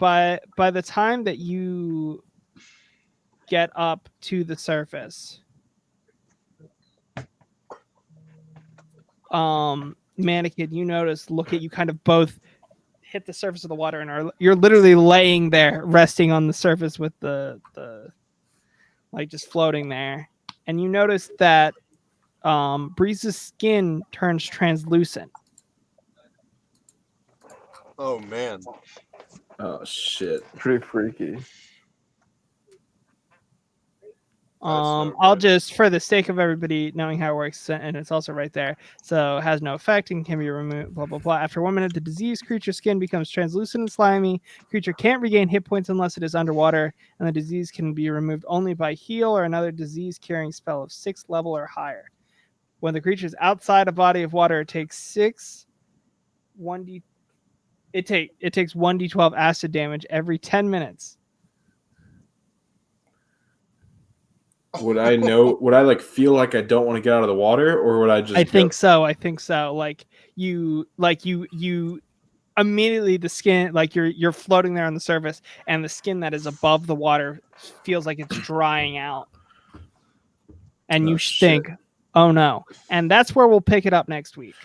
by the time that you get up to the surface, Mannequin, you notice, you kind of both hit the surface of the water and you're literally laying there, resting on the surface with the like just floating there, and you notice that Breeze's skin turns translucent.
Oh man.
Oh shit.
Pretty freaky.
I'll just, for the sake of everybody knowing how it works, and it's also right there, so it has no effect and can be removed, blah, blah, blah. After 1 minute, the diseased creature's skin becomes translucent and slimy. Creature can't regain hit points unless it is underwater, and the disease can be removed only by heal or another disease-curing spell of 6th level or higher. When the creature is outside a body of water, it takes 1d12 acid damage every 10 minutes.
Would I know? Would I like feel like I don't want to get out of the water, or would I just?
I think so. Like you immediately, the skin, like you're floating there on the surface, and the skin that is above the water feels like it's drying out, and you think, "Oh no!" And that's where we'll pick it up next week.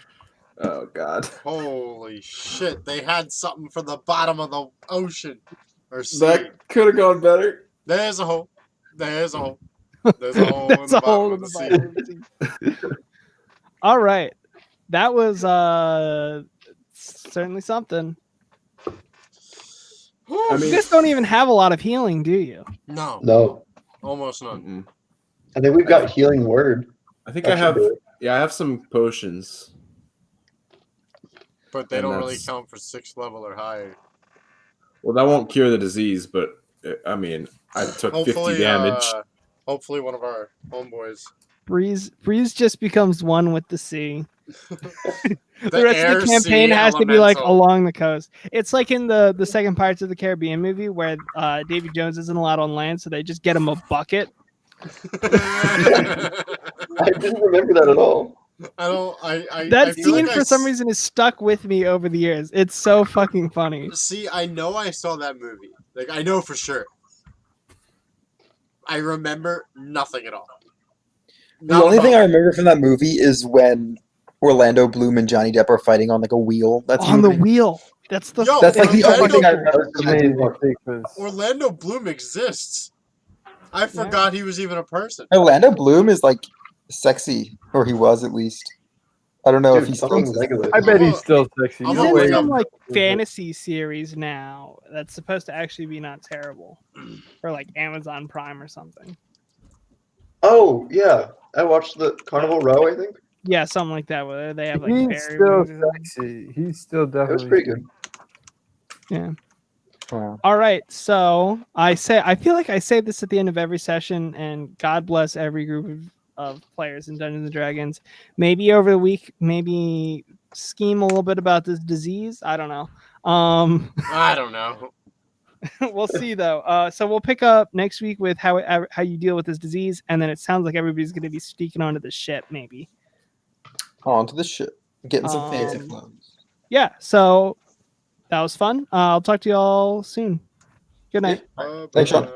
Oh god!
Holy shit! They had something for the bottom of the ocean or sea.
That could have gone better.
There's a hole. There's a hole. There's a hole in the bottom of the sea.
All right, that was certainly something.
I mean,
you guys don't even have a lot of healing, do you?
No, almost none.
Mm-mm.
I think we've got healing word.
I think I have. Yeah, I have some potions.
But they don't really count for 6th level or higher.
Well, that won't cure the disease, but I mean, I took 50 damage.
Hopefully, one of our homeboys.
Breeze just becomes one with the sea.
The
The rest of
air,
the campaign
sea,
has to be like
elemental.
along the coast. It's like in the second Pirates of the Caribbean movie where Davy Jones isn't allowed on land, so they just get him a bucket.
I didn't remember that at all.
That
I feel
scene
like
for some reason is stuck with me over the years. It's so fucking funny.
See, I know I saw that movie. Like, I know for sure. I remember nothing at all.
The only thing I remember from that movie is when Orlando Bloom and Johnny Depp are fighting on like a wheel. That's
On the
moving.
wheel. That's the.
Yo,
That's like the only thing I
Orlando,
remember.
That's amazing sequence.
Orlando Bloom exists. I forgot he was even a person.
Orlando Bloom is like sexy, or he was at least. I don't know if
Dude,
he's still.
fucking Legolas.
I bet
I'm
he's
a-
still sexy.
I'm
He's
a
No
in
way.
look
some
up-
like fantasy series now that's supposed to actually be not terrible, for like Amazon Prime or something.
Oh yeah, I watched the Carnival Row. I think
Yeah, something like that. Where they have like
He's
fairy
still
wings or something.
sexy. He's still
it
definitely.
was pretty good.
Yeah.
Wow.
All right. So I feel like I say this at the end of every session, and God bless every group of players in Dungeons and Dragons. Maybe over the week, maybe scheme a little bit about this disease. I don't know.
I don't know.
We'll see though. So we'll pick up next week with how you deal with this disease, and then it sounds like everybody's going to be sneaking onto the ship, maybe.
Onto the ship, getting some fancy
Um,
clothes.
Yeah. So that was fun. I'll talk to you all soon. Good night.
Thanks, Sean.